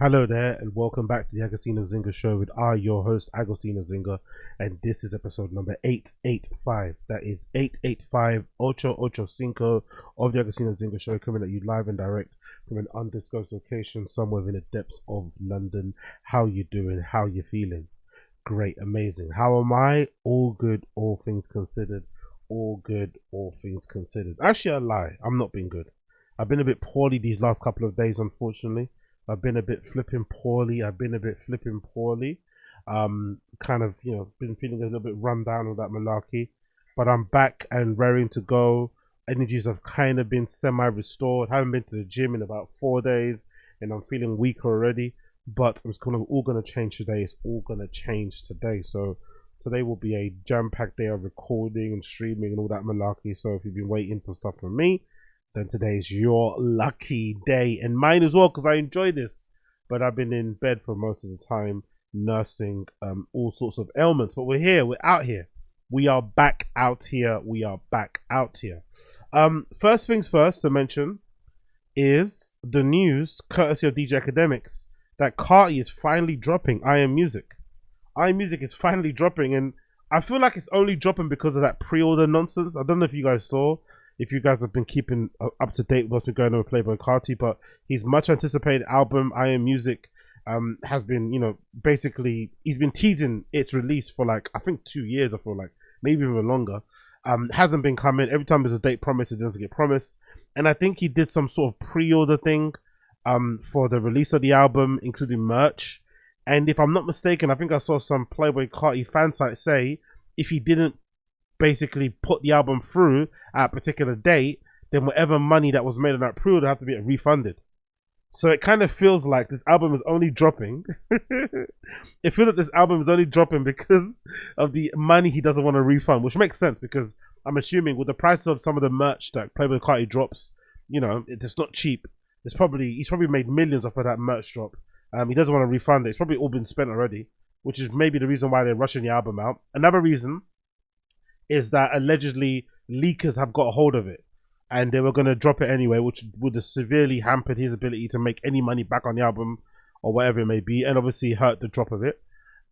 Hello there, and welcome back to the Agostino Zinga Show with your host, Agostino Zinga, and this is episode number 885. That is 885 Ocho Ocho Cinco of the Agostino Zinga Show, coming at you live and direct from an undisclosed location somewhere in the depths of London. How you doing? How you feeling? Great, amazing. How am I? All good, all things considered. All good, all things considered. Actually, I lie. I'm not being good. I've been a bit poorly these last couple of days, unfortunately. I've been a bit flipping poorly. Kind of, been feeling a little bit run down with that malarkey. But I'm back and raring to go. Energies have kind of been semi-restored. Haven't been to the gym in about 4 days. And I'm feeling weaker already. But it's kind of all going to change today. It's all going to change today. So today will be a jam-packed day of recording and streaming and all that malarkey. So if you've been waiting for stuff from me, then today is your lucky day, and mine as well, because I enjoy this. But I've been in bed for most of the time, nursing all sorts of ailments. But we're here, we're out here. We are back out here. First things first to mention is the news, courtesy of DJ Academics, that Carti is finally dropping I Am Music. I Am Music is finally dropping, and I feel like it's only dropping because of that pre-order nonsense. I don't know if you guys saw. If you guys have been keeping up to date with what's been going on with Playboi Carti, but his much anticipated album, I Am Music, has been, basically, he's been teasing its release for like, I think 2 years, I feel like, maybe even longer. Hasn't been coming. Every time there's a date promised, it doesn't get promised. And I think he did some sort of pre-order thing for the release of the album, including merch. And if I'm not mistaken, I think I saw some Playboi Carti fan site say, if he didn't basically put the album through at a particular date, then whatever money that was made on that pre-order have to be refunded. So it kind of feels like this album is only dropping. It feels like this album is only dropping because of the money he doesn't want to refund, which makes sense because I'm assuming with the price of some of the merch that Playboi Carti drops, it's not cheap. He's probably made millions off of that merch drop. He doesn't want to refund it. It's probably all been spent already, which is maybe the reason why they're rushing the album out. Another reason is that allegedly leakers have got a hold of it and they were going to drop it anyway, which would have severely hampered his ability to make any money back on the album or whatever it may be, and obviously hurt the drop of it.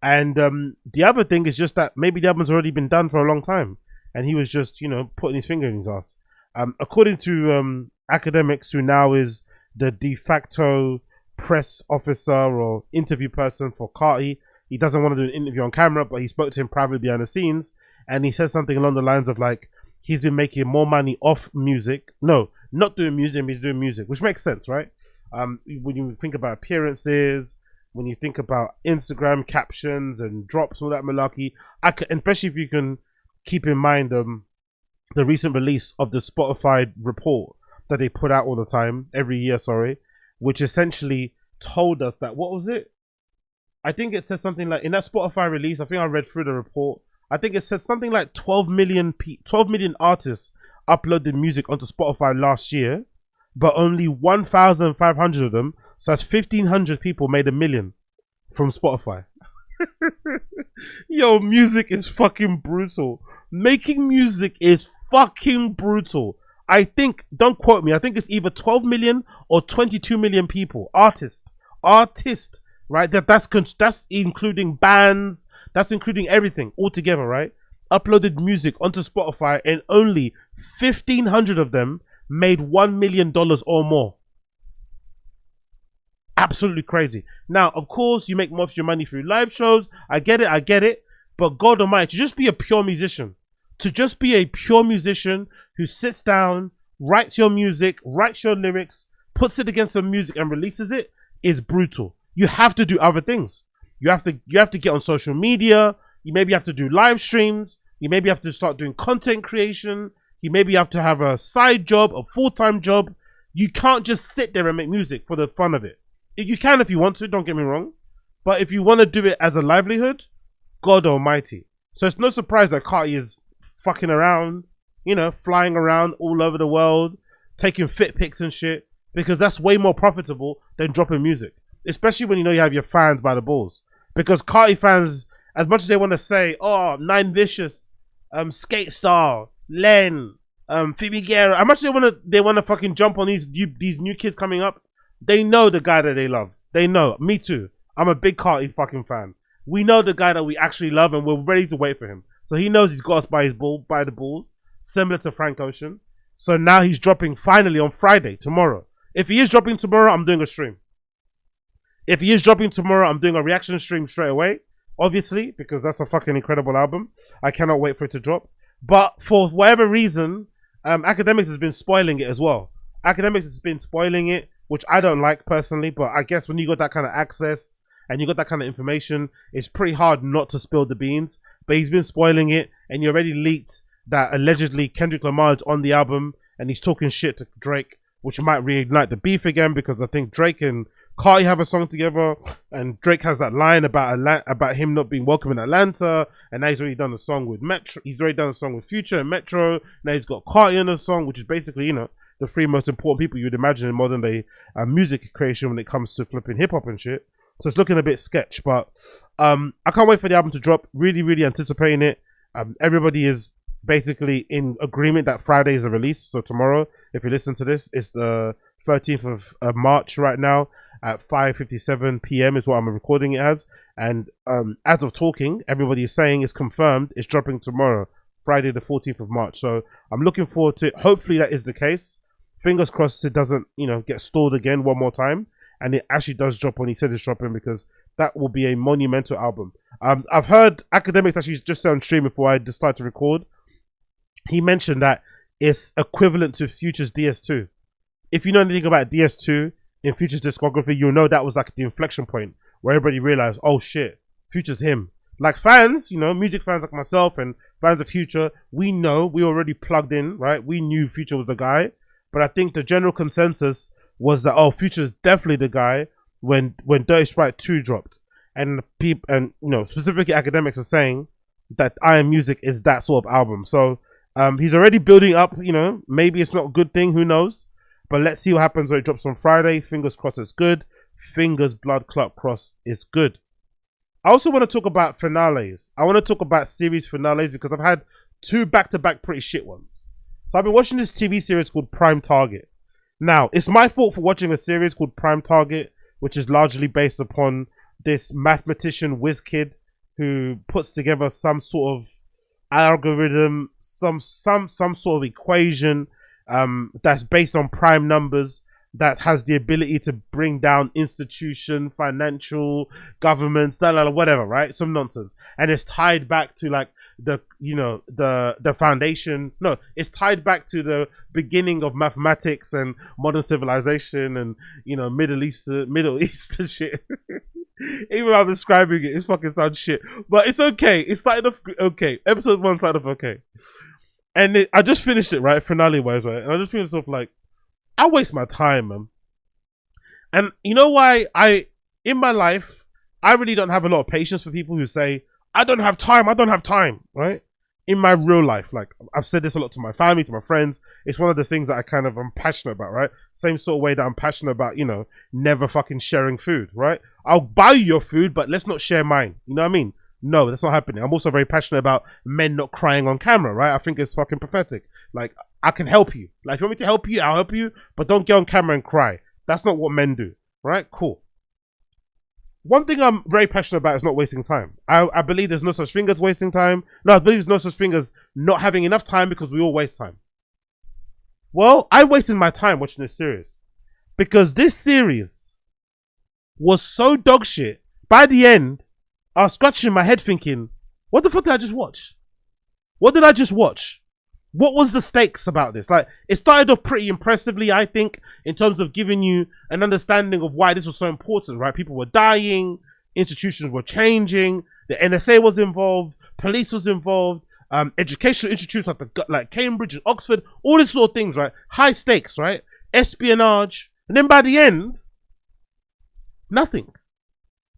And the other thing is just that maybe the album's already been done for a long time and he was just, putting his finger in his ass. According to Academics, who now is the de facto press officer or interview person for Carti, he doesn't want to do an interview on camera, but he spoke to him privately behind the scenes. And he says something along the lines of like, he's been making more money off music. No, not doing music, he's doing music, which makes sense, right? When you think about appearances, when you think about Instagram captions and drops, all that malarkey, especially if you can keep in mind the recent release of the Spotify report that they put out all the time, every year, which essentially told us that, what was it? I think it says something like, in that Spotify release, I think I read through the report, I think it said something like 12 million artists uploaded music onto Spotify last year, but only 1,500 of them, so that's 1,500 people, made $1 million from Spotify. Yo, music is fucking brutal. Making music is fucking brutal. I think, don't quote me, I think it's either 12 million or 22 million people, artists, right? That's including bands, that's including everything altogether, right? Uploaded music onto Spotify, and only 1,500 of them made $1 million or more. Absolutely crazy. Now, of course, you make most of your money through live shows. I get it. But God Almighty, to just be a pure musician, who sits down, writes your music, writes your lyrics, puts it against some music and releases it, is brutal. You have to do other things. You have to get on social media. You maybe have to do live streams. You maybe have to start doing content creation. You maybe have to have a side job, a full-time job. You can't just sit there and make music for the fun of it. You can if you want to, don't get me wrong. But if you want to do it as a livelihood, God Almighty. So it's no surprise that Carti is fucking around, flying around all over the world, taking fit pics and shit, because that's way more profitable than dropping music. Especially when you have your fans by the balls. Because Carti fans, as much as they want to say, oh, Nine Vicious, Skate Star, Len, Phoebe Guerra, how much they want to fucking jump on these new kids coming up, they know the guy that they love. They know. Me too. I'm a big Carti fucking fan. We know the guy that we actually love, and we're ready to wait for him. So he knows he's got us by the balls, similar to Frank Ocean. So now he's dropping finally on Friday, tomorrow. If he is dropping tomorrow, I'm doing a stream. If he is dropping tomorrow, I'm doing a reaction stream straight away. Obviously, because that's a fucking incredible album. I cannot wait for it to drop. But for whatever reason, Akademiks has been spoiling it as well. Akademiks has been spoiling it, which I don't like personally. But I guess when you got that kind of access and you got that kind of information, it's pretty hard not to spill the beans. But he's been spoiling it, and you already leaked that allegedly Kendrick Lamar is on the album and he's talking shit to Drake, which might reignite the beef again, because I think Drake and Carti have a song together, and Drake has that line about him not being welcome in Atlanta, and now he's already done a song with Metro. He's already done a song with Future and Metro. Now he's got Carti in a song, which is basically, you know, the three most important people you'd imagine in modern day music creation when it comes to flipping hip hop and shit. So it's looking a bit sketch, but I can't wait for the album to drop. Really, really anticipating it. Everybody is basically in agreement that Friday is a release. So tomorrow, if you listen to this, it's the 13th of March right now at 5:57 p.m. is what I'm recording it as. And as of talking, everybody is saying it's confirmed. It's dropping tomorrow, Friday the 14th of March. So I'm looking forward to it. Hopefully that is the case. Fingers crossed it doesn't, you know, get stalled again one more time, and it actually does drop when he said it's dropping, because that will be a monumental album. I've heard Akademiks actually just said on stream before I decided to record. He mentioned that it's equivalent to Future's DS2. If you know anything about DS2 in Future's discography, you'll know that was like the inflection point where everybody realized, oh shit, Future's him. Like fans, you know, music fans like myself and fans of Future, we know, we already plugged in, right? We knew Future was the guy. But I think the general consensus was that, oh, Future is definitely the guy when Dirty Sprite 2 dropped. And people, and you know, specifically Akademiks are saying that I Am Music is that sort of album. So he's already building up, you know, maybe it's not a good thing, who knows? But let's see what happens when it drops on Friday. Fingers crossed it's good. Fingers blood clot crossed it's good. I also want to talk about finales. I want to talk about series finales because I've had 2 back-to-back pretty shit ones. So I've been watching this TV series called Prime Target. Now, it's my fault for watching a series called Prime Target, which is largely based upon this mathematician whiz kid who puts together some sort of algorithm, some sort of equation that's based on prime numbers, that has the ability to bring down institution, financial, governments, whatever, right? Some nonsense. And it's tied back to like the foundation. No, it's tied back to the beginning of mathematics and modern civilization and, you know, Middle East shit. Even when I'm describing it, it fucking sounds shit. But it's okay. It started off okay. Episode 1 started off okay. And I just finished it, right? Finale wise, right? And I just finished off like, I waste my time, man. And you know why in my life, I really don't have a lot of patience for people who say, I don't have time, right? In my real life, like I've said this a lot to my family, to my friends. It's one of the things that I'm passionate about, right? Same sort of way that I'm passionate about, you know, never fucking sharing food, right? I'll buy you your food, but let's not share mine. You know what I mean? No, that's not happening. I'm also very passionate about men not crying on camera, right? I think it's fucking pathetic. Like, I can help you. Like, if you want me to help you, I'll help you, but don't get on camera and cry. That's not what men do, right? Cool. One thing I'm very passionate about is not wasting time. I believe there's no such thing as wasting time. No, I believe there's no such thing as not having enough time, because we all waste time. Well, I wasted my time watching this series because this series was so dog shit. By the end, I was scratching my head thinking, what the fuck did I just watch? What did I just watch? What was the stakes about this? Like, it started off pretty impressively, I think, in terms of giving you an understanding of why this was so important, right? People were dying, institutions were changing, the NSA was involved, police was involved, educational institutes like Cambridge and Oxford, all these sort of things, right? High stakes, right? Espionage. And then by the end, nothing.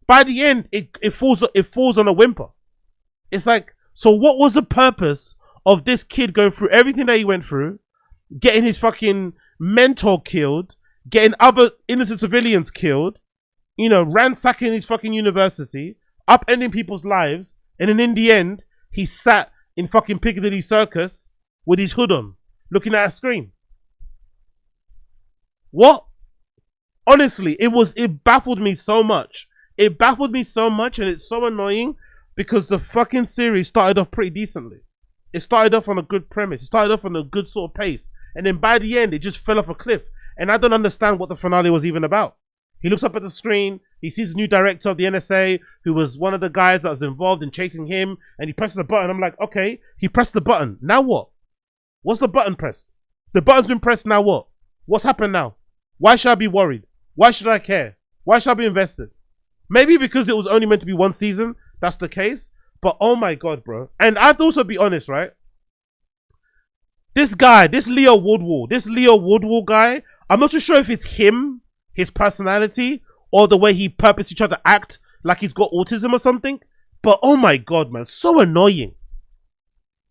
By the end, it falls on a whimper. It's like, so what was the purpose of this kid going through everything that he went through, getting his fucking mentor killed, getting other innocent civilians killed, you know, ransacking his fucking university, upending people's lives, and then in the end, he sat in fucking Piccadilly Circus with his hood on, looking at a screen. What? Honestly, it baffled me so much. It baffled me so much, and it's so annoying because the fucking series started off pretty decently. It started off on a good premise. It started off on a good sort of pace. And then by the end, it just fell off a cliff. And I don't understand what the finale was even about. He looks up at the screen. He sees the new director of the NSA, who was one of the guys that was involved in chasing him. And he presses a button. I'm like, okay, he pressed the button. Now what? What's the button pressed? The button's been pressed. Now what? What's happened now? Why should I be worried? Why should I care? Why should I be invested? Maybe because it was only meant to be one season. That's the case. But oh my God, bro. And I have to also be honest, right? This guy, this Leo Woodwall guy, I'm not too sure if it's him, his personality, or the way he purposely tried to act like he's got autism or something. But oh my God, man, so annoying.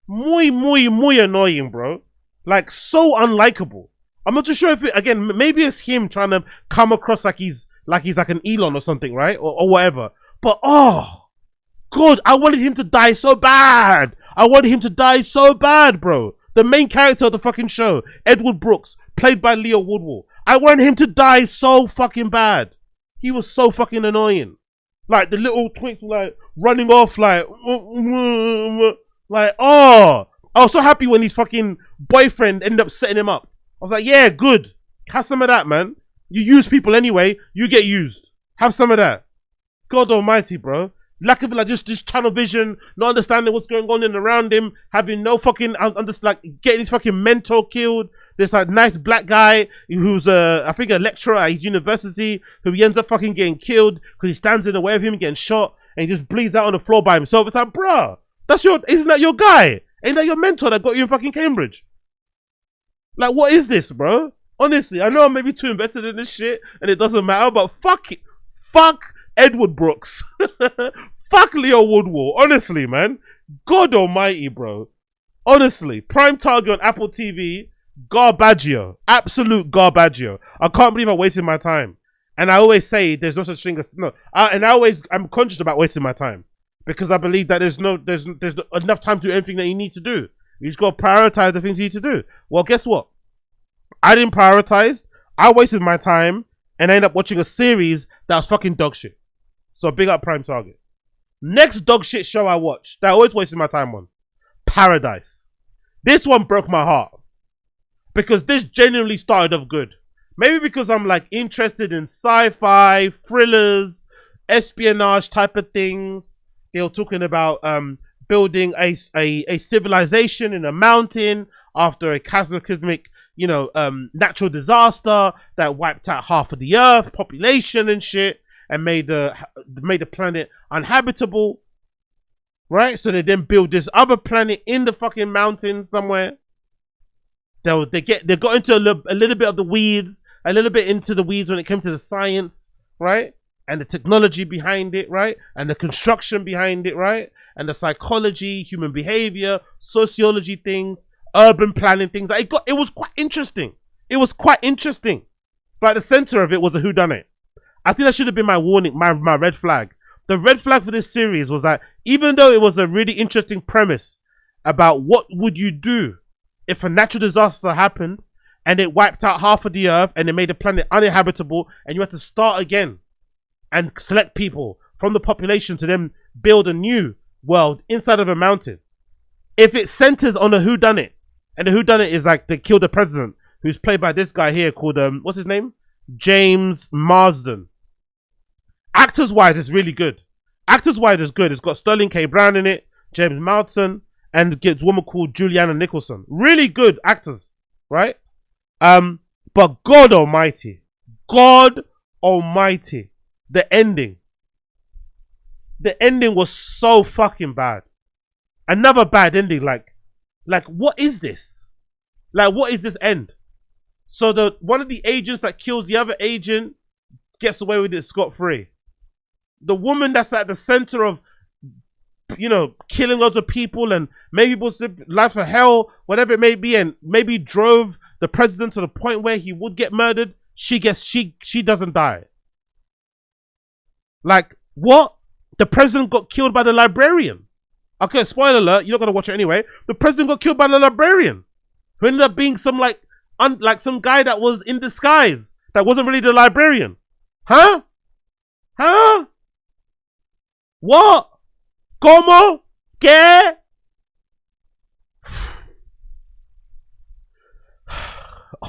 Muy annoying, bro. Like, so unlikable. I'm not too sure if it, again, maybe it's him trying to come across like he's like an Elon or something, right? Or whatever. But oh God, I wanted him to die so bad. I wanted him to die so bad, bro. The main character of the fucking show, Edward Brooks, played by Leo Woodwall. I wanted him to die so fucking bad. He was so fucking annoying. Like the little twinks like running off like oh. I was so happy when his fucking boyfriend ended up setting him up. I was like, yeah, good. Have some of that, man. You use people anyway. You get used. Have some of that. God almighty, bro. Lack of like just tunnel vision, not understanding what's going on in around him, having no fucking like getting his fucking mentor killed. This like nice black guy who's I think a lecturer at his university who he ends up fucking getting killed because he stands in the way of him getting shot and he just bleeds out on the floor by himself. It's like, bruh, isn't that your guy? Ain't that your mentor that got you in fucking Cambridge? Like, what is this, bro? Honestly, I know I'm maybe too invested in this shit and it doesn't matter, but fuck it. Fuck Edward Brooks. Fuck Leo Woodwall. Honestly, man. God almighty, bro. Honestly. Prime Target on Apple TV. Garbaggio. Absolute garbaggio. I can't believe I wasted my time. And I always say there's no such thing as... No. I'm conscious about wasting my time. Because I believe that there's not enough time to do anything that you need to do. You just got to prioritize the things you need to do. Well, guess what? I didn't prioritize. I wasted my time. And I ended up watching a series that was fucking dog shit. So big up Prime Target. Next dog shit show I watched that I always wasted my time on. Paradise. This one broke my heart. Because this genuinely started off good. Maybe because I'm like interested in sci-fi, thrillers, espionage type of things. They were talking about building a civilization in a mountain after a cataclysmic, natural disaster that wiped out half of the earth, population and shit. And made the planet uninhabitable, right? So they then build this other planet in the fucking mountains somewhere. They got into a little bit of the weeds, a little bit into the weeds when it came to the science, right? And the technology behind it, right? And the construction behind it, right? And the psychology, human behavior, sociology things, urban planning things. It was quite interesting. It was quite interesting. But at the center of it was a whodunit. I think that should have been my warning, my red flag. The red flag for this series was that even though it was a really interesting premise about what would you do if a natural disaster happened and it wiped out half of the earth and it made the planet uninhabitable and you had to start again and select people from the population to then build a new world inside of a mountain. If it centers on a whodunit, and the whodunit is like they killed the president, who's played by this guy here called, what's his name? James Marsden. Actors wise, it's really good. Actors wise, it's good. It's got Sterling K. Brown in it, James Marsden, and gets a woman called Juliana Nicholson. Really good actors, right? But God Almighty, the ending was so fucking bad. Another bad ending. Like what is this? Like, what is this end? So one of the agents that kills the other agent gets away with it scot-free. The woman that's at the center of, killing lots of people and maybe people's life for hell, whatever it may be, and maybe drove the president to the point where he would get murdered, she doesn't die. Like, what? The president got killed by the librarian. Okay, spoiler alert, you're not gonna watch it anyway. The president got killed by the librarian, who ended up being some some guy that was in disguise that wasn't really the librarian? Huh? Huh? What? Como? ¿Qué?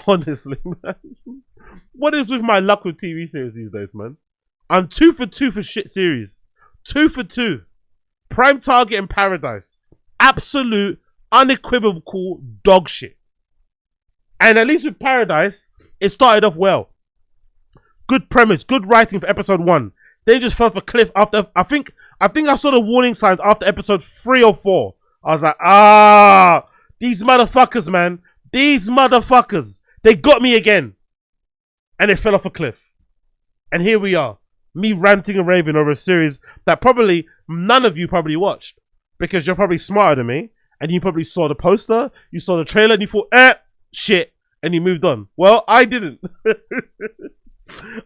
Honestly, man. What is with my luck with TV series these days, man? I'm 2 for 2 for shit series. 2 for 2. Prime Target and Paradise. Absolute, unequivocal dog shit. And at least with Paradise, it started off well. Good premise, good writing for episode 1. They just fell off a cliff after, I think I saw the warning signs after episode 3 or 4. I was like, these motherfuckers, man. These motherfuckers. They got me again. And it fell off a cliff. And here we are. Me ranting and raving over a series that probably none of you probably watched. Because you're probably smarter than me. And you probably saw the poster. You saw the trailer and you thought, shit. And you moved on. Well, I didn't.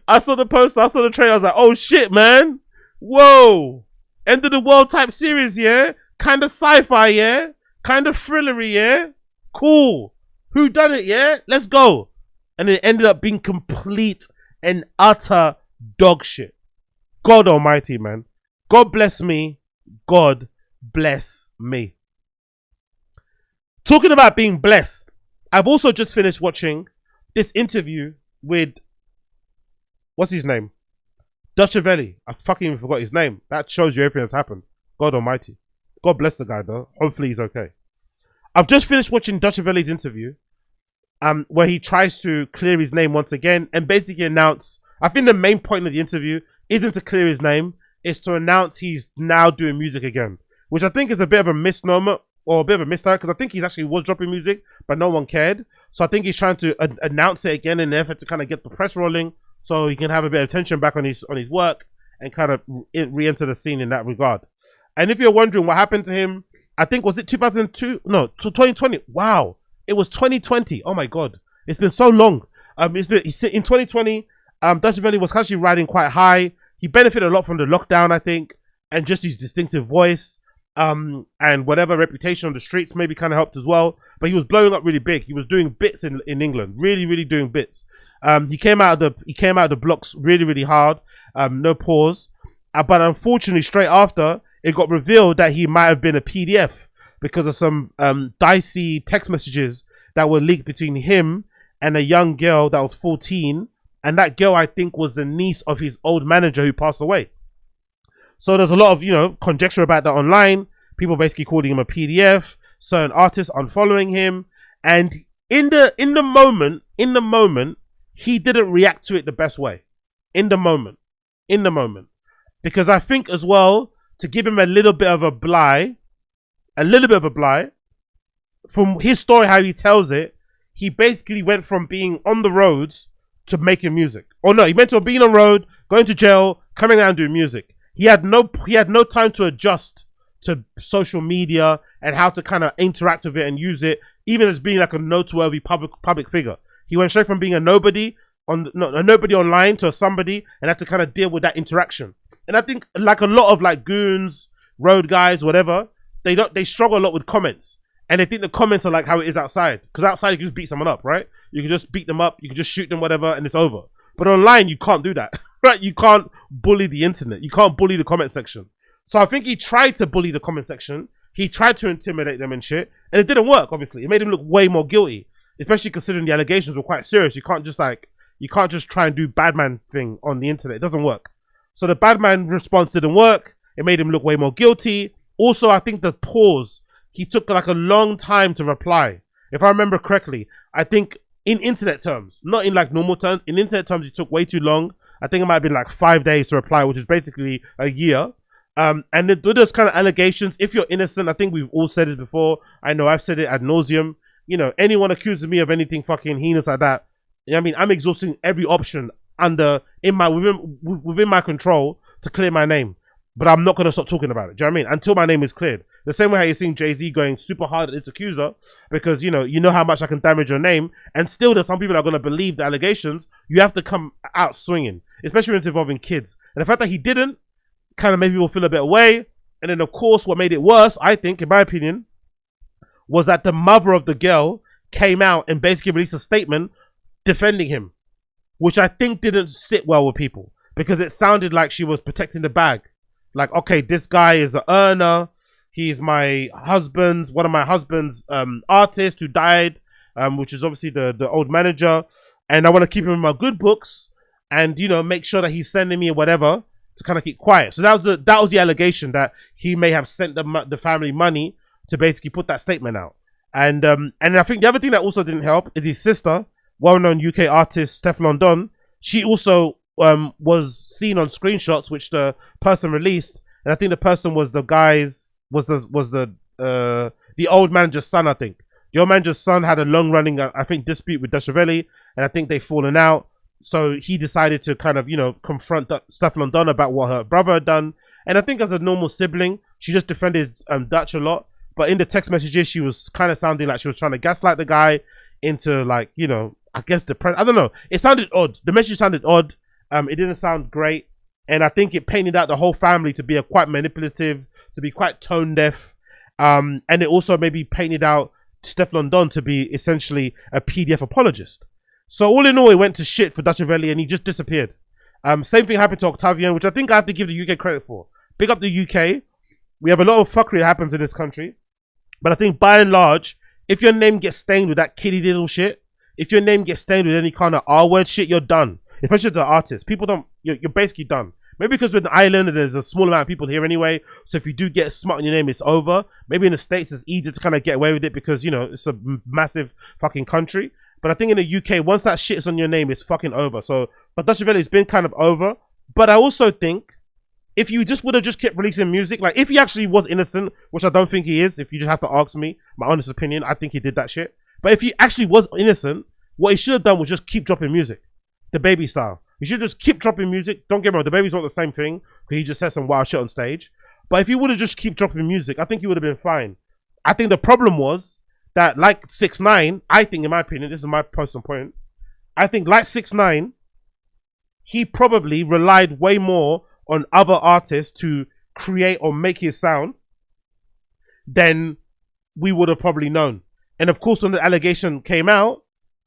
I saw the poster. I saw the trailer. I was like, oh shit, man. Whoa. End of the world type series, yeah? Kind of sci-fi, yeah? Kind of thrillery, yeah? Cool. Who done it, yeah? Let's go. And it ended up being complete and utter dog shit. God almighty, man. God bless me. God bless me. Talking about being blessed, I've also just finished watching this interview with, what's his name? Dutchavelli. I fucking even forgot his name. That shows you everything that's happened. God almighty. God bless the guy though. Hopefully he's okay. I've just finished watching Dutchavelli's interview, where he tries to clear his name once again and basically announce, I think the main point of the interview isn't to clear his name, it's to announce he's now doing music again, which I think is a bit of a misnomer or a bit of a misdirect, because I think he's actually was dropping music, but no one cared. So I think he's trying to announce it again in an effort to kind of get the press rolling, so he can have a bit of attention back on his work and kind of re-enter the scene in that regard. And if you're wondering what happened to him, I think, was it 2002? No, 2020. Wow. It was 2020. Oh my God. It's been so long. In 2020, Dutchavelli was actually riding quite high. He benefited a lot from the lockdown, I think, and just his distinctive voice, and whatever reputation on the streets maybe kind of helped as well. But he was blowing up really big. He was doing bits in England, really doing bits. He came out of the blocks really hard, no pause. But unfortunately, straight after, it got revealed that he might have been a PDF because of some dicey text messages that were leaked between him and a young girl that was 14. And that girl, I think, was the niece of his old manager who passed away. So there's a lot of, conjecture about that online. People basically calling him a PDF, certain artists unfollowing him. And in the moment, he didn't react to it the best way. In the moment. Because I think as well, to give him a little bit of a bly, from his story, how he tells it, he basically went from being on the roads to making music. Or no, he went from being on road, going to jail, coming out and doing music. He had no time to adjust to social media and how to kind of interact with it and use it, even as being like a noteworthy public figure. He went straight from being a nobody online to a somebody, and had to kind of deal with that interaction. And I think, like a lot of like goons, road guys, whatever, they struggle a lot with comments, and they think the comments are like how it is outside. Because outside you can just beat someone up, right? You can just beat them up, you can just shoot them, whatever, and it's over. But online you can't do that, right? You can't bully the internet. You can't bully the comment section. So I think he tried to bully the comment section. He tried to intimidate them and shit, and it didn't work. Obviously, it made him look way more guilty, especially considering the allegations were quite serious. You can't just try and do bad man thing on the internet. It doesn't work. So the bad man response didn't work. It made him look way more guilty. Also, I think the pause, he took like a long time to reply. If I remember correctly, I think in internet terms, not in like normal terms, in internet terms, he took way too long. I think it might have been like 5 days to reply, which is basically a year. And with those kind of allegations, if you're innocent, I think we've all said it before. I know I've said it ad nauseum. Anyone accuses me of anything fucking heinous like that, I mean, I'm exhausting every option within my control to clear my name. But I'm not going to stop talking about it. Do you know what I mean? Until my name is cleared. The same way how you're seeing Jay-Z going super hard at this accuser, because you know how much I can damage your name, and still there's some people that are going to believe the allegations. You have to come out swinging, especially when it's involving kids. And the fact that he didn't kind of made people feel a bit away. And then of course what made it worse, I think, in my opinion, was that the mother of the girl came out and basically released a statement defending him. which I think didn't sit well with people because it sounded like she was protecting the bag. Like, okay, this guy is an earner. He's my husband's, one of my husband's artists who died, which is obviously the old manager. And I want to keep him in my good books and, you know, make sure that he's sending me whatever to kind of keep quiet. So that was the allegation, that he may have sent the family money to basically put that statement out. And I think the other thing that also didn't help is his sister, well-known UK artist Steph London. She also was seen on screenshots which the person released, and I think the person was the old manager's son. I think the old manager's son had a long-running, I think, dispute with Dutchavelli, and I think they've fallen out. So he decided to kind of, you know, confront Steph London about what her brother had done. And I think as a normal sibling, she just defended Dutch a lot. But in the text messages, she was kind of sounding like she was trying to gaslight the guy into, like, you know, I guess I don't know. It sounded odd. The message sounded odd. It didn't sound great. And I think it painted out the whole family to be quite manipulative, to be quite tone deaf. And it also maybe painted out Steph London to be essentially a PDF apologist. So all in all, it went to shit for Dutchavelli and he just disappeared. Same thing happened to Octavian, which I think I have to give the UK credit for. Big up the UK. We have a lot of fuckery that happens in this country. But I think by and large, if your name gets stained with that kiddie diddle shit, if your name gets stained with any kind of R-word shit, you're done. Especially the artists. People don't, you're basically done. Maybe because we're in the island and there's a small amount of people here anyway. So if you do get smut on your name, it's over. Maybe in the States, it's easier to kind of get away with it because, you know, it's a massive fucking country. But I think in the UK, once that shit is on your name, it's fucking over. So, but Dutchavelli's been kind of over. But I also think if you just would have just kept releasing music, like if he actually was innocent, which I don't think he is, if you just have to ask me, my honest opinion, I think he did that shit. But if he actually was innocent, what he should have done was just keep dropping music. The Baby style. He should just keep dropping music. Don't get me wrong, the Baby's not the same thing, because he just said some wild shit on stage. But if he would have just keep dropping music, I think he would have been fine. I think the problem was that, like 6ix9ine, I think, in my opinion, this is my personal point, I think like 6ix9ine, he probably relied way more on other artists to create or make his sound than we would have probably known. And of course, when the allegation came out,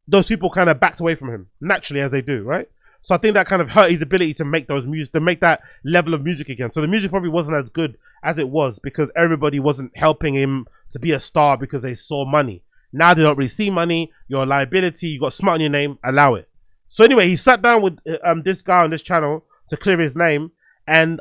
those people kind of backed away from him, naturally, as they do, right? So I think that kind of hurt his ability to make those music, to make that level of music again. So the music probably wasn't as good as it was because everybody wasn't helping him to be a star because they saw money. Now they don't really see money. You're a liability. You got smart on your name. Allow it. So anyway, he sat down with this guy on this channel to clear his name. And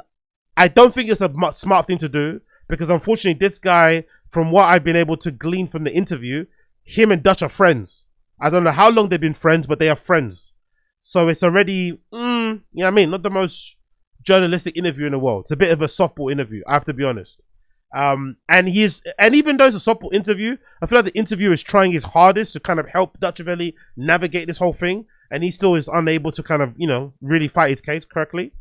I don't think it's a smart thing to do because unfortunately this guy, from what I've been able to glean from the interview, him and Dutch are friends. I don't know how long they've been friends, but they are friends. So it's already, you know what I mean? Not the most journalistic interview in the world. It's a bit of a softball interview, I have to be honest. And even though it's a softball interview, I feel like the interviewer is trying his hardest to kind of help Dutchavelli navigate this whole thing. And he still is unable to kind of, you know, really fight his case correctly.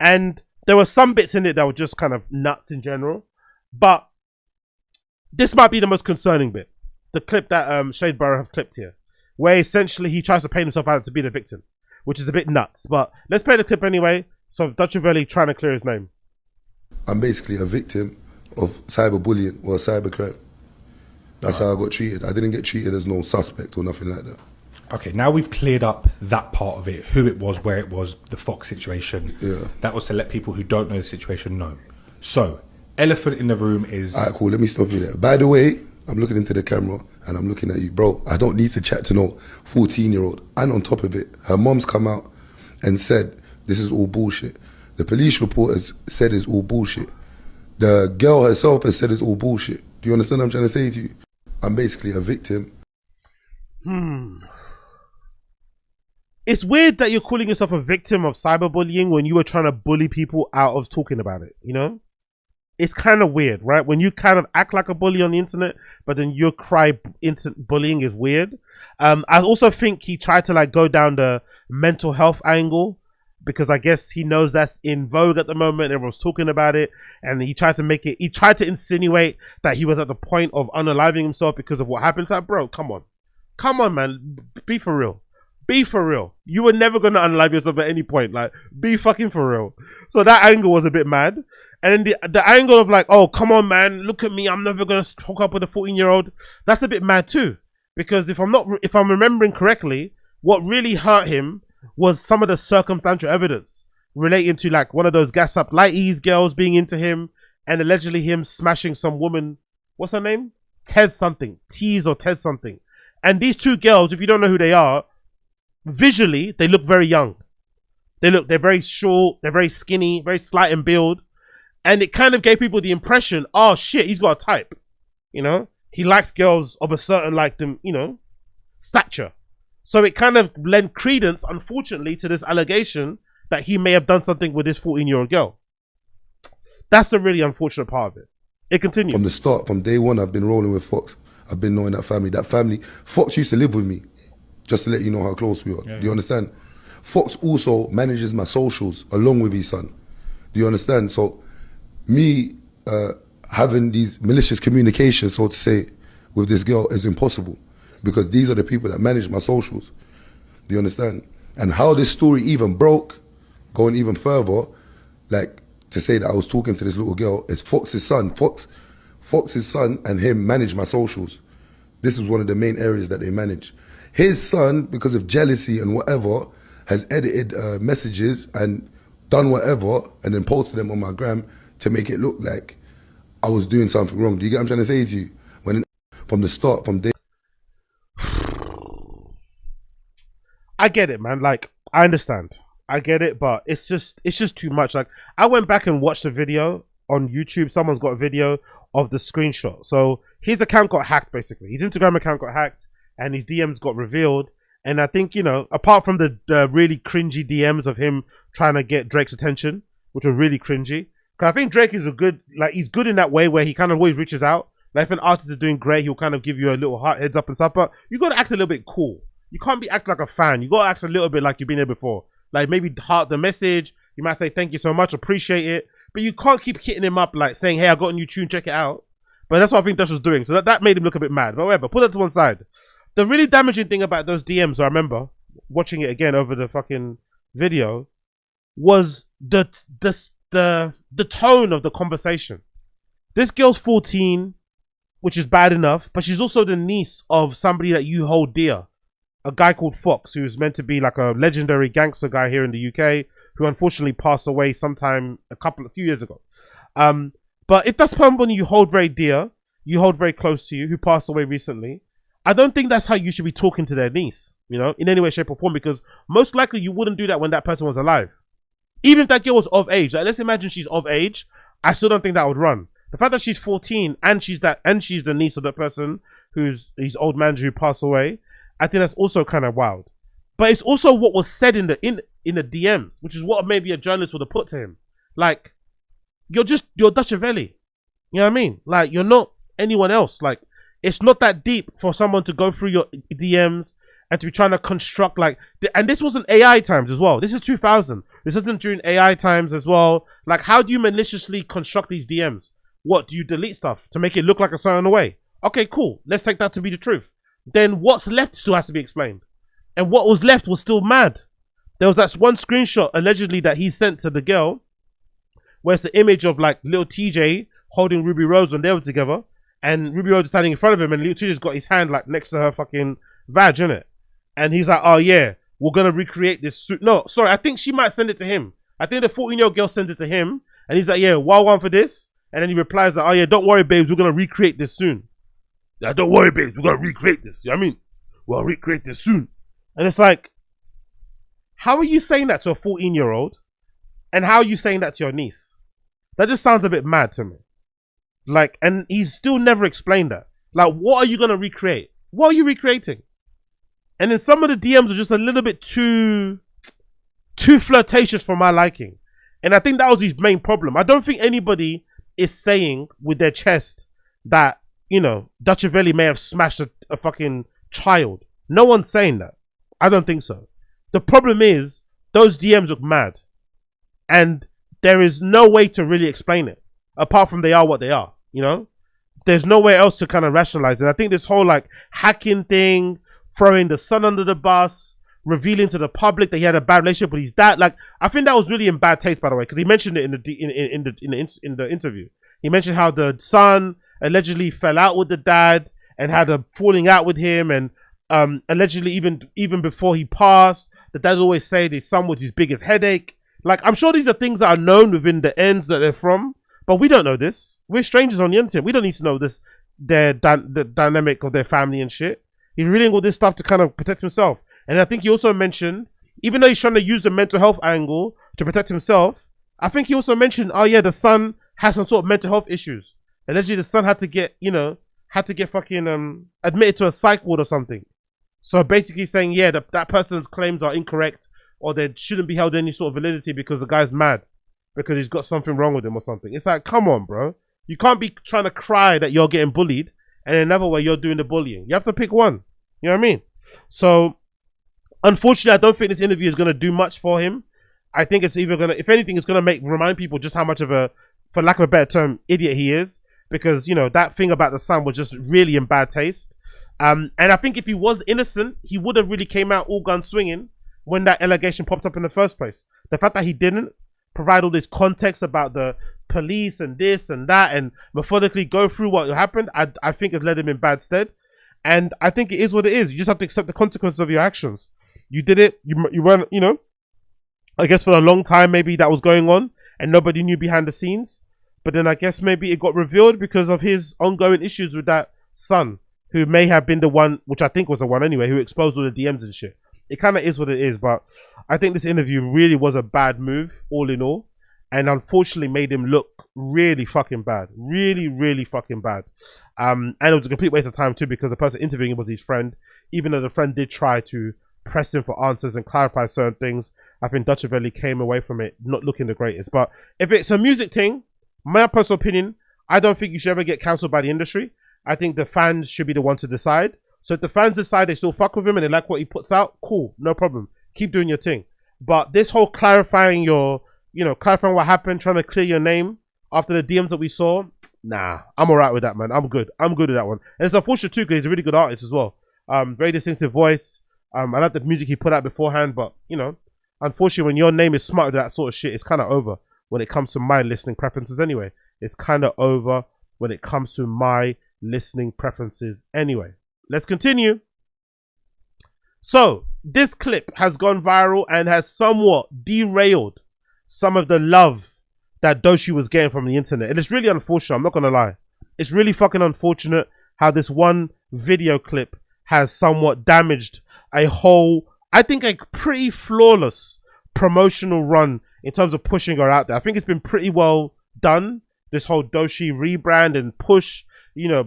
And there were some bits in it that were just kind of nuts in general. But this might be the most concerning bit. The clip that Shade Borough have clipped here. Where essentially he tries to paint himself out to be the victim. Which is a bit nuts. But let's play the clip anyway. So Dutchavelli trying to clear his name. I'm basically a victim of cyberbullying or cybercrime. That's how I got treated. I didn't get treated as no suspect or nothing like that. Okay, now we've cleared up that part of it, who it was, where it was, the Fox situation. Yeah. That was to let people who don't know the situation know. So, elephant in the room is... Alright, cool, let me stop you there. By the way, I'm looking into the camera and I'm looking at you. Bro, I don't need to chat to no 14-year-old. And on top of it, her mom's come out and said, this is all bullshit. The police reporters said it's all bullshit. The girl herself has said it's all bullshit. Do you understand what I'm trying to say to you? I'm basically a victim. It's weird that you're calling yourself a victim of cyberbullying when you were trying to bully people out of talking about it, you know? It's kind of weird, right? When you kind of act like a bully on the internet, but then your cry into bullying is weird. I also think he tried to like go down the mental health angle because I guess he knows that's in vogue at the moment. Everyone's talking about it. And he tried to make it, he tried to insinuate that he was at the point of unaliving himself because of what happened. So, bro, come on. Come on, man. Be for real. Be for real. You were never going to unalive yourself at any point. Like, be fucking for real. So that angle was a bit mad. And then the angle of like, oh, come on, man. Look at me. I'm never going to hook up with a 14-year-old. That's a bit mad too. Because if I'm remembering correctly, what really hurt him was some of the circumstantial evidence relating to like one of those gas up lighties girls being into him, and allegedly him smashing some woman. What's her name? Tez something. T's or Tez something. And these two girls, if you don't know who they are, visually they look very young. They're very short, they're very skinny, very slight in build. And it kind of gave people the impression, oh shit, he's got a type. You know? He likes girls of a certain, like, them, you know, stature. So it kind of lent credence, unfortunately, to this allegation that he may have done something with this 14-year-old girl. That's the really unfortunate part of it. It continues. From the start, from day one, I've been rolling with Fox. I've been knowing that family. That family, Fox used to live with me, just to let you know how close we are. Yeah, do you understand? Fox also manages my socials along with his son. Do you understand? So me having these malicious communications, so to say, with this girl is impossible, because these are the people that manage my socials. Do you understand? And how this story even broke, going even further, like to say that I was talking to this little girl, it's Fox's son. Fox's son and him manage my socials. This is one of the main areas that they manage. His son, because of jealousy and whatever, has edited messages and done whatever and then posted them on my gram to make it look like I was doing something wrong. Do you get what I'm trying to say to you? When from the start, from day... I get it, man. Like, I understand. I get it, but it's just too much. Like, I went back and watched a video on YouTube. Someone's got a video of the screenshot. So his account got hacked, basically. His Instagram account got hacked and his DMs got revealed. And I think, you know, apart from the really cringy DMs of him trying to get Drake's attention, which were really cringy, because I think Drake is he's good in that way where he kind of always reaches out. Like, if an artist is doing great, he'll kind of give you a little heart heads up and stuff, but you got to act a little bit cool. You can't be acting like a fan. You got to act a little bit like you've been there before. Like, maybe heart the message. You might say, thank you so much, appreciate it. But you can't keep hitting him up, like saying, hey, I got a new tune, check it out. But that's what I think Dash was doing. So that made him look a bit mad. But whatever, put that to one side. The really damaging thing about those DMs, I remember watching it again over the fucking video, was the tone of the conversation. This girl's 14, which is bad enough, but she's also the niece of somebody that you hold dear. A guy called Fox, who's meant to be like a legendary gangster guy here in the UK, who unfortunately passed away sometime a few years ago. But if that's someone you hold very dear, you hold very close to you, who passed away recently, I don't think that's how you should be talking to their niece, you know, in any way, shape or form, because most likely you wouldn't do that when that person was alive. Even if that girl was of age, like, let's imagine she's of age, I still don't think that would run. The fact that she's 14 and she's the niece of that person who's his old manager who passed away, I think that's also kind of wild. But it's also what was said in the DMs, which is what maybe a journalist would have put to him. Like, you're Dutchavelli. You know what I mean? Like, you're not anyone else. Like, it's not that deep for someone to go through your DMs and to be trying to construct, like, and this wasn't AI times as well. This is 2000. This isn't during AI times as well. Like, how do you maliciously construct these DMs? What, do you delete stuff to make it look like a certain way? Okay, cool. Let's take that to be the truth. Then what's left still has to be explained. And what was left was still mad. There was that one screenshot allegedly that he sent to the girl, where it's the image of like little TJ holding Ruby Rose when they were together, and Ruby Rose is standing in front of him, and little TJ's got his hand like next to her fucking vag, innit? And he's like, oh yeah, we're gonna recreate this suit. No, sorry, I think she might send it to him. I think the 14-year-old girl sent it to him, and he's like, yeah, wild one for this. And then he replies like, oh yeah, don't worry, babes, we're gonna recreate this soon. Yeah, don't worry, babes, we're gonna recreate this. You know what I mean? We'll recreate this soon. And it's like, how are you saying that to a 14-year-old? And how are you saying that to your niece? That just sounds a bit mad to me. Like, and he's still never explained that. Like, what are you going to recreate? What are you recreating? And then some of the DMs are just a little bit too flirtatious for my liking. And I think that was his main problem. I don't think anybody is saying with their chest that, you know, Dutchavelli may have smashed a fucking child. No one's saying that. I don't think so. The problem is, those DMs look mad. And there is no way to really explain it. Apart from they are what they are, you know? There's nowhere else to kind of rationalize it. I think this whole like hacking thing, throwing the son under the bus, revealing to the public that he had a bad relationship with his dad. Like, I think that was really in bad taste, by the way, because he mentioned it in the interview. He mentioned how the son allegedly fell out with the dad and had a falling out with him, and allegedly even before he passed, The dad always say his son was his biggest headache. Like, I'm sure these are things that are known within the ends that they're from, but we don't know this. We're strangers on the internet. We don't need to know this, the dynamic of their family and shit. He's reading all this stuff to kind of protect himself. And I think he also mentioned, even though he's trying to use the mental health angle to protect himself, I think he also mentioned, oh yeah, the son has some sort of mental health issues. Allegedly, the son had to get, fucking admitted to a psych ward or something. So basically saying, yeah, that person's claims are incorrect, or they shouldn't be held any sort of validity because the guy's mad because he's got something wrong with him or something. It's like, come on, bro. You can't be trying to cry that you're getting bullied and in another way you're doing the bullying. You have to pick one. You know what I mean? So, unfortunately, I don't think this interview is going to do much for him. I think it's either going to, if anything, it's going to remind people just how much of a, for lack of a better term, idiot he is. Because, that thing about the son was just really in bad taste. And I think if he was innocent, he would have really came out all guns swinging when that allegation popped up in the first place. The fact that he didn't provide all this context about the police and this and that and methodically go through what happened, I think has led him in bad stead. And I think it is what it is. You just have to accept the consequences of your actions. You did it. You weren't, I guess for a long time maybe that was going on and nobody knew behind the scenes. But then I guess maybe it got revealed because of his ongoing issues with that son, who may have been the one, which I think was the one anyway, who exposed all the DMs and shit. It kind of is what it is, but I think this interview really was a bad move, all in all, and unfortunately made him look really fucking bad. Really, really fucking bad. And it was a complete waste of time too, because the person interviewing him was his friend, even though the friend did try to press him for answers and clarify certain things. I think Dutchavelli came away from it not looking the greatest. But if it's a music thing, my personal opinion, I don't think you should ever get cancelled by the industry. I think the fans should be the ones to decide. So if the fans decide they still fuck with him and they like what he puts out, cool, no problem. Keep doing your thing. But this whole clarifying clarifying what happened, trying to clear your name after the DMs that we saw, nah, I'm alright with that, man. I'm good with that one. And it's unfortunate too, because he's a really good artist as well. Very distinctive voice. I like the music he put out beforehand, but unfortunately when your name is smart with that sort of shit, it's kind of over when it comes to my listening preferences anyway. It's kind of over when it comes to my listening preferences anyway. Let's continue. So this clip has gone viral and has somewhat derailed some of the love that Doechii was getting from the internet. And it's really unfortunate, I'm not gonna lie. It's really fucking unfortunate how this one video clip has somewhat damaged a whole, I think, a pretty flawless promotional run in terms of pushing her out there. I think it's been pretty well done, this whole Doechii rebrand and push,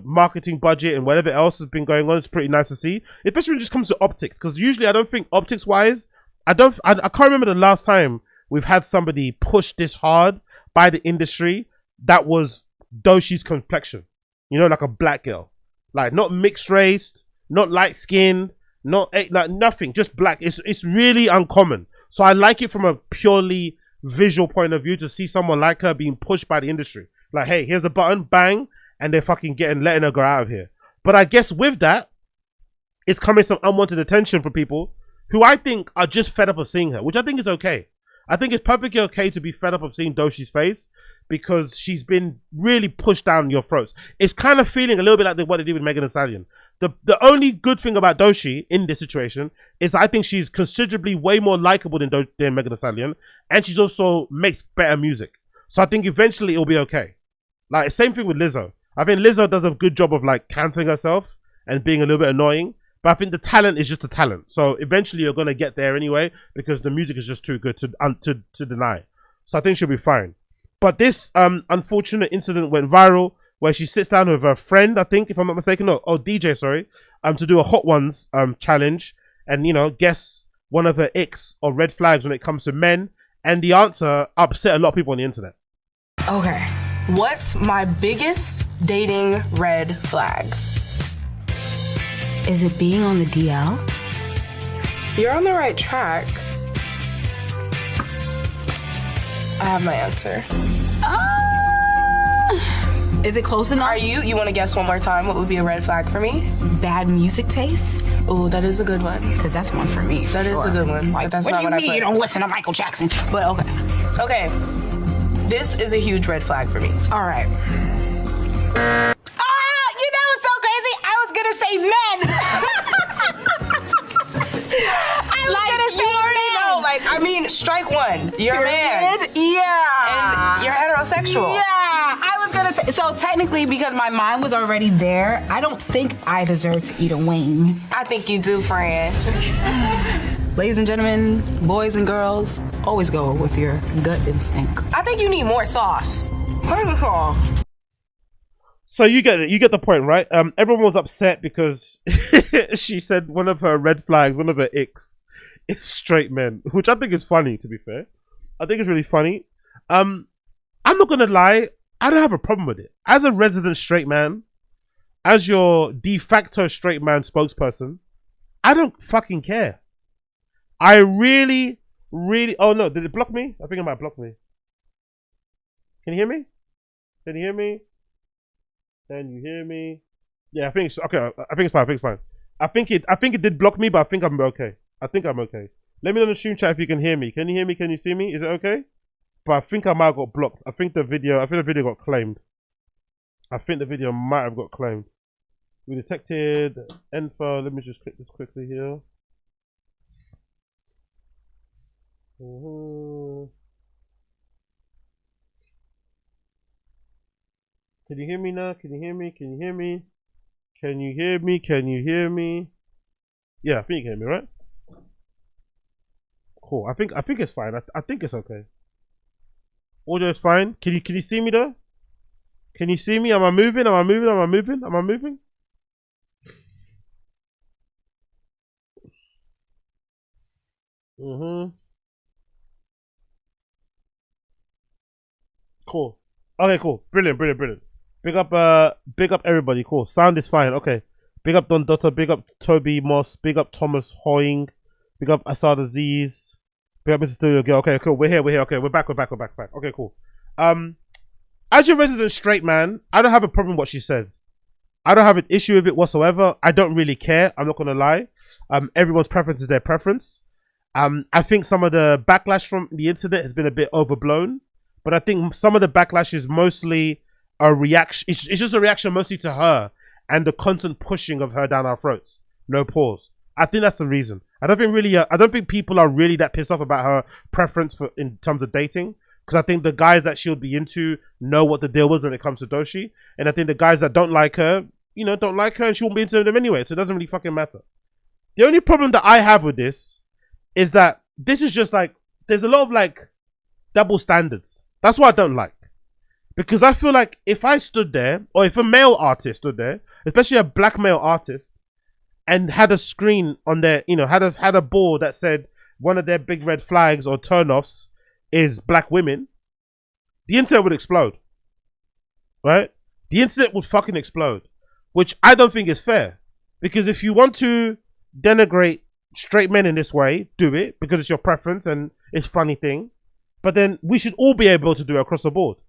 marketing budget and whatever else has been going on. It's pretty nice to see, especially when it just comes to optics, because usually I don't think optics wise, I can't remember the last time we've had somebody push this hard by the industry that was Doechii's complexion, like a black girl, like not mixed race, not light skinned, not like nothing, just black. It's really uncommon. So I like it from a purely visual point of view to see someone like her being pushed by the industry. Like, hey, here's a button, bang, and they're fucking letting her go out of here. But I guess with that, it's coming some unwanted attention from people who I think are just fed up of seeing her, which I think is okay. I think it's perfectly okay to be fed up of seeing Doechii's face because she's been really pushed down your throats. It's kind of feeling a little bit like what they did with Megan Thee Stallion. The only good thing about Doechii in this situation is I think she's considerably way more likable than Megan Thee Stallion, and she's also makes better music. So I think eventually it'll be okay. Like, same thing with Lizzo. I think Lizzo does a good job of like cancelling herself and being a little bit annoying, but I think the talent is just a talent. So eventually you're gonna get there anyway because the music is just too good to deny. So I think she'll be fine. But this unfortunate incident went viral where she sits down with her friend, I think, if I'm not mistaken, DJ, sorry, to do a Hot Ones challenge and guess one of her icks or red flags when it comes to men, and the answer upset a lot of people on the internet. Okay, what's my biggest dating red flag? Is it being on the DL? You're on the right track. I have my answer. Is it close enough? You want to guess one more time what would be a red flag for me? Bad music taste? Oh, that is a good one. Because that's one for me. That is a good one. Like, but that's what not do you what mean I put. You don't listen to Michael Jackson? But okay. Okay. This is a huge red flag for me. All right. It's so crazy. I was gonna say men. I was gonna say men. One, you're a man. Yeah. And you're heterosexual. Yeah, I was gonna say. So technically, because my mind was already there, I don't think I deserve to eat a wing. I think you do, friend. Ladies and gentlemen, boys and girls, always go with your gut instinct. I think you need more sauce. So you get it. You get the point, right? Everyone was upset because she said one of her red flags, one of her icks, is straight men, which I think is funny. To be fair, I think it's really funny. I'm not gonna lie. I don't have a problem with it. As a resident straight man, as your de facto straight man spokesperson, I don't fucking care. I really. Oh no! Did it block me? I think it might block me. Can you hear me? Can you hear me? Can you hear me? Yeah, I think it's okay. I think it's fine. I think it's fine. I think it did block me, but I think I'm okay. I think I'm okay. Let me know in the stream chat if you can hear me. Can you hear me? Can you see me? Is it okay? But I think I might have got blocked. I think the video got claimed. I think the video might have got claimed. We detected info. Let me just click this quickly here. Can you hear me now? Can you hear me? Can you hear me? Can you hear me? Can you hear me? Yeah, I think you can hear me, right? Cool. I think it's fine. I think it's okay. Audio is fine. Can you see me though? Can you see me? Am I moving? Am I moving? Am I moving? Am I moving? Cool. Okay, cool. Brilliant. Big up everybody. Cool. Sound is fine. Okay. Big up Don Dota. Big up Toby Moss. Big up Thomas Hoying. Big up Asada Z's. Big up Mr. Studio Girl. Okay, cool. We're here. Okay, we're back. Okay, cool. As your resident straight man, I don't have a problem with what she said. I don't have an issue with it whatsoever. I don't really care. I'm not gonna lie. Everyone's preference is their preference. I think some of the backlash from the internet has been a bit overblown, but I think some of the backlash is mostly a reaction. It's just a reaction mostly to her and the constant pushing of her down our throats. No pause. I think that's the reason. I don't think people are really that pissed off about her preference for in terms of dating, because I think the guys that she'll be into know what the deal was when it comes to Doechii, and I think the guys that don't like her, don't like her, and she won't be into them anyway. So it doesn't really fucking matter. The only problem that I have with this is that this is just like, there's a lot of like double standards. That's what I don't like. Because I feel like if I stood there, or if a male artist stood there, especially a black male artist, and had a screen on their, had a board that said one of their big red flags or turnoffs is black women, the internet would explode. Right? The internet would fucking explode. Which I don't think is fair. Because if you want to denigrate straight men in this way, do it, because it's your preference and it's a funny thing. But then we should all be able to do it across the board.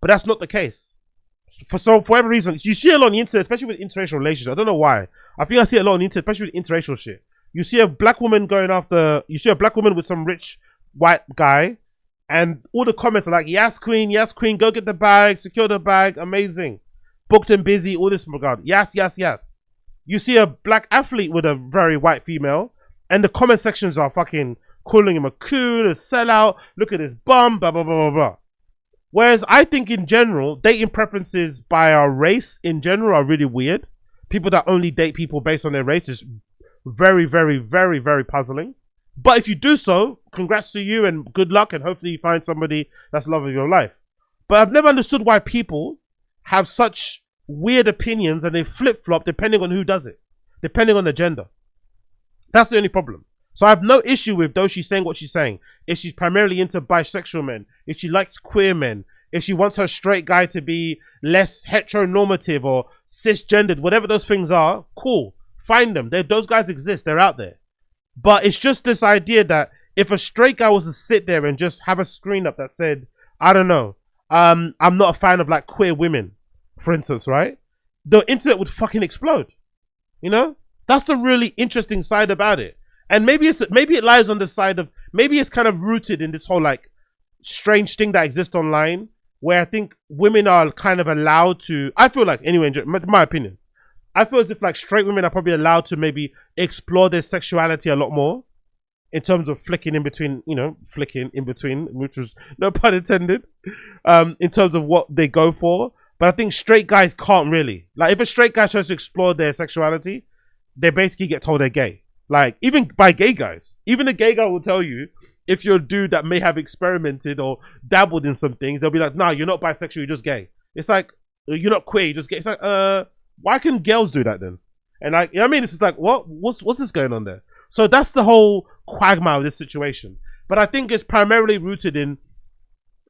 But that's not the case. For whatever reason, you see a lot on the internet, especially with interracial relationships. I don't know why. I think I see a lot on the internet, especially with interracial shit. You see a black woman you see a black woman with some rich white guy, and all the comments are like, yes queen, go get the bag, secure the bag, amazing. Booked and busy, all this regard. Yes. You see a black athlete with a very white female, and the comment sections are fucking calling him a coon, a sellout, look at his bum, blah, blah, blah, blah, blah. Whereas I think in general, dating preferences by our race in general are really weird. People that only date people based on their race is very, very, very, very puzzling. But if you do so, congrats to you and good luck, and hopefully you find somebody that's love of your life. But I've never understood why people have such weird opinions and they flip-flop depending on who does it, depending on the gender. That's the only problem. So I have no issue with Doechii saying what she's saying. If she's primarily into bisexual men, if she likes queer men, if she wants her straight guy to be less heteronormative or cisgendered, whatever those things are, cool. Find them. Those guys exist. They're out there. But it's just this idea that if a straight guy was to sit there and just have a screen up that said, I don't know, I'm not a fan of like queer women, for instance, right? The internet would fucking explode. That's the really interesting side about it. And maybe it lies on the side of, maybe it's kind of rooted in this whole like strange thing that exists online, where I think women are kind of allowed to, I feel like, anyway, in my opinion, I feel as if like straight women are probably allowed to maybe explore their sexuality a lot more. in terms of flicking in between, which was no pun intended, in terms of what they go for. But I think straight guys can't really. Like, if a straight guy tries to explore their sexuality, they basically get told they're gay. Like, even by gay guys. Even a gay guy will tell you, if you're a dude that may have experimented or dabbled in some things, they'll be like, nah, you're not bisexual, you're just gay. It's like, you're not queer, you're just gay. It's like, why can girls do that then? And like, you know what I mean? It's just like, what's this going on there? So that's the whole quagmire of this situation. But I think it's primarily rooted in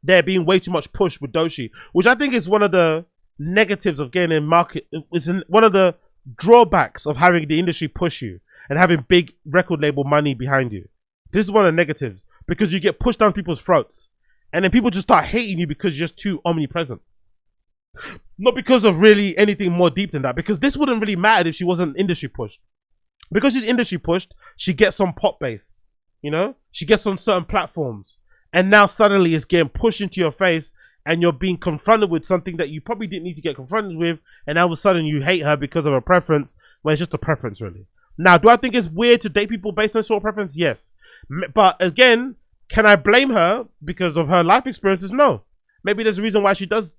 there being way too much push with Doechii, which I think is one of the negatives of getting in market. It's one of the drawbacks of having the industry push you and having big record label money behind you. This is one of the negatives, because you get pushed down people's throats, and then people just start hating you because you're just too omnipresent. Not because of really anything more deep than that, because this wouldn't really matter if she wasn't industry pushed. Because she's industry pushed, she gets on pop base, you know? She gets on certain platforms, and now suddenly it's getting pushed into your face, and you're being confronted with something that you probably didn't need to get confronted with, and all of a sudden you hate her because of a preference, when it's just a preference, really. Now, do I think it's weird to date people based on sort of preference? Yes. But again, can I blame her because of her life experiences? No. Maybe there's a reason why she does,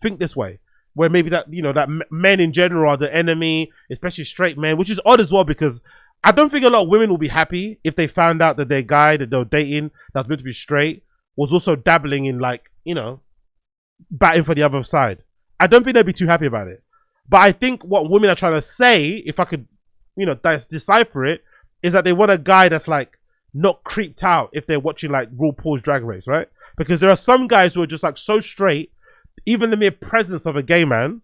think this way. Where maybe that, that men in general are the enemy, especially straight men, which is odd as well, because I don't think a lot of women will be happy if they found out that their guy that they were dating, that's meant to be straight, was also dabbling in, like, batting for the other side. I don't think they'd be too happy about it. But I think what women are trying to say, if I could, decipher it, is that they want a guy that's, like, not creeped out if they're watching, like, RuPaul's Drag Race, right? Because there are some guys who are just, like, so straight, even the mere presence of a gay man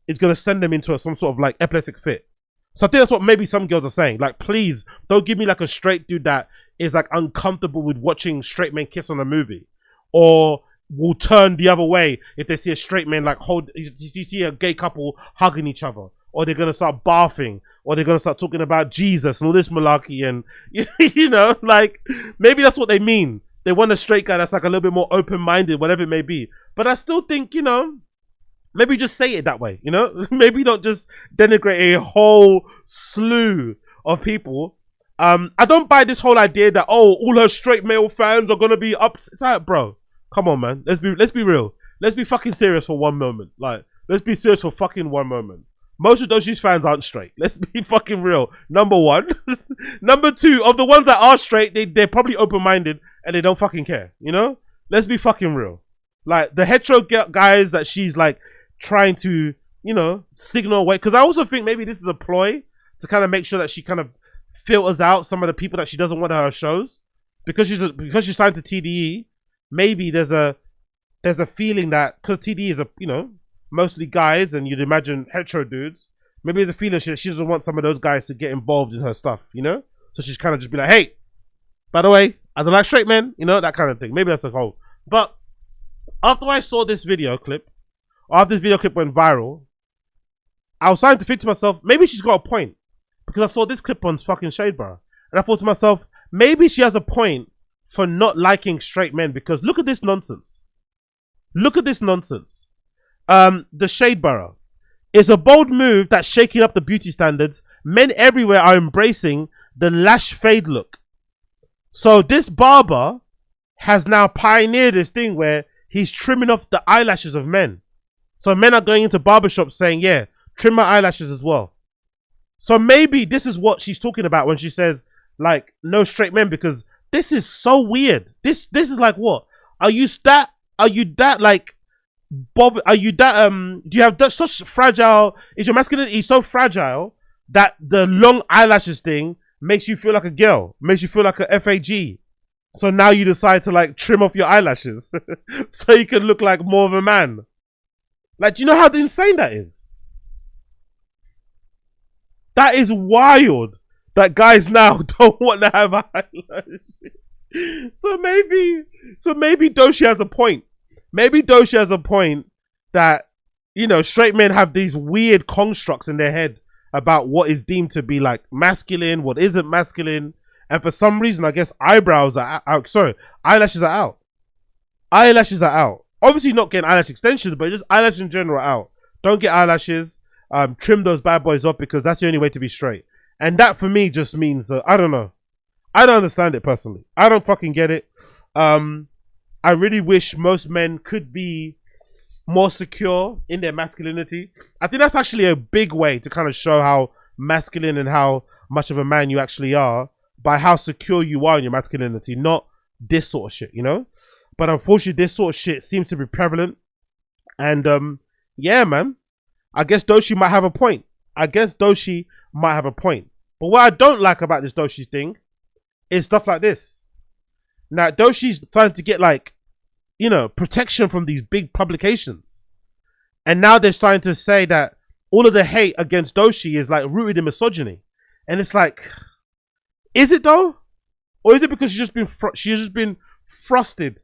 is going to send them into some sort of, like, epileptic fit. So I think that's what maybe some girls are saying. Like, please, don't give me, like, a straight dude that is, like, uncomfortable with watching straight men kiss on a movie. Or will turn the other way if they see a straight man, like, you see a gay couple hugging each other. Or they're going to start barfing. Or they're going to start talking about Jesus and all this malarkey. And, like, maybe that's what they mean. They want a straight guy that's, like, a little bit more open-minded, whatever it may be. But I still think, maybe just say it that way, Maybe don't just denigrate a whole slew of people. I don't buy this whole idea that, all her straight male fans are going to be upset. It's like, bro, come on, man. Let's be real. Let's be fucking serious for one moment. Like, let's be serious for fucking one moment. Most of Doechii's fans aren't straight. Let's be fucking real. Number one. Number two, of the ones that are straight, they're probably open-minded and they don't fucking care, Let's be fucking real. Like, the hetero guys that she's, like, trying to, signal away. Because I also think maybe this is a ploy to kind of make sure that she kind of filters out some of the people that she doesn't want at her shows. Because she's signed to TDE, maybe there's a feeling that, because TDE is mostly guys, and you'd imagine hetero dudes, maybe there's a feeling she doesn't want some of those guys to get involved in her stuff, So she's kind of just be like, hey, by the way, I don't like straight men, that kind of thing. Maybe that's a whole. But after I saw this video clip, after this video clip went viral, I was starting to think to myself, maybe she's got a point. Because I saw this clip on fucking Shade Bar. And I thought to myself, maybe she has a point for not liking straight men, because look at this nonsense. Look at this nonsense. The Shade Bar. It's a bold move that's shaking up the beauty standards. Men everywhere are embracing the lash fade look. So this barber has now pioneered this thing where he's trimming off the eyelashes of men. So men are going into barbershops saying, yeah, trim my eyelashes as well. So maybe this is what she's talking about when she says, like, no straight men, because this is so weird. This is like, what? Are you that like, Bob, are you that, do you have that such fragile, is your masculinity so fragile that the long eyelashes thing makes you feel like a girl, makes you feel like a FAG? So now you decide to, like, trim off your eyelashes so you can look like more of a man. Like, do you know how insane that is? That is wild that guys now don't want to have eyelashes. So maybe Doechii has a point. Maybe Doechii has a point that, straight men have these weird constructs in their head about what is deemed to be, like, masculine, what isn't masculine. And for some reason, I guess eyebrows are out. Sorry, eyelashes are out. Eyelashes are out. Obviously not getting eyelash extensions, but just eyelashes in general are out. Don't get eyelashes. Trim those bad boys off, because that's the only way to be straight. And that for me just means, I don't know. I don't understand it personally. I don't fucking get it. I really wish most men could be more secure in their masculinity. I think that's actually a big way to kind of show how masculine and how much of a man you actually are, by how secure you are in your masculinity, not this sort of shit, you know? But unfortunately, this sort of shit seems to be prevalent. And yeah, man, I guess Doechii might have a point. But what I don't like about this Doechii thing is stuff like this. Now, Doechii's trying to get, like, you know, protection from these big publications. And now they're starting to say that all of the hate against Doechii is, like, rooted in misogyny. And it's like, is it though? Or is it because she's just been thrusted,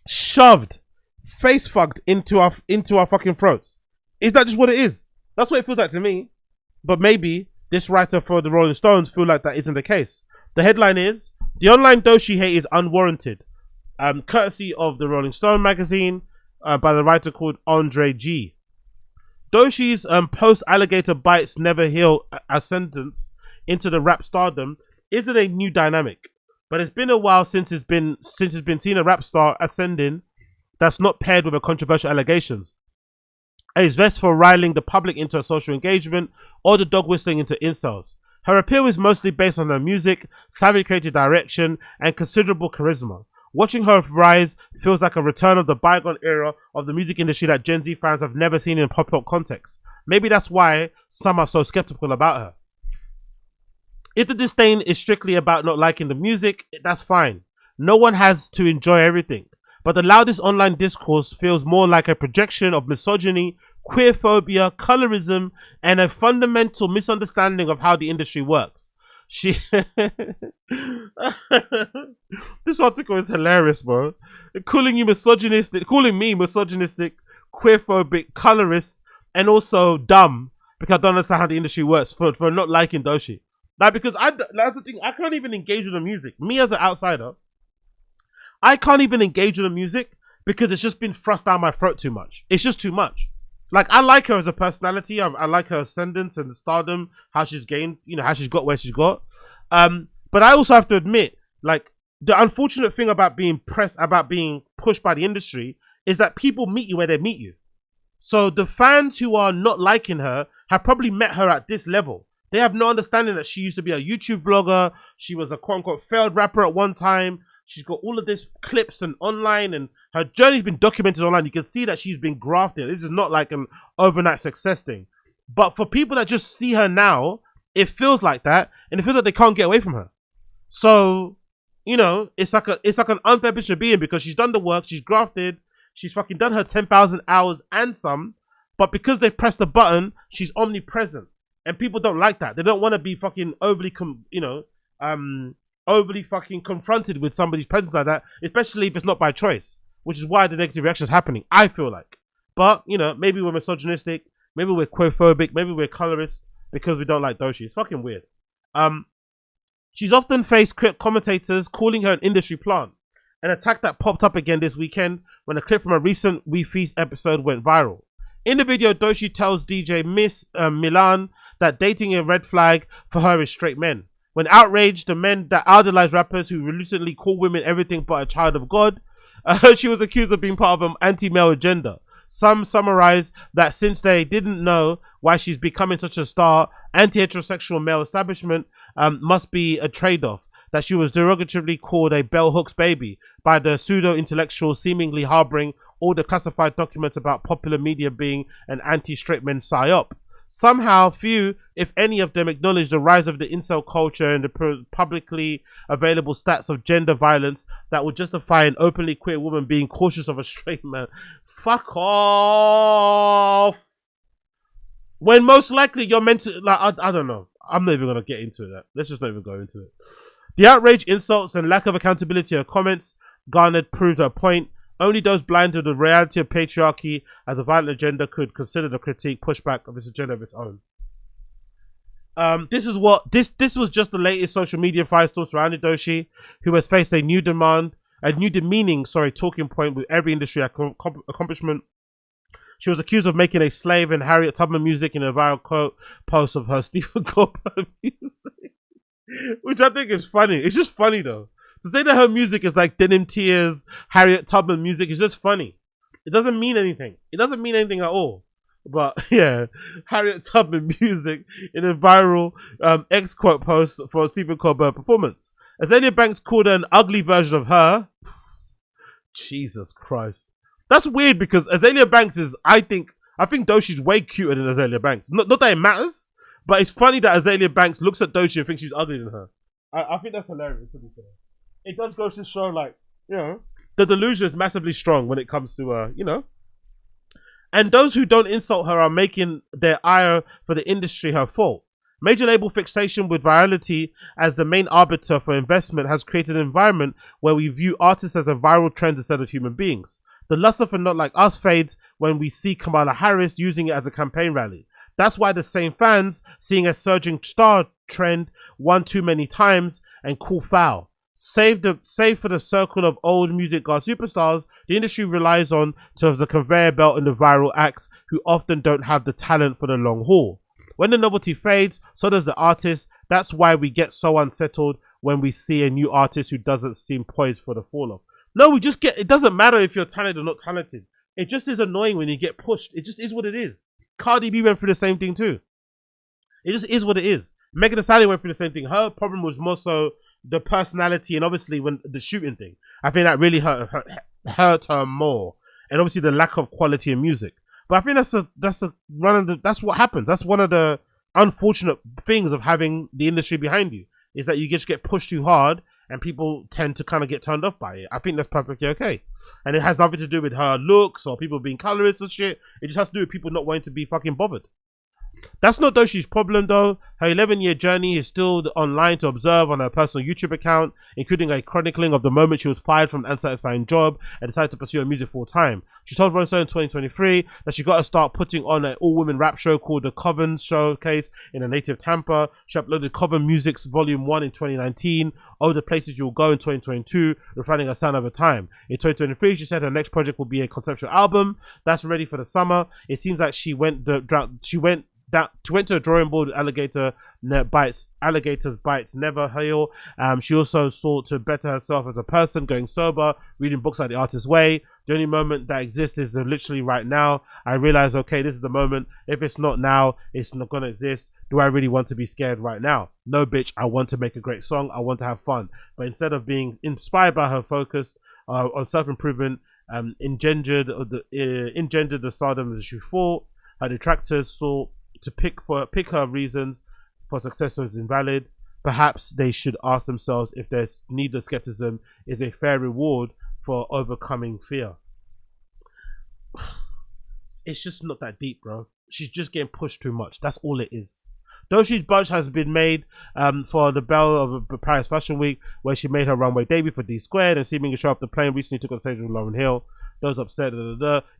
shoved, face fucked into our fucking throats? Is that just what it is? That's what it feels like to me. But maybe this writer for the Rolling Stones feel like that isn't the case. The headline is, the online Doechii hate is unwarranted. Courtesy of the Rolling Stone magazine, by the writer called Andre G. Doechii's post-alligator bites never heal ascendance into the rap stardom isn't a new dynamic, but it's been a while since it's been seen a rap star ascending that's not paired with a controversial allegations. A zest for riling the public into a social engagement, or the dog whistling into incels. Her appeal is mostly based on her music, savvy creative direction, and considerable charisma. Watching her rise feels like a return of the bygone era of the music industry that Gen Z fans have never seen in pop-up context. Maybe that's why some are so skeptical about her. If the disdain is strictly about not liking the music, that's fine. No one has to enjoy everything. But the loudest online discourse feels more like a projection of misogyny, queerphobia, colorism, and a fundamental misunderstanding of how the industry works. This article is hilarious, bro. Calling me misogynistic, queerphobic, colorist, and also dumb because I don't understand how the industry works for not liking Doechii. Like, because that's the thing, I can't even engage with the music. Me as an outsider, I can't even engage with the music because it's just been thrust down my throat too much. It's just too much. Like, I like her as a personality. I like her ascendance and stardom, how she's gained, you know, how she's got where she's got. But I also have to admit, like, the unfortunate thing about being pushed by the industry is that people meet you where they meet you. So the fans who are not liking her have probably met her at this level. They have no understanding that she used to be a YouTube vlogger. She was a quote-unquote failed rapper at one time. She's got all of this clips and online, and her journey's been documented online. You can see that she's been grafted. This is not like an overnight success thing. But for people that just see her now, it feels like that, and it feels like they can't get away from her. So, you know, it's like an unfair bitch to be in, because she's done the work, she's grafted, she's fucking done her 10,000 hours and some, but because they've pressed the button, she's omnipresent. And people don't like that. They don't want to be fucking overly fucking confronted with somebody's presence like that, especially if it's not by choice, which is why the negative reaction is happening, I feel like. But, you know, maybe we're misogynistic, maybe we're queerphobic, maybe we're colorist because we don't like Doechii. It's fucking weird. She's often faced commentators calling her an industry plant, an attack that popped up again this weekend when a clip from a recent We Feast episode went viral. In the video, Doechii tells DJ Miss Milan that dating a red flag for her is straight men. When outraged, the men that idolize rappers who recently call women everything but a child of God, she was accused of being part of an anti-male agenda. Some summarize that since they didn't know why she's becoming such a star, anti-heterosexual male establishment must be a trade-off. That she was derogatively called a bell hooks baby by the pseudo-intellectual seemingly harboring all the classified documents about popular media being an anti-straight men psyop. Somehow, few, if any of them, acknowledge the rise of the incel culture and the publicly available stats of gender violence that would justify an openly queer woman being cautious of a straight man. Fuck off! When most likely you're meant to, like, I don't know. I'm not even going to get into that. Let's just not even go into it. The outrage, insults, and lack of accountability of comments garnered proved her point. Only those blind to the reality of patriarchy as a violent agenda could consider the critique pushback of this agenda of its own. This was just the latest social media firestorm surrounding Doechii, who has faced a new demeaning talking point with every industry accomplishment. She was accused of making a slave and Harriet Tubman music in a viral quote post of her Stephen Colbert music. Which I think is funny. It's just funny though. To say that her music is like Denim Tears, Harriet Tubman music is just funny. It doesn't mean anything. It doesn't mean anything at all. But yeah, Harriet Tubman music in a viral X quote post for a Stephen Colbert performance. Azalea Banks called her an ugly version of her. Jesus Christ. That's weird because Azalea Banks is, I think Doechii's way cuter than Azalea Banks. Not that it matters, but it's funny that Azalea Banks looks at Doechii and thinks she's uglier than her. I think that's hilarious, to be fair. It does go to show, like, you know, the delusion is massively strong when it comes to, you know. And those who don't insult her are making their ire for the industry her fault. Major label fixation with virality as the main arbiter for investment has created an environment where we view artists as a viral trend instead of human beings. The luster for Not Like Us fades when we see Kamala Harris using it as a campaign rally. That's why the same fans, seeing a surging star trend one too many times and call foul. Save for the circle of old music god superstars the industry relies on to have the conveyor belt and the viral acts who often don't have the talent for the long haul. When the novelty fades, so does the artist. That's why we get so unsettled when we see a new artist who doesn't seem poised for the fall off. No, we just get, it doesn't matter if you're talented or not talented. It just is annoying when you get pushed. It just is what it is. Cardi B went through the same thing too. It just is what it is. Megan Thee Stallion went through the same thing. Her problem was more so the personality and obviously when the shooting thing. I think that really hurt her more. And obviously the lack of quality in music. But I think that's what happens. That's one of the unfortunate things of having the industry behind you, is that you just get pushed too hard and people tend to kind of get turned off by it. I think that's perfectly okay. And it has nothing to do with her looks or people being colorist or shit. It just has to do with people not wanting to be fucking bothered. That's not Doechii's problem though. Her 11-year journey is still online to observe on her personal YouTube account, including a chronicling of the moment she was fired from an unsatisfying job and decided to pursue her music full time. She told Rolling Stone in 2023 that she got to start putting on an all-women rap show called the Coven Showcase in her native Tampa. She uploaded Coven Music's Volume 1 in 2019, Oh the Places You'll Go in 2022, refining her sound over time. In 2023, she said her next project will be a conceptual album that's ready for the summer. It seems like she went to a drawing board with Alligators Bites Never Heal. She also sought to better herself as a person, going sober, reading books like The Artist's Way. The only moment that exists is literally right now. I realize, okay, this is the moment. If it's not now, it's not gonna exist. Do I really want to be scared right now? No, bitch. I want to make a great song. I want to have fun. But instead of being inspired by her focus on self-improvement, engendered the stardom that she thought. Her detractors sought to pick her reasons for success was invalid. Perhaps they should ask themselves if their needless skepticism is a fair reward for overcoming fear. It's just not that deep, bro. She's just getting pushed too much. That's all it is. Doechii's bunch has been made for the bell of Paris Fashion Week, where she made her runway debut for D Squared and seemingly show off the plane. Recently took on stage with Lauryn Hill. Those upset.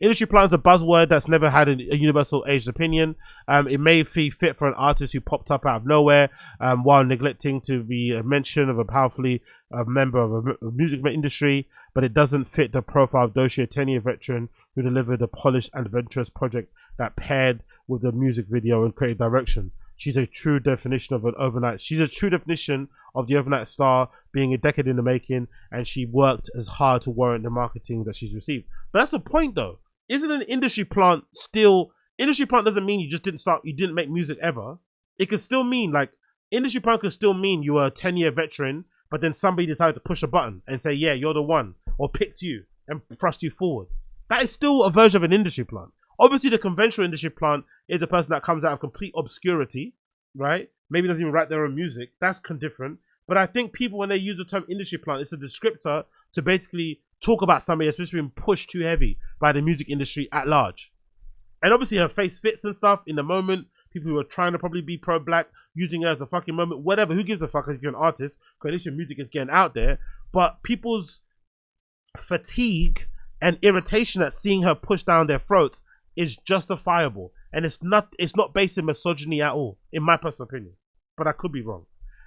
Industry plans a buzzword that's never had a universal aged opinion. It may be fit for an artist who popped up out of nowhere, while neglecting to be a mention of a powerfully member of a music industry, but it doesn't fit the profile of Doechii, a 10-year veteran who delivered a polished and adventurous project that paired with the music video and creative direction. She's a true definition of the overnight star, being a decade in the making, and she worked as hard to warrant the marketing that she's received. But that's the point though. Isn't an industry plant still, industry plant doesn't mean you didn't make music ever. It could still mean, like, industry plant could still mean you were a 10-year veteran, but then somebody decided to push a button and say, yeah, you're the one, or picked you and thrust you forward. That is still a version of an industry plant. Obviously, the conventional industry plant is a person that comes out of complete obscurity, right? Maybe doesn't even write their own music. That's different. But I think people, when they use the term industry plant, it's a descriptor to basically talk about somebody that's supposed to be pushed too heavy by the music industry at large. And obviously, her face fits and stuff in the moment. People who are trying to probably be pro-black, using her as a fucking moment, whatever. Who gives a fuck if you're an artist? Because at least your music is getting out there. But people's fatigue and irritation at seeing her push down their throats is justifiable, and it's not based in misogyny at all, in my personal opinion. But I could be wrong.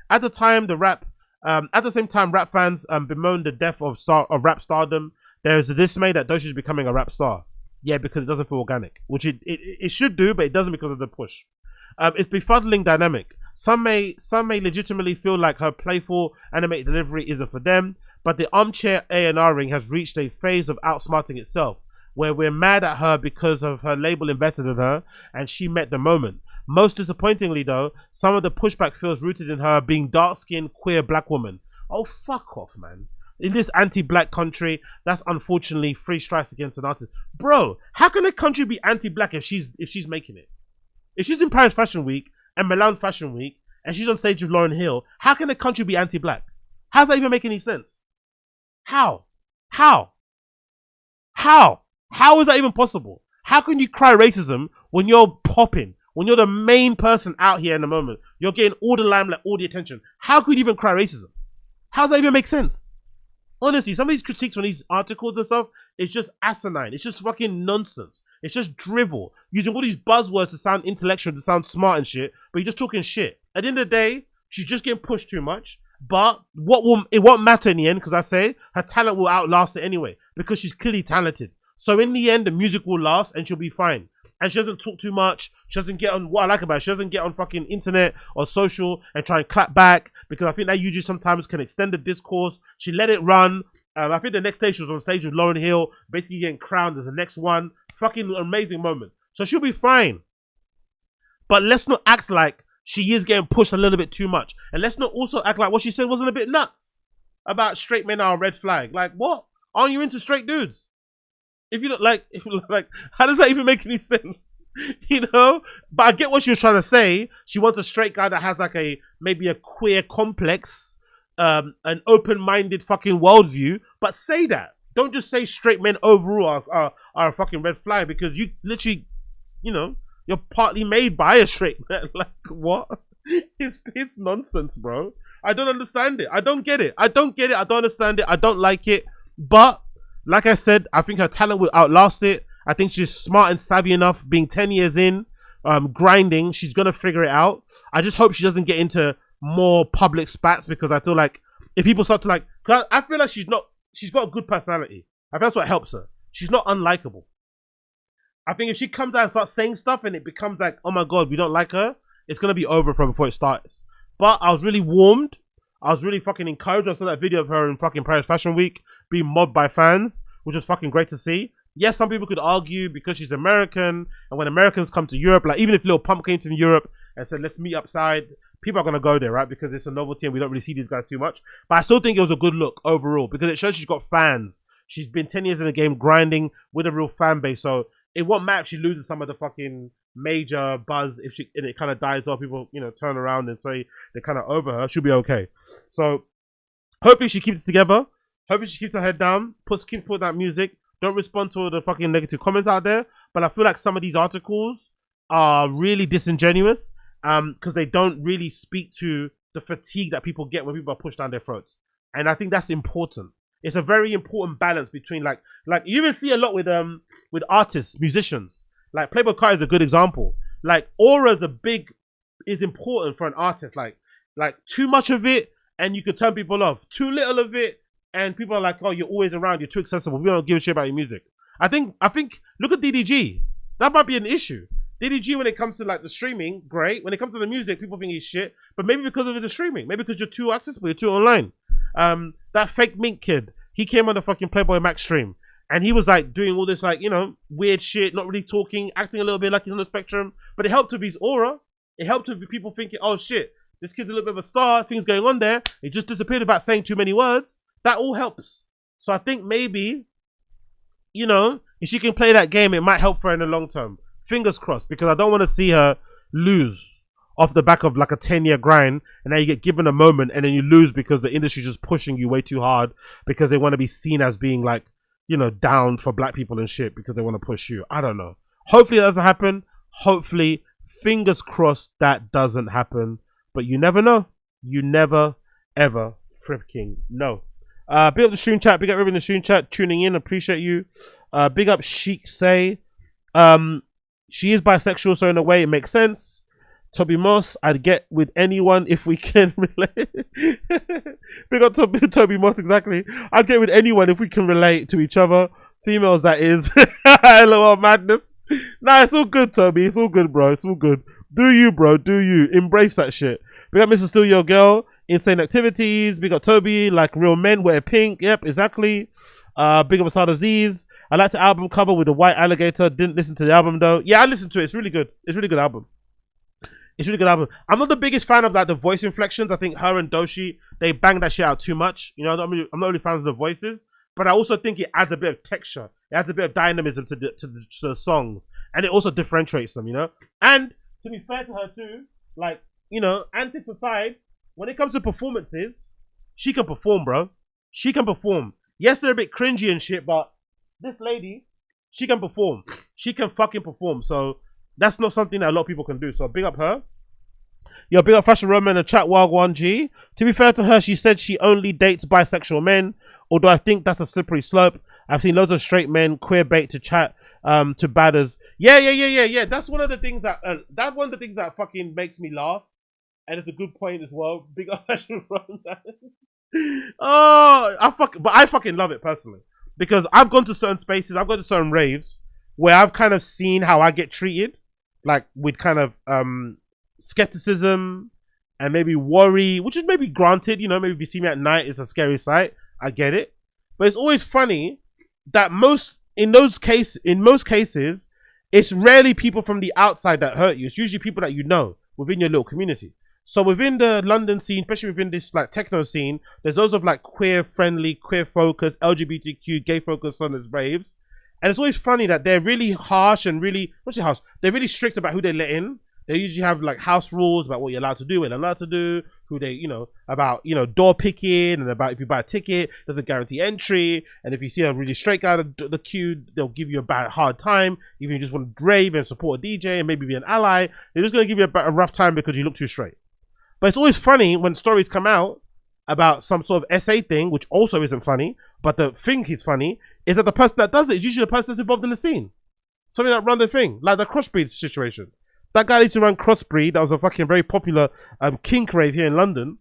At the same time, rap fans bemoaned the death of rap stardom. There is a dismay that Doechii is becoming a rap star. Yeah, because it doesn't feel organic, which it should do, but it doesn't because of the push. It's befuddling dynamic. Some may legitimately feel like her playful animated delivery isn't for them, but the armchair A&Ring has reached a phase of outsmarting itself, where we're mad at her because of her label invested in her and she met the moment. Most disappointingly though, some of the pushback feels rooted in her being dark-skinned queer black woman. Oh, fuck off, man. In this anti-black country, that's unfortunately 3 strikes against an artist. Bro, how can a country be anti-black if she's making it? If she's in Paris Fashion Week and Milan Fashion Week and she's on stage with Lauryn Hill, how can a country be anti-black? How does that even make any sense? How? How is that even possible? How can you cry racism when you're popping? When you're the main person out here in the moment? You're getting all the limelight, all the attention. How could you even cry racism? How does that even make sense? Honestly, some of these critiques on these articles and stuff, it's just asinine. It's just fucking nonsense. It's just drivel. Using all these buzzwords to sound intellectual, to sound smart and shit, but you're just talking shit. At the end of the day, she's just getting pushed too much. But it won't matter in the end, because I say her talent will outlast it anyway, because she's clearly talented. So in the end, the music will last and she'll be fine. And she doesn't talk too much. She doesn't get on, what I like about her, she doesn't get on fucking internet or social and try and clap back, because I think that usually sometimes can extend the discourse. She let it run. I think the next day she was on stage with Lauryn Hill, basically getting crowned as the next one. Fucking amazing moment. So she'll be fine. But let's not act like she is getting pushed a little bit too much. And let's not also act like what she said wasn't a bit nuts about straight men are a red flag. Like, what? Aren't you into straight dudes? If you don't like, how does that even make any sense? You know? But I get what she was trying to say. She wants a straight guy that has like maybe a queer complex, an open-minded fucking worldview. But say that. Don't just say straight men overall are a fucking red flag, because you literally, you know, you're partly made by a straight man. Like, what? It's nonsense, bro. I don't understand it. I don't get it. I don't understand it. I don't like it. But like I said, I think her talent will outlast it. I think she's smart and savvy enough, being 10 years in, grinding. She's going to figure it out. I just hope she doesn't get into more public spats, because I feel like if people start to like, cause I feel like she's got a good personality. I think that's what helps her. She's not unlikable. I think if she comes out and starts saying stuff and it becomes like, oh my God, we don't like her, it's going to be over from before it starts. But I was really warmed. I was really fucking encouraged. I saw that video of her in fucking Paris Fashion Week being mobbed by fans, which was fucking great to see. Yes, some people could argue because she's American, and when Americans come to Europe, like even if Lil Pump came to Europe and said, let's meet upside, people are going to go there, right? Because it's a novelty and we don't really see these guys too much. But I still think it was a good look overall, because it shows she's got fans. She's been 10 years in the game grinding with a real fan base. So it won't matter if she loses some of the fucking major buzz, if it kind of dies off, people, you know, turn around and say they're kind of over her. She'll be okay. So hopefully she keeps it together. Hopefully she keeps her head down, keep putting out music. Don't respond to all the fucking negative comments out there. But I feel like some of these articles are really disingenuous, because they don't really speak to the fatigue that people get when people are pushed down their throats. And I think that's important. It's a very important balance between like you even see a lot with artists, musicians. Like Playboi Carti is a good example. Like aura is important for an artist. Like too much of it and you could turn people off. Too little of it and people are like, oh, you're always around, you're too accessible, we don't give a shit about your music. I think look at DDG. That might be an issue. DDG, when it comes to like the streaming, great. When it comes to the music, people think he's shit. But maybe because of the streaming, maybe because you're too accessible, you're too online. That fake Mink kid, he came on the fucking Playboy Max stream and he was like doing all this like, you know, weird shit, not really talking, acting a little bit like he's on the spectrum. But it helped with his aura. It helped with people thinking, oh shit, this kid's a little bit of a star, things going on there. He just disappeared without saying too many words. That all helps. So I think maybe, you know, if she can play that game, it might help her in the long term. Fingers crossed, because I don't want to see her lose off the back of like a 10-year grind, and now you get given a moment and then you lose because the industry just pushing you way too hard because they want to be seen as being like, you know, down for black people and shit because they want to push you. I don't know. Hopefully that doesn't happen. Hopefully, fingers crossed that doesn't happen. But you never know. You never, ever freaking know. Big up the stream chat. Big up everyone in the stream chat tuning in. Appreciate you. Big up Chic Say. She is bisexual, so in a way it makes sense. Toby Moss, I'd get with anyone if we can relate. Big up Toby Moss, exactly. I'd get with anyone if we can relate to each other. Females, that is. LOL madness. Nah, it's all good, Toby. It's all good, bro. It's all good. Do you, bro? Do you embrace that shit? Big up Mr. Still Your Girl. Insane Activities. Big up Toby. Like Real Men Wear Pink. Yep, exactly. Big up Asada Z's. I like the album cover with the white alligator. Didn't listen to the album though. Yeah, I listened to it. It's really good. It's a really good album. It's a really good album. I'm not the biggest fan of like the voice inflections. I think her and Doechii, they bang that shit out too much. You know, I'm not really fan of the voices, but I also think it adds a bit of texture. It adds a bit of dynamism to the songs, and it also differentiates them. You know, and to be fair to her too, like, you know, antics aside, when it comes to performances, she can perform, bro. She can perform. Yes, they're a bit cringy and shit, but this lady, she can perform. She can fucking perform. So that's not something that a lot of people can do. So big up her. Yo, big up Fashion Roman and Chat Wild 1G. To be fair to her, she said she only dates bisexual men, although I think that's a slippery slope. I've seen loads of straight men queer bait to chat to badders. Yeah. That's one of the things that fucking makes me laugh. And it's a good point as well. Big up Fashion Roman. Oh, I fucking love it personally. Because I've gone to certain spaces, I've gone to certain raves where I've kind of seen how I get treated, like with kind of skepticism and maybe worry, which is maybe granted. You know, maybe if you see me at night, it's a scary sight. I get it, but it's always funny that in most cases, it's rarely people from the outside that hurt you. It's usually people that you know within your little community. So within the London scene, especially within this like techno scene, there's those of like queer friendly, queer focused, LGBTQ, gay focused on those raves. And it's always funny that they're really harsh and really, they're really strict about who they let in. They usually have like house rules about what you're allowed to do, what you're allowed to do, who they, you know, about, you know, door picking, and about if you buy a ticket, doesn't guarantee entry. And if you see a really straight guy at the queue, they'll give you a hard time. If you just want to rave and support a DJ and maybe be an ally, they're just going to give you a rough time because you look too straight. But it's always funny when stories come out about some sort of SA thing, which also isn't funny, but the thing is funny, is that the person that does it is usually the person that's involved in the scene. Something that run the thing, like the crossbreed situation. That guy used to run Crossbreed, that was a fucking very popular kink rave here in London.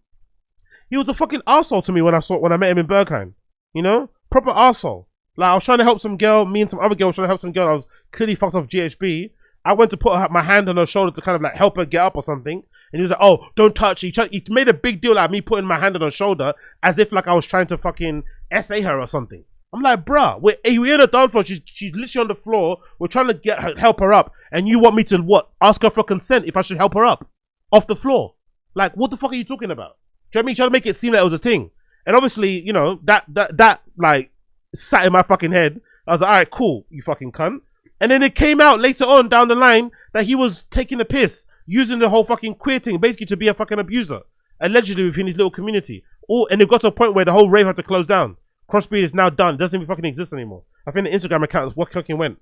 He was a fucking arsehole to me when I met him in Berghain. You know? Proper arsehole. Like, I was trying to help some girl, me and some other girl was trying to help some girl, I was clearly fucked off GHB. I went to put my hand on her shoulder to kind of like help her get up or something. And he was like, oh, don't touch. He made a big deal out of me putting my hand on her shoulder as if like I was trying to fucking SA her or something. I'm like, bruh, we're in a dance floor. She's literally on the floor. We're trying to help her up. And you want me to what? Ask her for consent if I should help her up off the floor. Like, what the fuck are you talking about? Do you know what I mean? Trying to make it seem like it was a thing. And obviously, you know, that like sat in my fucking head. I was like, all right, cool, you fucking cunt. And then it came out later on down the line that he was taking the piss, using the whole fucking queer thing basically to be a fucking abuser, allegedly within his little community. And it got to a point where the whole rave had to close down. Crossbreed is now done. It doesn't even fucking exist anymore. I think the Instagram account is what fucking went.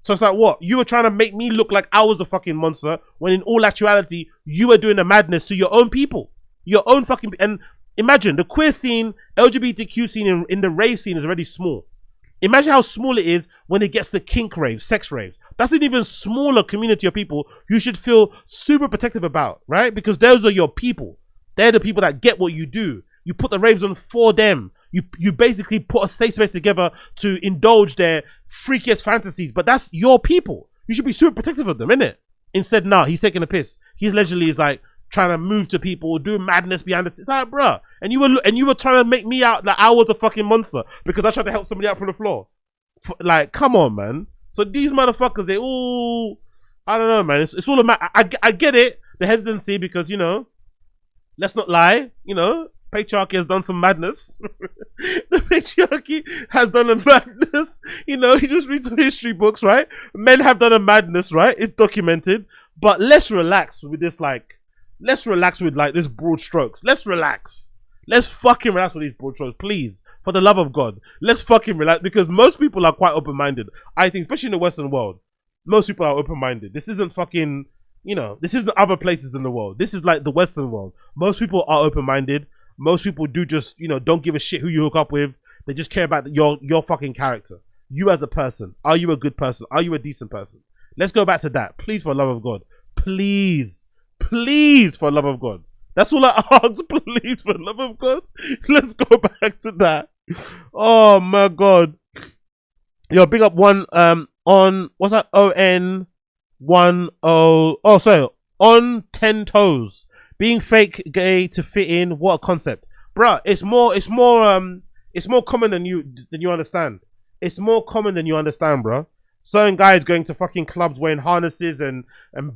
So it's like, what? You were trying to make me look like I was a fucking monster when in all actuality, you were doing the madness to your own people. Your own fucking... And imagine, the queer scene, LGBTQ scene in the rave scene is already small. Imagine how small it is when it gets to kink raves, sex raves. That's an even smaller community of people you should feel super protective about, right? Because those are your people. They're the people that get what you do. You put the raves on for them. You basically put a safe space together to indulge their freakiest fantasies, but that's your people. You should be super protective of them, innit? Instead, nah, he's taking a piss. He's allegedly is like trying to move to people, do madness behind the scenes. It's like, bruh. And you were trying to make me out like I was a fucking monster because I tried to help somebody out from the floor. Like, come on, man. So these motherfuckers, they all, I don't know, man. It's all a matter. I get it, the hesitancy, because, you know, let's not lie, you know, patriarchy has done some madness. The patriarchy has done a madness. You know, you just read some history books, right? Men have done a madness, right? It's documented. But let's relax with this, like, let's relax with, like, this broad strokes. Let's relax. Let's fucking relax with these broad strokes, please. For the love of God. Let's fucking relax. Because most people are quite open-minded. I think, especially in the Western world, most people are open-minded. This isn't fucking, you know, this isn't other places in the world. This is like the Western world. Most people are open-minded. Most people do just, you know, don't give a shit who you hook up with. They just care about your fucking character. You as a person. Are you a good person? Are you a decent person? Let's go back to that. Please, for the love of God. Please. Please, for the love of God. That's all I ask. Please, for the love of God. Let's go back to that. Oh, my God. Yo, big up one on, what's that? ON10. Oh, sorry. on 10 toes, being fake gay to fit in. What a concept, bruh. It's more common than you understand. It's more common than you understand, bruh. Certain guys going to fucking clubs wearing harnesses and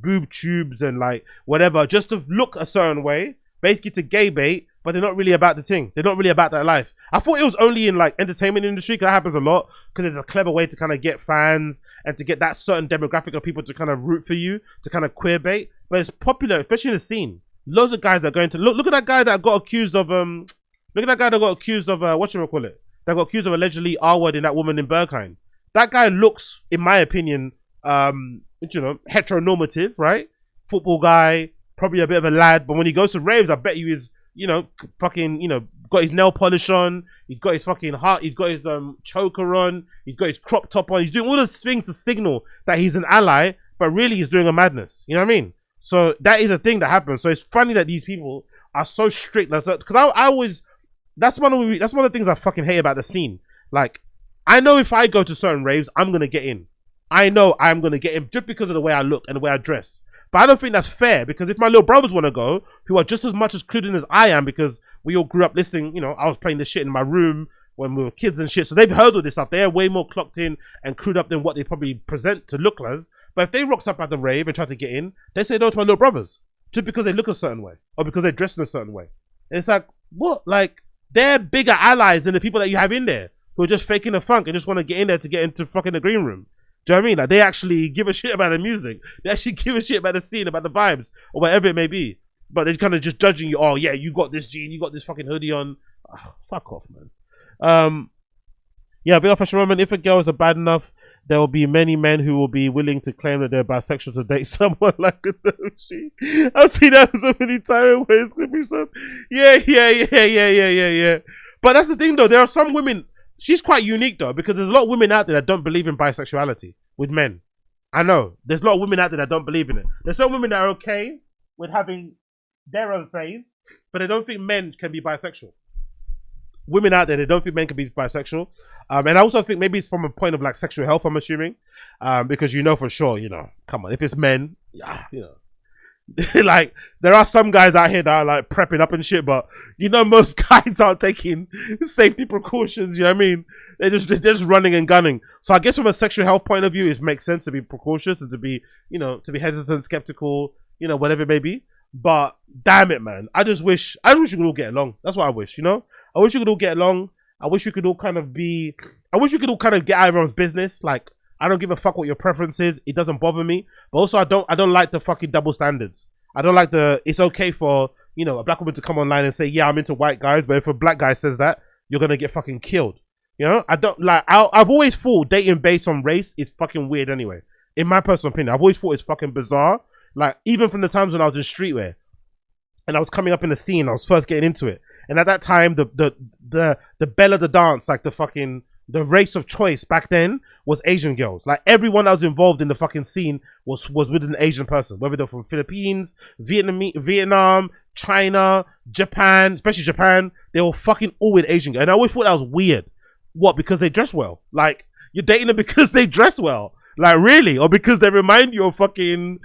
boob tubes and like whatever just to look a certain way, basically to gay bait, but they're not really about the thing. They're not really about that life. I thought it was only in like entertainment industry, because that happens a lot, because it's a clever way to kind of get fans and to get that certain demographic of people to kind of root for you, to kind of queer bait. But it's popular, especially in the scene. Loads of guys are going to look at that guy that got accused of whatchamacallit, that got accused of allegedly R-wording that woman in Berghain. That guy looks, in my opinion, heteronormative, right? Football guy, probably a bit of a lad, but when he goes to raves, I bet you he's, got his nail polish on, he's got his fucking heart, he's got his choker on, he's got his crop top on, he's doing all those things to signal that he's an ally, but really he's doing a madness. You know what I mean? So that is a thing that happens. So it's funny that these people are so strict. Because I always, that's one of the things I fucking hate about the scene. Like, I know if I go to certain raves, I'm going to get in. I know I'm going to get in just because of the way I look and the way I dress. But I don't think that's fair, because if my little brothers want to go, who are just as much as clued in as I am, because we all grew up listening, I was playing this shit in my room when we were kids and shit, so they've heard all this stuff. They're way more clocked in and clued up than what they probably present to look as. But if they rocked up at the rave and tried to get in, they say no to my little brothers, just because they look a certain way, or because they dress in a certain way. And it's like, what? Like, they're bigger allies than the people that you have in there, who are just faking the funk and just want to get in there to get into fucking the green room. Do you know what I mean? Like, they actually give a shit about the music. They actually give a shit about the scene, about the vibes, or whatever it may be. But they're kind of just judging you. Oh, yeah, you got this jean, you got this fucking hoodie on. Oh, fuck off, man. Yeah, big up Fashion Roman. If a girl is bad enough, there will be many men who will be willing to claim that they're bisexual to date someone like a Doechii. I've seen that so many times where it's going to be some. Yeah. But that's the thing, though. There are some women. She's quite unique, though, because there's a lot of women out there that don't believe in bisexuality with men. I know. There's a lot of women out there that don't believe in it. There's some women that are okay with having their own phase, but they don't think men can be bisexual. Women out there, they don't think men can be bisexual. And I also think maybe it's from a point of like sexual health, I'm assuming. Because for sure, come on, if it's men, like, there are some guys out here that are like prepping up and shit, but most guys aren't taking safety precautions. You know what I mean? They're just running and gunning. So I guess from a sexual health point of view, it makes sense to be precautious and to be hesitant, skeptical, whatever it may be. But damn it, man, I wish we could all get along. That's what I wish. I wish we could all get along. I wish we could all kind of get out of everyone's business. Like, I don't give a fuck what your preference is. It doesn't bother me. But also, I don't like the fucking double standards. I don't like it's okay for, a black woman to come online and say, yeah, I'm into white guys. But if a black guy says that, you're going to get fucking killed. I don't like, I've always thought dating based on race is fucking weird anyway. In my personal opinion, I've always thought it's fucking bizarre. Like, even from the times when I was in streetwear and I was coming up in the scene, I was first getting into it. And at that time, the belle of the dance, like the race of choice back then was Asian girls. Like, everyone that was involved in the fucking scene was with an Asian person, whether they're from Philippines, Vietnam, China, Japan, especially Japan. They were fucking all with Asian girls. And I always thought that was weird. What? Because they dress well? Like, you're dating them because they dress well? Like, really? Or because they remind you of fucking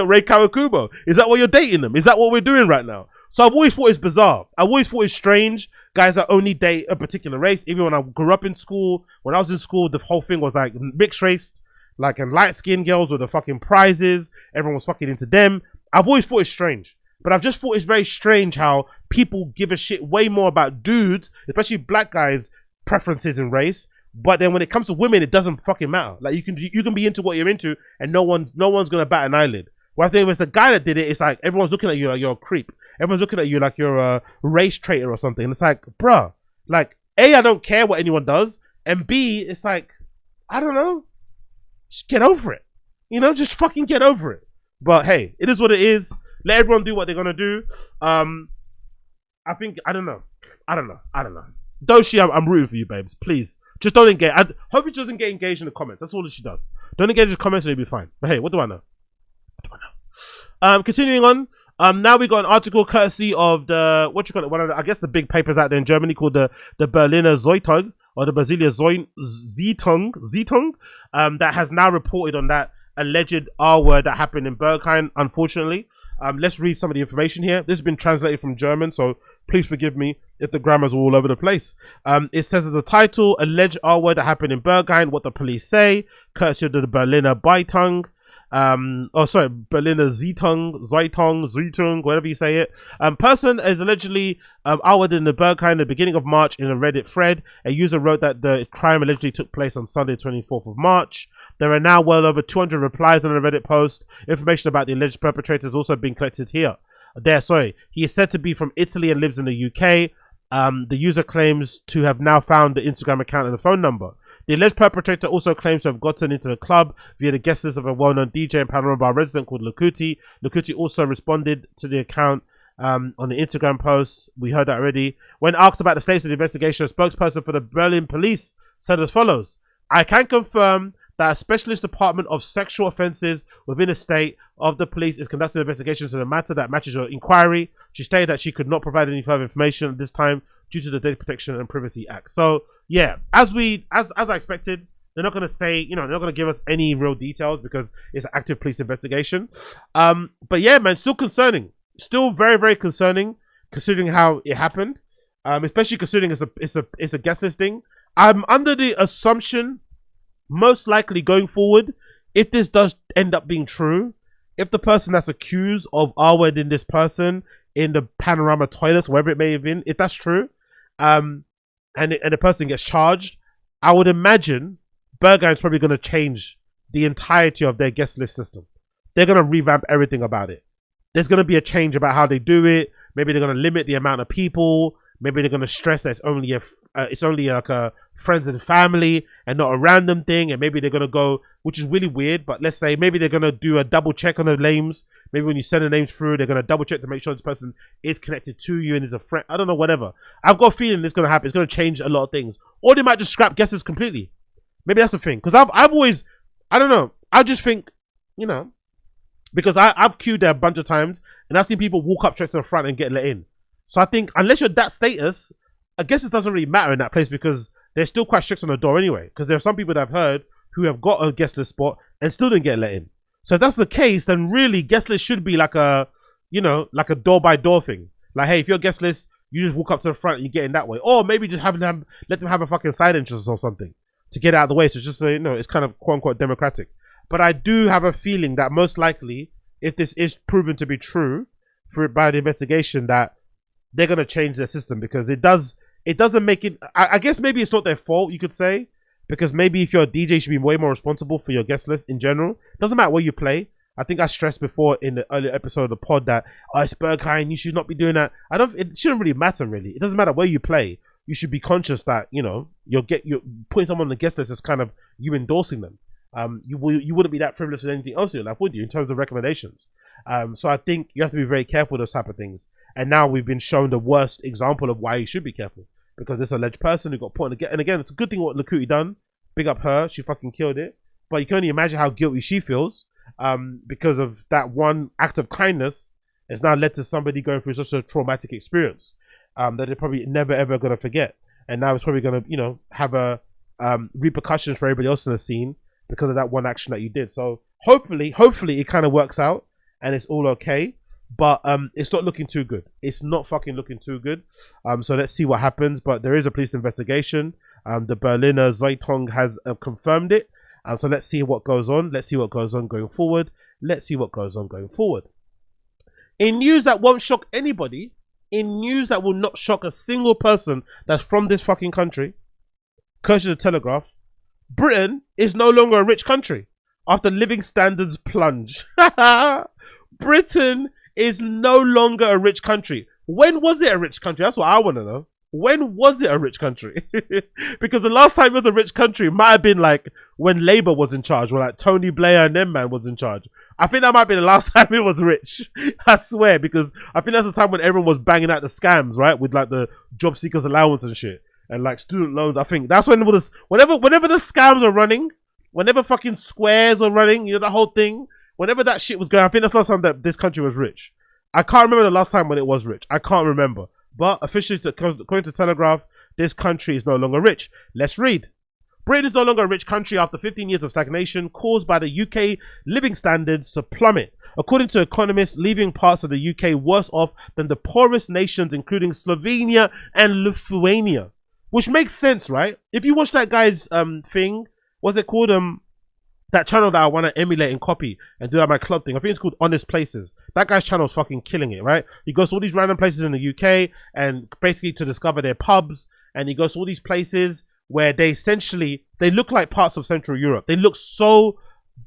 Ray Kawakubo? Is that what you're dating them? Is that what we're doing right now? So I've always thought it's bizarre. I've always thought it's strange. Guys that only date a particular race. Even when I grew up in school, when I was in school, the whole thing was like mixed race, like, and light-skinned girls were the fucking prizes. Everyone was fucking into them. I've always thought it's strange. But I've just thought it's very strange how people give a shit way more about dudes, especially black guys' preferences in race. But then when it comes to women, it doesn't fucking matter. Like, you can be into what you're into, and no one's gonna bat an eyelid. Well, I think if it's the guy that did it, it's like everyone's looking at you like you're a creep. Everyone's looking at you like you're a race traitor or something. And it's like, bruh, like, A, I don't care what anyone does, and B, it's like, I don't know, just get over it. Just fucking get over it. But hey, it is what it is. Let everyone do what they're gonna do. I don't know. Doechii, I'm rooting for you, babes. Please, just don't engage. I hope she doesn't get engaged in the comments. That's all that she does. Don't engage in the comments and you'll be fine. But hey, what do I know? Continuing on. Now we got an article courtesy of the one of the, I guess, the big papers out there in Germany called the Berliner Zeitung or the Berliner Zeitung, that has now reported on that alleged R word that happened in Berghain, unfortunately. Let's read some of the information here. This has been translated from German, so please forgive me if the grammar's all over the place. It says as the title, alleged R word that happened in Berghain, what the police say, courtesy of the Berliner Zeitung. Berliner Zeitung, whatever you say it. Person is allegedly outed in the Berghain at the beginning of March in a Reddit thread. A user wrote that the crime allegedly took place on Sunday, 24th of March. There are now well over 200 replies on the Reddit post. Information about the alleged perpetrator has also been collected here. He is said to be from Italy and lives in the UK. The user claims to have now found the Instagram account and the phone number. The alleged perpetrator also claims to have gotten into the club via the guest list of a well-known DJ and Panorama Bar resident called Dutchavelli. Dutchavelli also responded to the account on the Instagram post. We heard that already. When asked about the status of the investigation, a spokesperson for the Berlin police said as follows: I can confirm that a specialist department of sexual offences within the state of the police is conducting investigations in a matter that matches your inquiry. She stated that she could not provide any further information at this time due to the Data Protection and Privacy Act. So yeah, as I expected, they're not going to say, they're not going to give us any real details because it's an active police investigation. But yeah, man, still concerning, still very, very concerning considering how it happened. Especially considering it's a guest listing. I'm under the assumption, most likely going forward, if this does end up being true, if the person that's accused of R-wording this person in the Panorama toilets, wherever it may have been, if that's true, and the person gets charged, I would imagine Berghain's probably going to change the entirety of their guest list system. They're going to revamp everything about it. There's going to be a change about how they do it. Maybe they're going to limit the amount of people. Maybe they're going to stress that it's only like a friends and family and not a random thing. And maybe they're going to go, which is really weird, but let's say maybe they're going to do a double check on the names. Maybe when you send the names through, they're going to double check to make sure this person is connected to you and is a friend. I don't know, whatever. I've got a feeling it's going to happen. It's going to change a lot of things. Or they might just scrap guesses completely. Maybe that's the thing. Because I've always, I don't know. I just think, because I've queued there a bunch of times and I've seen people walk up straight to the front and get let in. So I think unless you're that status, I guess it doesn't really matter in that place because they're still quite strict on the door anyway. Because there are some people that I've heard who have got a guest list spot and still didn't get let in. So if that's the case, then really guest list should be like a, like a door by door thing. Like, hey, if you're guest list, you just walk up to the front and you get in that way. Or maybe just let them have a fucking side entrance or something to get out of the way. So just so it's kind of quote unquote democratic. But I do have a feeling that most likely, if this is proven to be true by the investigation, that they're going to change their system because it doesn't make it, I guess maybe it's not their fault, you could say, because maybe if you're a DJ, you should be way more responsible for your guest list in general. Doesn't matter where you play. I think I stressed before in the earlier episode of the pod that it's Berghain, you should not be doing that. It shouldn't really matter really. It doesn't matter where you play. You should be conscious that, you're putting someone on the guest list as kind of you endorsing them. You wouldn't be that privileged with anything else in your life, would you, in terms of recommendations? So I think you have to be very careful with those type of things. And now we've been shown the worst example of why you should be careful. Because this alleged person who got put on the and again, it's a good thing what Dutchavelli done. Big up her, she fucking killed it. But you can only imagine how guilty she feels because of that one act of kindness has now led to somebody going through such a traumatic experience that they're probably never ever gonna forget. And now it's probably gonna, have a repercussions for everybody else in the scene because of that one action that you did. So hopefully it kind of works out and it's all okay. But it's not looking too good. It's not fucking looking too good. So let's see what happens. But there is a police investigation. The Berliner Zeitung has confirmed it. So let's see what goes on. Let's see what goes on going forward. Let's see what goes on going forward. In news that won't shock anybody, in news that will not shock a single person that's from this fucking country, courtesy of the Telegraph, Britain is no longer a rich country after living standards plunge. Britain is no longer a rich country. When was it a rich country? That's what I want to know. When was it a rich country? Because the last time it was a rich country might have been like when Labour was in charge, or like Tony Blair and them man was in charge. I think that might be the last time it was rich. I swear, because I think that's the time when everyone was banging out the scams, right? With like the job seekers allowance and shit. And like student loans. I think that's when it was, whenever the scams are running, whenever fucking squares were running, the whole thing, whenever that shit was going, I think that's the last time that this country was rich. I can't remember the last time when it was rich. I can't remember. But officially, according to Telegraph, this country is no longer rich. Let's read. Britain is no longer a rich country after 15 years of stagnation caused by the UK living standards to plummet. According to economists, leaving parts of the UK worse off than the poorest nations, including Slovenia and Lithuania. Which makes sense, right? If you watch that guy's thing, what's it called? That channel that I want to emulate and copy and do that my club thing. I think it's called Honest Places. That guy's channel is fucking killing it, right? He goes to all these random places in the UK and basically to discover their pubs. And he goes to all these places where they essentially, they look like parts of Central Europe. They look so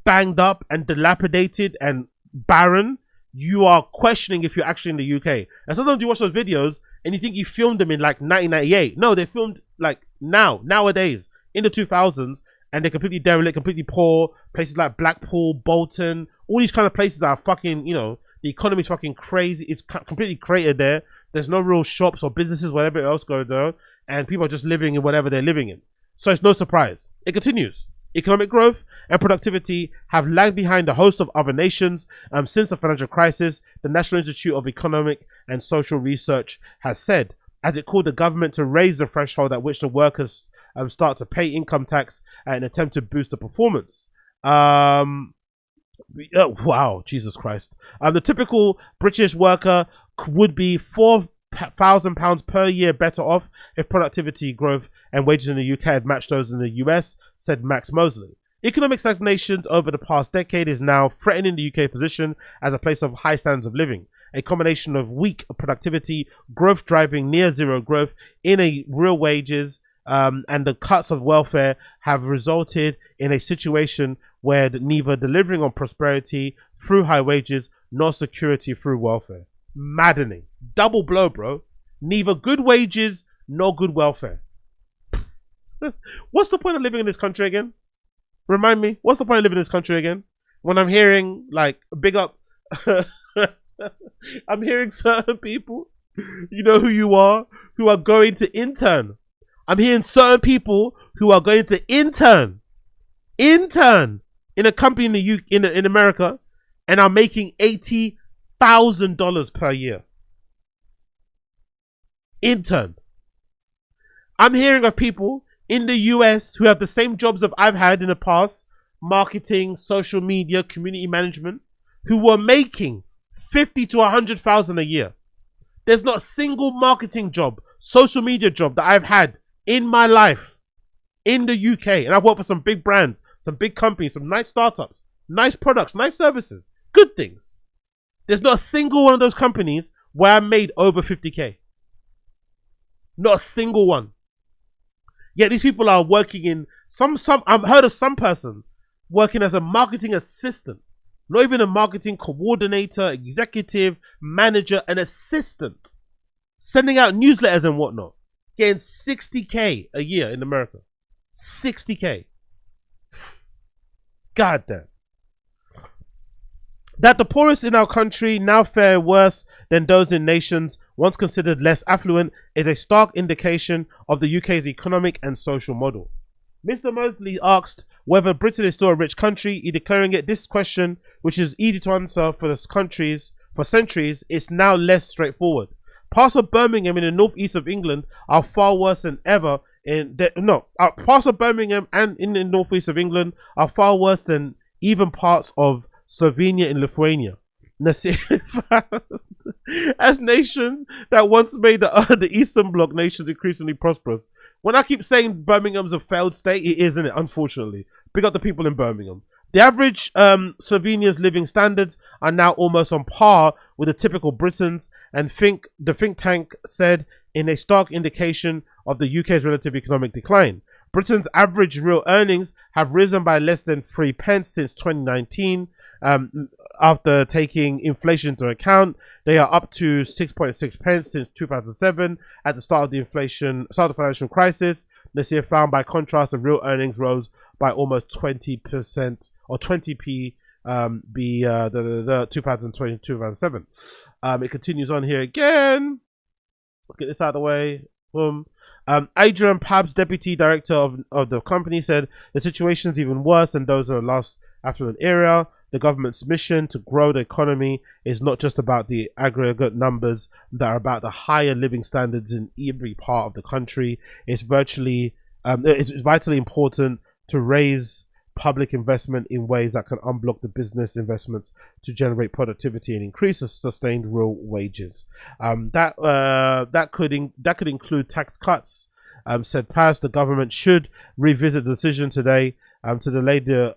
banged up and dilapidated and barren. You are questioning if you're actually in the UK. And sometimes you watch those videos and you think you filmed them in like 1998. No, they filmed like nowadays, in the 2000s. And they're completely derelict, completely poor. Places like Blackpool, Bolton, all these kind of places are fucking, you know, the economy's fucking crazy. It's completely cratered there. There's no real shops or businesses, whatever else go there. And people are just living in whatever they're living in. So it's no surprise. It continues. Economic growth and productivity have lagged behind a host of other nations since the financial crisis, the National Institute of Economic and Social Research has said, as it called the government to raise the threshold at which the workers start to pay income tax in an attempt to boost the performance. Wow, Jesus Christ. The typical British worker would be £4,000 per year better off if productivity growth and wages in the UK had matched those in the US, said Max Mosley. Economic stagnation over the past decade is now threatening the UK position as a place of high standards of living. A combination of weak productivity, growth driving near zero growth in a real wages, and the cuts of welfare have resulted in a situation where neither delivering on prosperity through high wages nor security through welfare. Maddening. Double blow, bro. Neither good wages nor good welfare. What's the point of living in this country again? Remind me, what's the point of living in this country again? When I'm hearing, like, big up, I'm hearing certain people, you know who you are, who are going to intern. I'm hearing certain people who are going to intern in a company in America and are making $80,000 per year. Intern. I'm hearing of people in the US who have the same jobs that I've had in the past, marketing, social media, community management, who were making $50,000 to $100,000 a year. There's not a single marketing job, social media job that I've had in my life in the UK, and I've worked for some big brands, some big companies, some nice startups, nice products, nice services, good things. There's not a single one of those companies where I made over 50K. Not a single one. Yet these people are working in I've heard of some person working as a marketing assistant, not even a marketing coordinator, executive, manager, an assistant, sending out newsletters and whatnot, getting 60K a year in America. 60K. God damn. That the poorest in our country now fare worse than those in nations once considered less affluent is a stark indication of the UK's economic and social model. Mr. Mosley asked whether Britain is still a rich country, he declaring it this question, which is easy to answer for centuries, is now less straightforward. Parts of Birmingham in the northeast of England are far worse than ever parts of Birmingham and in the northeast of England are far worse than even parts of Slovenia and Lithuania. As nations that once made the Eastern Bloc nations increasingly prosperous. When I keep saying Birmingham's a failed state, it is, isn't it? Unfortunately. Big up the people in Birmingham. The average Slovenia's living standards are now almost on par with the typical Britons, and the think tank said in a stark indication of the UK's relative economic decline. Britain's average real earnings have risen by less than 3 pence since 2019. After taking inflation into account, they are up to 6.6 pence since 2007 at the start of the financial crisis. This year found by contrast the real earnings rose by almost 20% or 20p 2020-2007. It continues on here again. Let's get this out of the way. Boom. Adrian Pabst, deputy director of the company, said the situation is even worse than those of the last affluent era. The government's mission to grow the economy is not just about the aggregate numbers that are about the higher living standards in every part of the country. It's virtually It's vitally important to raise public investment in ways that can unblock the business investments to generate productivity and increase sustained real wages. That could include tax cuts. Said Tazs, the government should revisit the decision today to delay the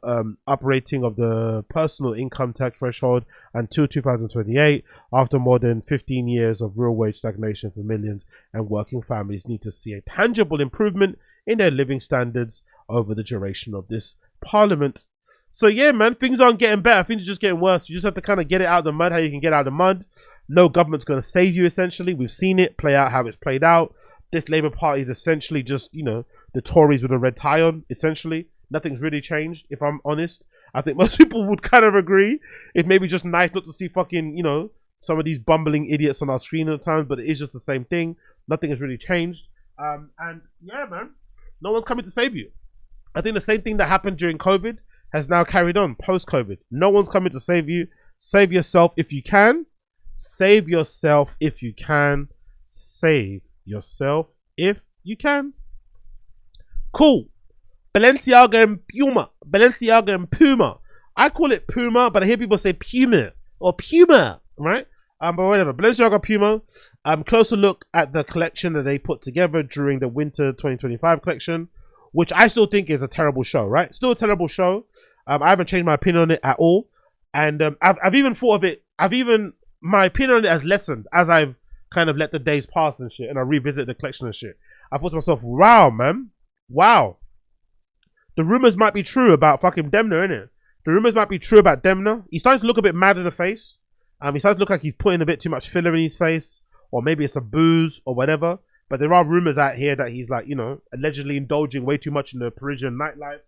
uprating of the personal income tax threshold until 2028, after more than 15 years of real wage stagnation for millions, and working families need to see a tangible improvement in their living standards over the duration of this parliament. So yeah, man, things aren't getting better. Things are just getting worse. You just have to kind of get it out of the mud how you can get out of the mud. No government's going to save you, essentially. We've seen it play out how it's played out. This Labour Party is essentially just, you know, the Tories with a red tie on, essentially. Nothing's really changed, if I'm honest. I think most people would kind of agree. It may be just nice not to see fucking, you know, some of these bumbling idiots on our screen at times, but it is just the same thing. Nothing has really changed. And yeah, man, no one's coming to save you. I think the same thing that happened during COVID has now carried on post-COVID. No one's coming to save you. Save yourself if you can. Save yourself if you can. Save yourself if you can. Cool. Balenciaga and PUMA. Balenciaga and PUMA. I call it PUMA, but I hear people say PUMA or PUMA, right? But whatever. Balenciaga, PUMA. Closer look at the collection that they put together during the winter 2025 collection, which I still think is a terrible show, right? Still a terrible show. I haven't changed my opinion on it at all, and I've even thought of it. My opinion on it has lessened as I've kind of let the days pass and shit, and I revisit the collection and shit. I thought to myself, wow, man, wow. The rumors might be true about fucking Demna, innit? The rumors might be true about Demna. He's starting to look a bit mad in the face. He starts to look like he's putting a bit too much filler in his face, or maybe it's a booze or whatever. But there are rumors out here that he's, like, you know, allegedly indulging way too much in the Parisian nightlife.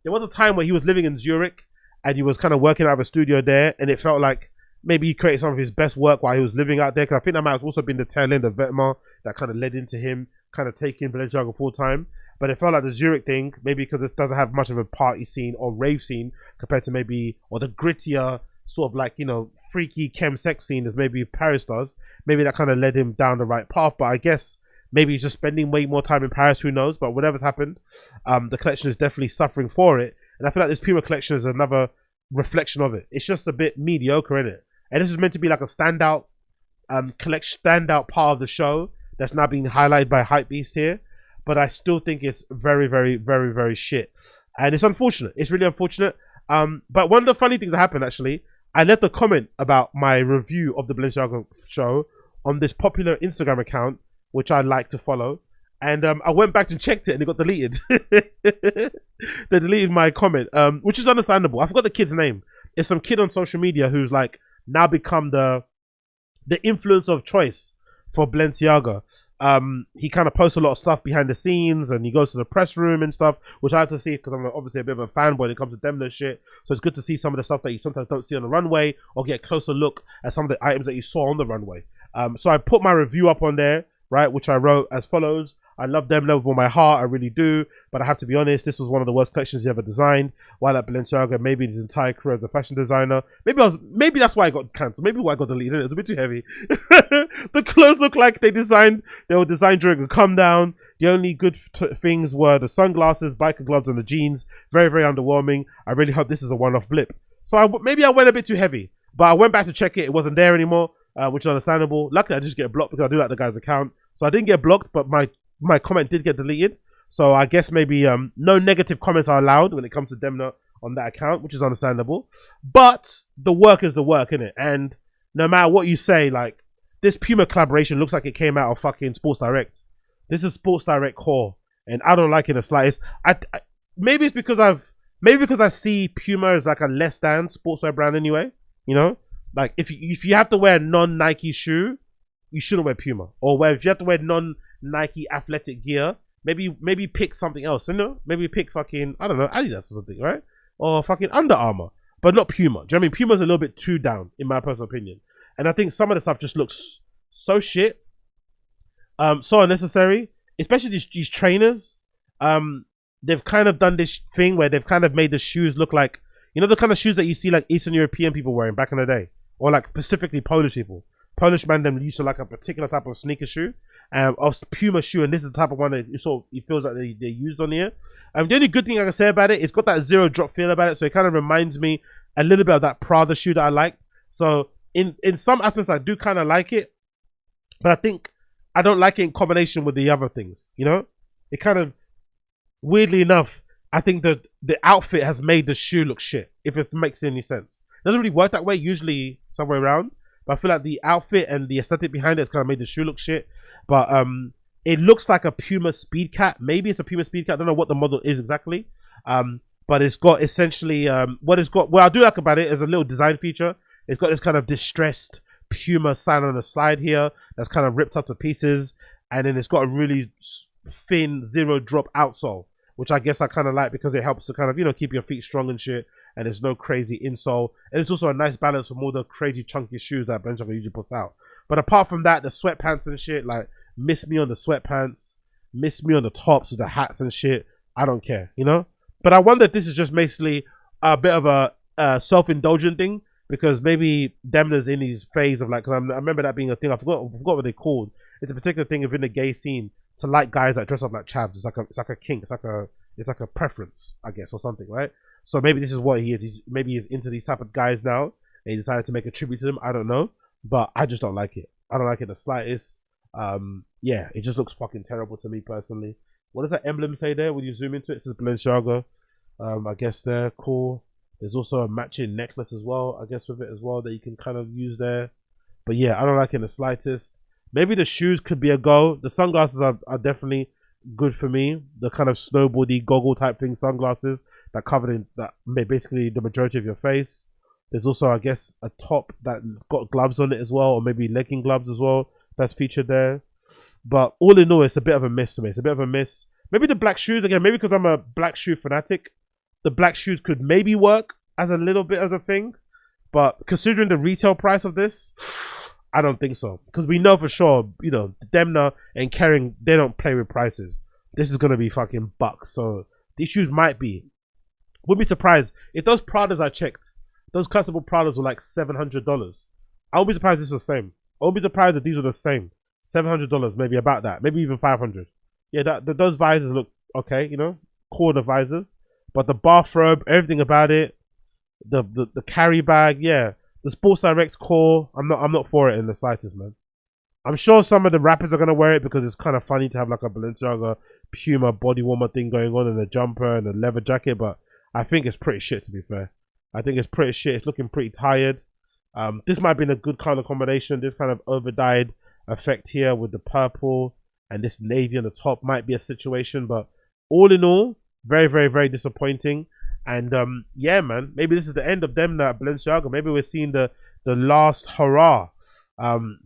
There was a time where he was living in Zurich and he was kind of working out of a studio there, and it felt like maybe he created some of his best work while he was living out there. Because I think that might have also been the tail end of Vetements that kind of led into him kind of taking Balenciaga full time. But it felt like the Zurich thing, maybe because it doesn't have much of a party scene or rave scene compared to maybe, or the grittier sort of like, you know, freaky chem sex scene as maybe Paris does. Maybe that kind of led him down the right path. But I guess maybe he's just spending way more time in Paris, who knows. But whatever's happened, the collection is definitely suffering for it. And I feel like this PUMA collection is another reflection of it. It's just a bit mediocre, isn't it? And this is meant to be like a standout standout part of the show that's now being highlighted by Hypebeast here. But I still think it's very, very, very, very shit. And it's unfortunate. It's really unfortunate. But one of the funny things that happened, actually, I left a comment about my review of the Balenciaga show on this popular Instagram account, which I like to follow. And I went back and checked it, and it got deleted. They deleted my comment, which is understandable. I forgot the kid's name. It's some kid on social media who's like now become the influencer of choice for Balenciaga. He kind of posts a lot of stuff behind the scenes, and he goes to the press room and stuff, which I have to see because I'm obviously a bit of a fanboy when it comes to Demna shit. So it's good to see some of the stuff that you sometimes don't see on the runway, or get a closer look at some of the items that you saw on the runway. So I put my review up on there, right, which I wrote as follows. I love Demna with all my heart, I really do, but I have to be honest, this was one of the worst collections he ever designed. While at Balenciaga, maybe his entire career as a fashion designer, maybe that's why I got cancelled, maybe why I got deleted. It was a bit too heavy. The clothes look like they were designed during a come down. The only good things were the sunglasses, biker gloves, and the jeans. Very, very underwhelming. I really hope this is a one-off blip. So maybe I went a bit too heavy, but I went back to check it. It wasn't there anymore, which is understandable. Luckily, I just get blocked because I do like the guy's account. So I didn't get blocked, but my comment did get deleted. So I guess maybe no negative comments are allowed when it comes to Demna on that account, which is understandable. But the work is the work, innit? And no matter what you say, like, this PUMA collaboration looks like it came out of fucking Sports Direct. This is Sports Direct core, and I don't like it in the slightest. Maybe it's because I see PUMA as like a less than sportswear brand anyway. You know, like if you have to wear a non-Nike shoe, you shouldn't wear PUMA. Or if you have to wear non-Nike athletic gear, maybe pick something else. You know, maybe pick fucking, I don't know, Adidas or something, right? Or fucking Under Armour, but not PUMA. Do you know what I mean? PUMA's a little bit too down, in my personal opinion. And I think some of the stuff just looks so shit, so unnecessary. Especially these trainers. They've kind of done this thing where they've kind of made the shoes look like, you know, the kind of shoes that you see like Eastern European people wearing back in the day, or like specifically Polish people. Polish man them used to like a particular type of sneaker shoe, of Puma shoe, and this is the type of one that it feels like they used on here. The only good thing I can say about it, it's got that zero drop feel about it, so it kind of reminds me a little bit of that Prada shoe that I like. So in some aspects, I do kind of like it, but I think I don't like it in combination with the other things. You know, it kind of, weirdly enough, I think that the outfit has made the shoe look shit, if it makes any sense. It doesn't really work that way, usually somewhere around, but I feel like the outfit and the aesthetic behind it has kind of made the shoe look shit. But it looks like a Puma Speed Cat. Maybe it's a Puma Speed Cat. I don't know what the model is exactly. But it's got essentially what I do like about it is a little design feature. It's got this kind of distressed Puma sign on the slide here that's kind of ripped up to pieces, and then it's got a really thin zero drop outsole, which I guess I kind of like because it helps to kind of, you know, keep your feet strong and shit, and there's no crazy insole, and it's also a nice balance from all the crazy chunky shoes that Balenciaga usually puts out. But apart from that, the sweatpants and shit, like, miss me on the sweatpants, miss me on the tops with the hats and shit. I don't care, you know. But I wonder if this is just basically a bit of a self-indulgent thing, because maybe Demna's in his phase of like, 'cause I remember that being a thing. I forgot what they called. It's a particular thing within the gay scene to like guys that dress up like chavs. It's like a kink. It's like a preference, I guess, or something, right? So maybe this is what he is. Maybe he's into these type of guys now, and he decided to make a tribute to them. I don't know, but I just don't like it. I don't like it the slightest. Yeah, it just looks fucking terrible to me personally. What does that emblem say there when you zoom into it? It says Balenciaga. I guess they're cool. There's also a matching necklace as well, I guess, with it as well, that you can kind of use there. But yeah, I don't like it in the slightest. Maybe the shoes could be a go. The sunglasses are definitely good for me. The kind of snowboardy goggle type thing sunglasses that covered in that basically the majority of your face. There's also, I guess, a top that got gloves on it as well, or maybe legging gloves as well, that's featured there. But all in all, it's a bit of a miss to me. It's a bit of a miss. Maybe the black shoes, again, maybe because I'm a black shoe fanatic, the black shoes could maybe work as a little bit as a thing. But considering the retail price of this, I don't think so. Because we know for sure, you know, Demna and Kering, they don't play with prices. This is going to be fucking bucks. So these shoes might be. Wouldn't be surprised if those Pradas I checked, those customable Pradas were like $700. I won't be surprised if it's the same. I won't be surprised if these are the same. $700, maybe about that. Maybe even $500. Yeah, those visors look okay, you know, corner visors. But the bathrobe, everything about it, the carry bag, yeah, the Sports Direct core, I'm not for it in the slightest, man. I'm sure some of the rappers are gonna wear it because it's kind of funny to have like a Balenciaga Puma body warmer thing going on, and a jumper and a leather jacket, but I think it's pretty shit, to be fair. I think it's pretty shit. It's looking pretty tired. This might have been a good kind of combination. This kind of over-dyed effect here with the purple and this navy on the top might be a situation, but all in all, very, very, very disappointing. And yeah, man, maybe this is the end of Demna at Balenciaga. Maybe we're seeing the last hurrah,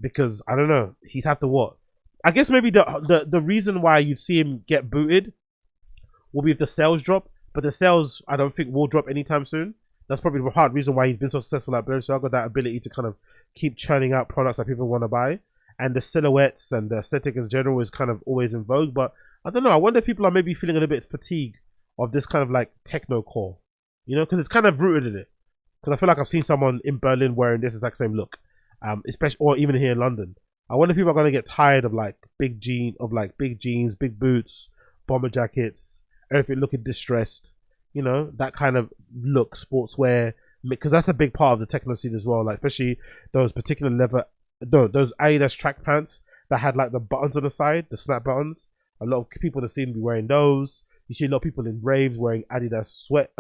because I don't know, he'd have to what? I guess maybe the reason why you'd see him get booted will be if the sales drop, but the sales I don't think will drop anytime soon. That's probably the hard reason why he's been so successful at Balenciaga, that ability to kind of keep churning out products that people want to buy. And the silhouettes and the aesthetic in general is kind of always in vogue. But I don't know, I wonder if people are maybe feeling a little bit fatigued of this kind of like techno core, you know, because it's kind of rooted in it. Because I feel like I've seen someone in Berlin wearing this exact same look, especially, or even here in London. I wonder if people are going to get tired of like big jeans, big boots, bomber jackets, everything looking distressed, you know, that kind of look, sportswear, because that's a big part of the techno scene as well. Like especially those particular those Adidas track pants that had like the buttons on the side, the snap buttons. A lot of people in the scene be wearing those. You see a lot of people in raves wearing Adidas sweat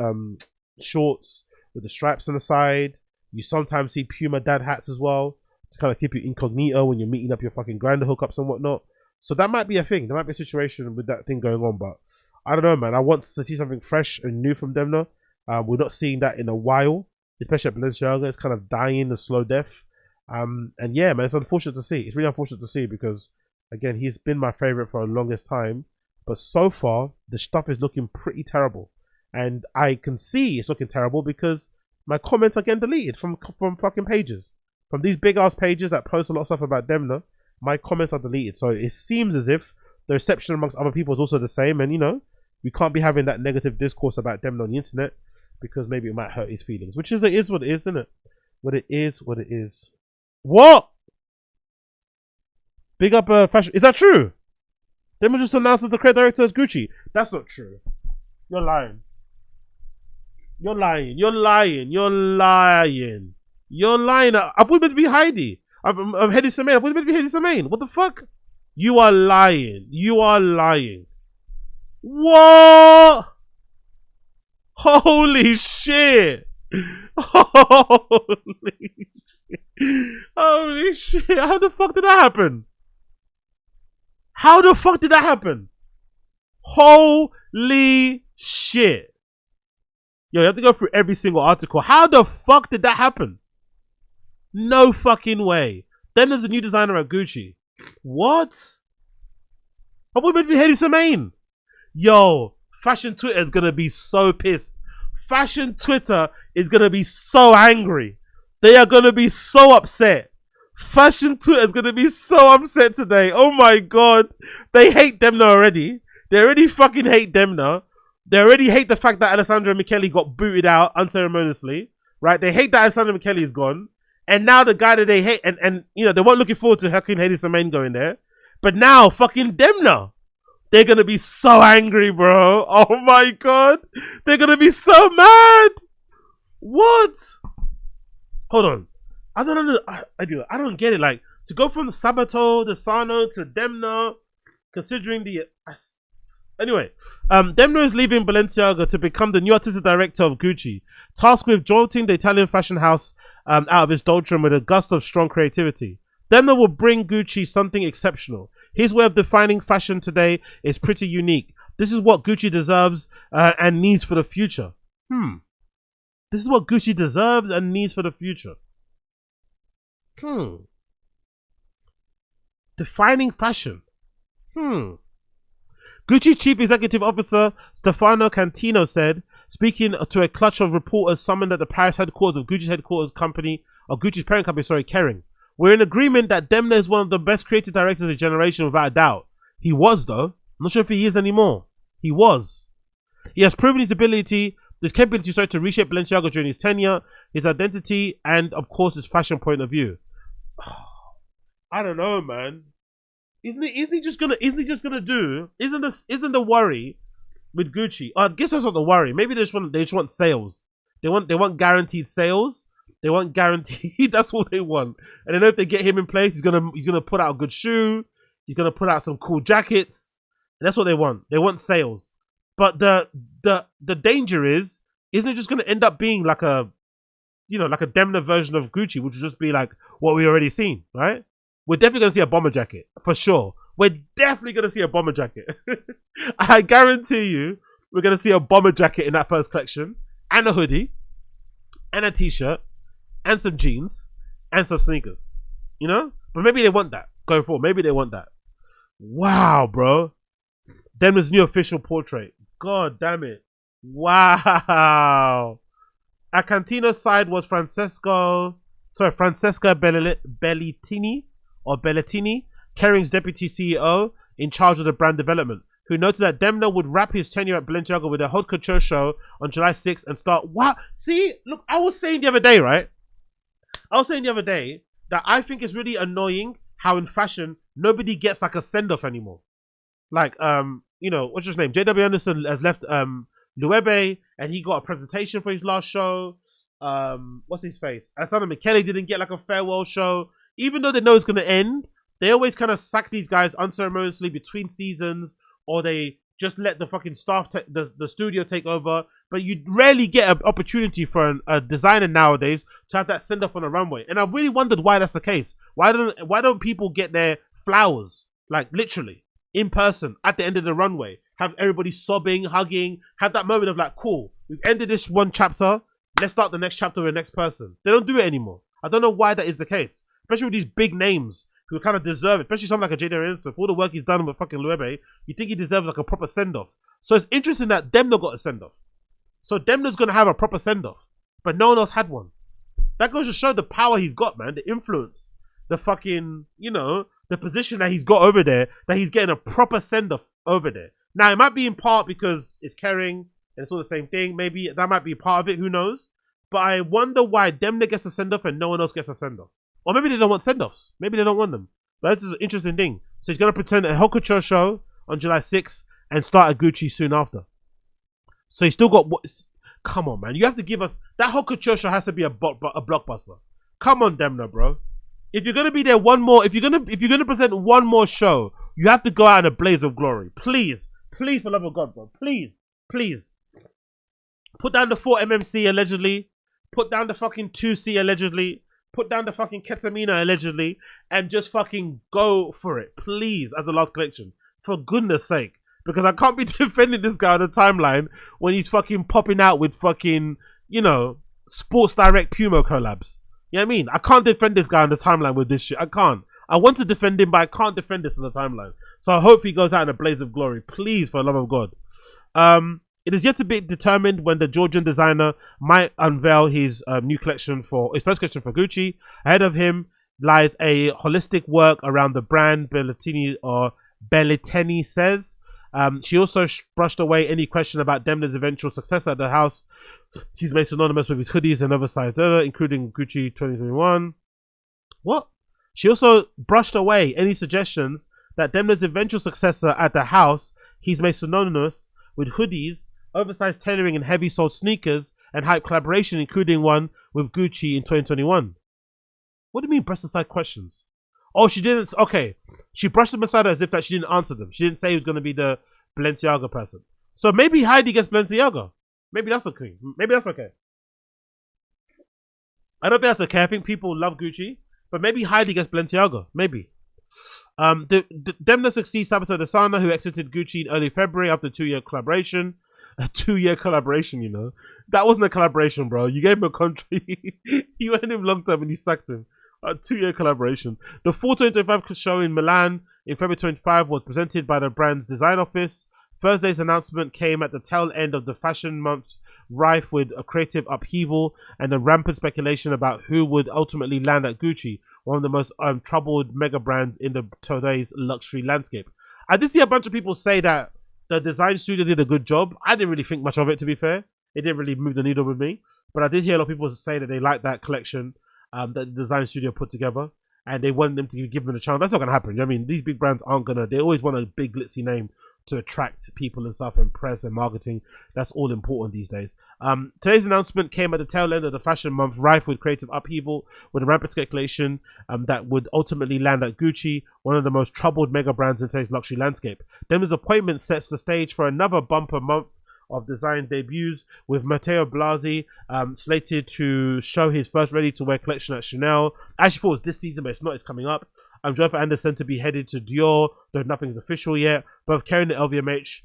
shorts with the stripes on the side. You sometimes see Puma dad hats as well to kind of keep you incognito when you're meeting up your fucking grinder hookups and whatnot. So that might be a thing. There might be a situation with that thing going on, but I don't know, man. I want to see something fresh and new from Demna. We're not seeing that in a while, especially at Balenciaga. It's kind of dying a slow death. And yeah, man, it's unfortunate to see. It's really unfortunate to see because, again, he's been my favorite for the longest time. But so far, the stuff is looking pretty terrible. And I can see it's looking terrible because my comments are getting deleted from fucking pages. From these big-ass pages that post a lot of stuff about Demna, my comments are deleted. So it seems as if the reception amongst other people is also the same. And, you know, we can't be having that negative discourse about Demna on the internet because maybe it might hurt his feelings. Which is, it is what it is, isn't it? What it is, what it is. What? Big up fashion. Is that true? Demna just announced as the creative director of Gucci. That's not true. You're lying. You're lying. You're lying. You're lying. You're lying. I thought it meant to be Heidi. I'm Hedy Semaine. I thought it meant to be Hedy Semaine. What the fuck? You are lying. You are lying. What? Holy shit. Holy shit. Holy shit. How the fuck did that happen? How the fuck did that happen? Holy shit. Yo, you have to go through every single article. How the fuck did that happen? No fucking way. Then there's a new designer at Gucci. What? I thought it meant to be Hedy Semaine. Yo, fashion Twitter is gonna be so pissed. Fashion Twitter is gonna be so angry. They are gonna be so upset. Fashion Twitter is gonna be so upset today. Oh my god. They hate Demna already. They already fucking hate Demna. They already hate the fact that Alessandro Michele got booted out unceremoniously. Right? They hate that Alessandro Michele is gone. And now the guy that they hate, and you know, they weren't looking forward to fucking Hedy Semaine going there. But now fucking Demna. They're gonna be so angry, bro. Oh my god. They're gonna be so mad. What? Hold on. I don't know. I don't get it. Like, to go from the Sabato, the Sano to Demna, considering the... Anyway, Demna is leaving Balenciaga to become the new artistic director of Gucci, tasked with jolting the Italian fashion house out of its doldrum with a gust of strong creativity. Demna will bring Gucci something exceptional. His way of defining fashion today is pretty unique. This is what Gucci deserves and needs for the future. This is what Gucci deserves and needs for the future. Defining fashion. Gucci Chief Executive Officer Stefano Cantino said, speaking to a clutch of reporters summoned at the Paris headquarters of Gucci's parent company, Kering. We're in agreement that Demna is one of the best creative directors of the generation, without a doubt. He was, though. I'm not sure if he is anymore. He was. He has proven his capability to reshape Balenciaga during his tenure, his identity, and of course his fashion point of view. I don't know, man. Isn't the worry with Gucci? I guess that's not the worry. Maybe they just want sales. They want guaranteed sales. They want guaranteed. That's what they want. And they know if they get him in place, he's gonna put out a good shoe. He's gonna put out some cool jackets. And that's what they want. They want sales. But the danger is, isn't it just gonna end up being like a Demna version of Gucci, which would just be like what we already seen, right? We're definitely gonna see a bomber jacket for sure. We're definitely gonna see a bomber jacket. I guarantee you, we're gonna see a bomber jacket in that first collection, and a hoodie, and a t-shirt, and some jeans, and some sneakers. You know? But maybe they want that going forward. Maybe they want that. Wow, bro. Demna's new official portrait. God damn it. Wow. At Cantino's side was Francesca Bellettini, Kering's deputy CEO in charge of the brand development, who noted that Demna would wrap his tenure at Balenciaga with a haute couture show on July 6th and start... Wow. See? Look, I was saying the other day, right? That I think it's really annoying how in fashion, nobody gets like a send-off anymore. Like, you know, what's his name? JW Anderson has left Loewe, and he got a presentation for his last show. What's his face? Alessandro Michele didn't get like a farewell show. Even though they know it's going to end, they always kind of sack these guys unceremoniously between seasons, or they just let the fucking staff, the studio take over. But you rarely get an opportunity for a designer nowadays to have that send off on a runway. And I really wondered why that's the case. Why don't people get their flowers, like literally in person at the end of the runway? Have everybody sobbing, hugging, have that moment of like, cool, we've ended this one chapter. Let's start the next chapter with the next person. They don't do it anymore. I don't know why that is the case, especially with these big names who kind of deserve it, especially someone like a J.D. Anderson. For all the work he's done with fucking Loewe, you think he deserves like a proper send-off. So it's interesting that Demna got a send-off. So Demna's going to have a proper send-off, but no one else had one. That goes to show the power he's got, man, the influence, the fucking, you know, the position that he's got over there, that he's getting a proper send-off over there. Now, it might be in part because it's Kering and it's all the same thing. Maybe that might be part of it, who knows? But I wonder why Demna gets a send-off and no one else gets a send-off. Or maybe they don't want send-offs. Maybe they don't want them. But this is an interesting thing. So he's going to pretend a haute couture show on July 6th and start at Gucci soon after. So he's still got what? Come on, man. You have to give us that haute couture show has to be a blockbuster. Come on, Demna, bro. If you're gonna be there one more, if you're gonna present one more show, you have to go out in a blaze of glory. Please, please, for the love of God, bro. Please, please. Put down the 4 MMC allegedly. Put down the fucking 2C allegedly. Put down the fucking ketamina allegedly, and just fucking go for it, please, as the last collection. For goodness sake. Because I can't be defending this guy on the timeline when he's fucking popping out with fucking, you know, Sports Direct PUMA collabs. You know what I mean? I can't defend this guy on the timeline with this shit. I can't. I want to defend him, but I can't defend this on the timeline. So I hope he goes out in a blaze of glory. Please, for the love of God. It is yet to be determined when the Georgian designer might unveil his new collection for his first collection for Gucci. Ahead of him lies a holistic work around the brand, Belletini says. She also brushed away any question about Demna's eventual successor at the house. He's made synonymous with his hoodies and oversized leather, including Gucci 2021. What? She also brushed away any suggestions that Demna's eventual successor at the house, he's made synonymous with hoodies, oversized tailoring and heavy-soled sneakers, and hype collaboration, including one with Gucci in 2021. What do you mean, brushed aside questions? Oh, she didn't. Okay, she brushed them aside as if that she didn't answer them. She didn't say he was going to be the Balenciaga person. So maybe Heidi gets Balenciaga. Maybe that's okay. Maybe that's okay. I don't think that's okay. I think people love Gucci, but maybe Heidi gets Balenciaga. Maybe. Demna succeeds Sabato De Sana, who exited Gucci in early February after a 2-year collaboration. A 2-year collaboration, you know. That wasn't a collaboration, bro. You gave him a contract. You went him long term and you sacked him. A 2-year collaboration. The Fall 2025 show in Milan in February 25 was presented by the brand's design office. Thursday's announcement came at the tail end of the fashion months, rife with a creative upheaval and a rampant speculation about who would ultimately land at Gucci, one of the most troubled mega brands in today's luxury landscape. I did see a bunch of people say that the design studio did a good job. I didn't really think much of it, to be fair. It didn't really move the needle with me. But I did hear a lot of people say that they liked that collection that the design studio put together, and they wanted them to give them a chance. That's not going to happen. You know what I mean? These big brands aren't going to, they always want a big glitzy name to attract people and stuff, and press and marketing. That's all important these days. Today's announcement came at the tail end of the fashion month, rife with creative upheaval, with a rampant speculation that would ultimately land at Gucci, one of the most troubled mega brands in today's luxury landscape. Demna's appointment sets the stage for another bumper month of design debuts, with Matteo Blasi slated to show his first ready-to-wear collection at Chanel. I actually thought it was this season, but it's not. It's coming up. Jennifer Anderson to be headed to Dior, though nothing's official yet. Both Kering and LVMH,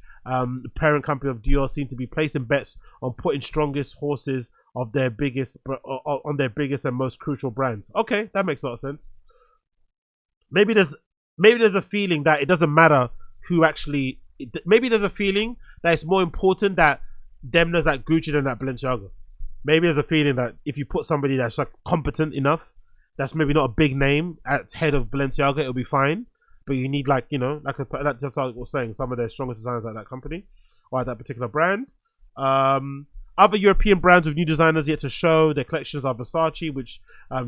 parent company of Dior, seem to be placing bets on putting strongest horses of their biggest on their biggest and most crucial brands. Okay, that makes a lot of sense. Maybe there's a feeling that it doesn't matter who actually. Maybe there's a feeling that it's more important that Demna's at Gucci than at Balenciaga. Maybe there's a feeling that if you put somebody that's like competent enough, that's maybe not a big name at head of Balenciaga, it'll be fine. But you need, like, you know, like that's what I was saying, some of their strongest designers at that company or at that particular brand. Other European brands with new designers yet to show their collections are Versace, which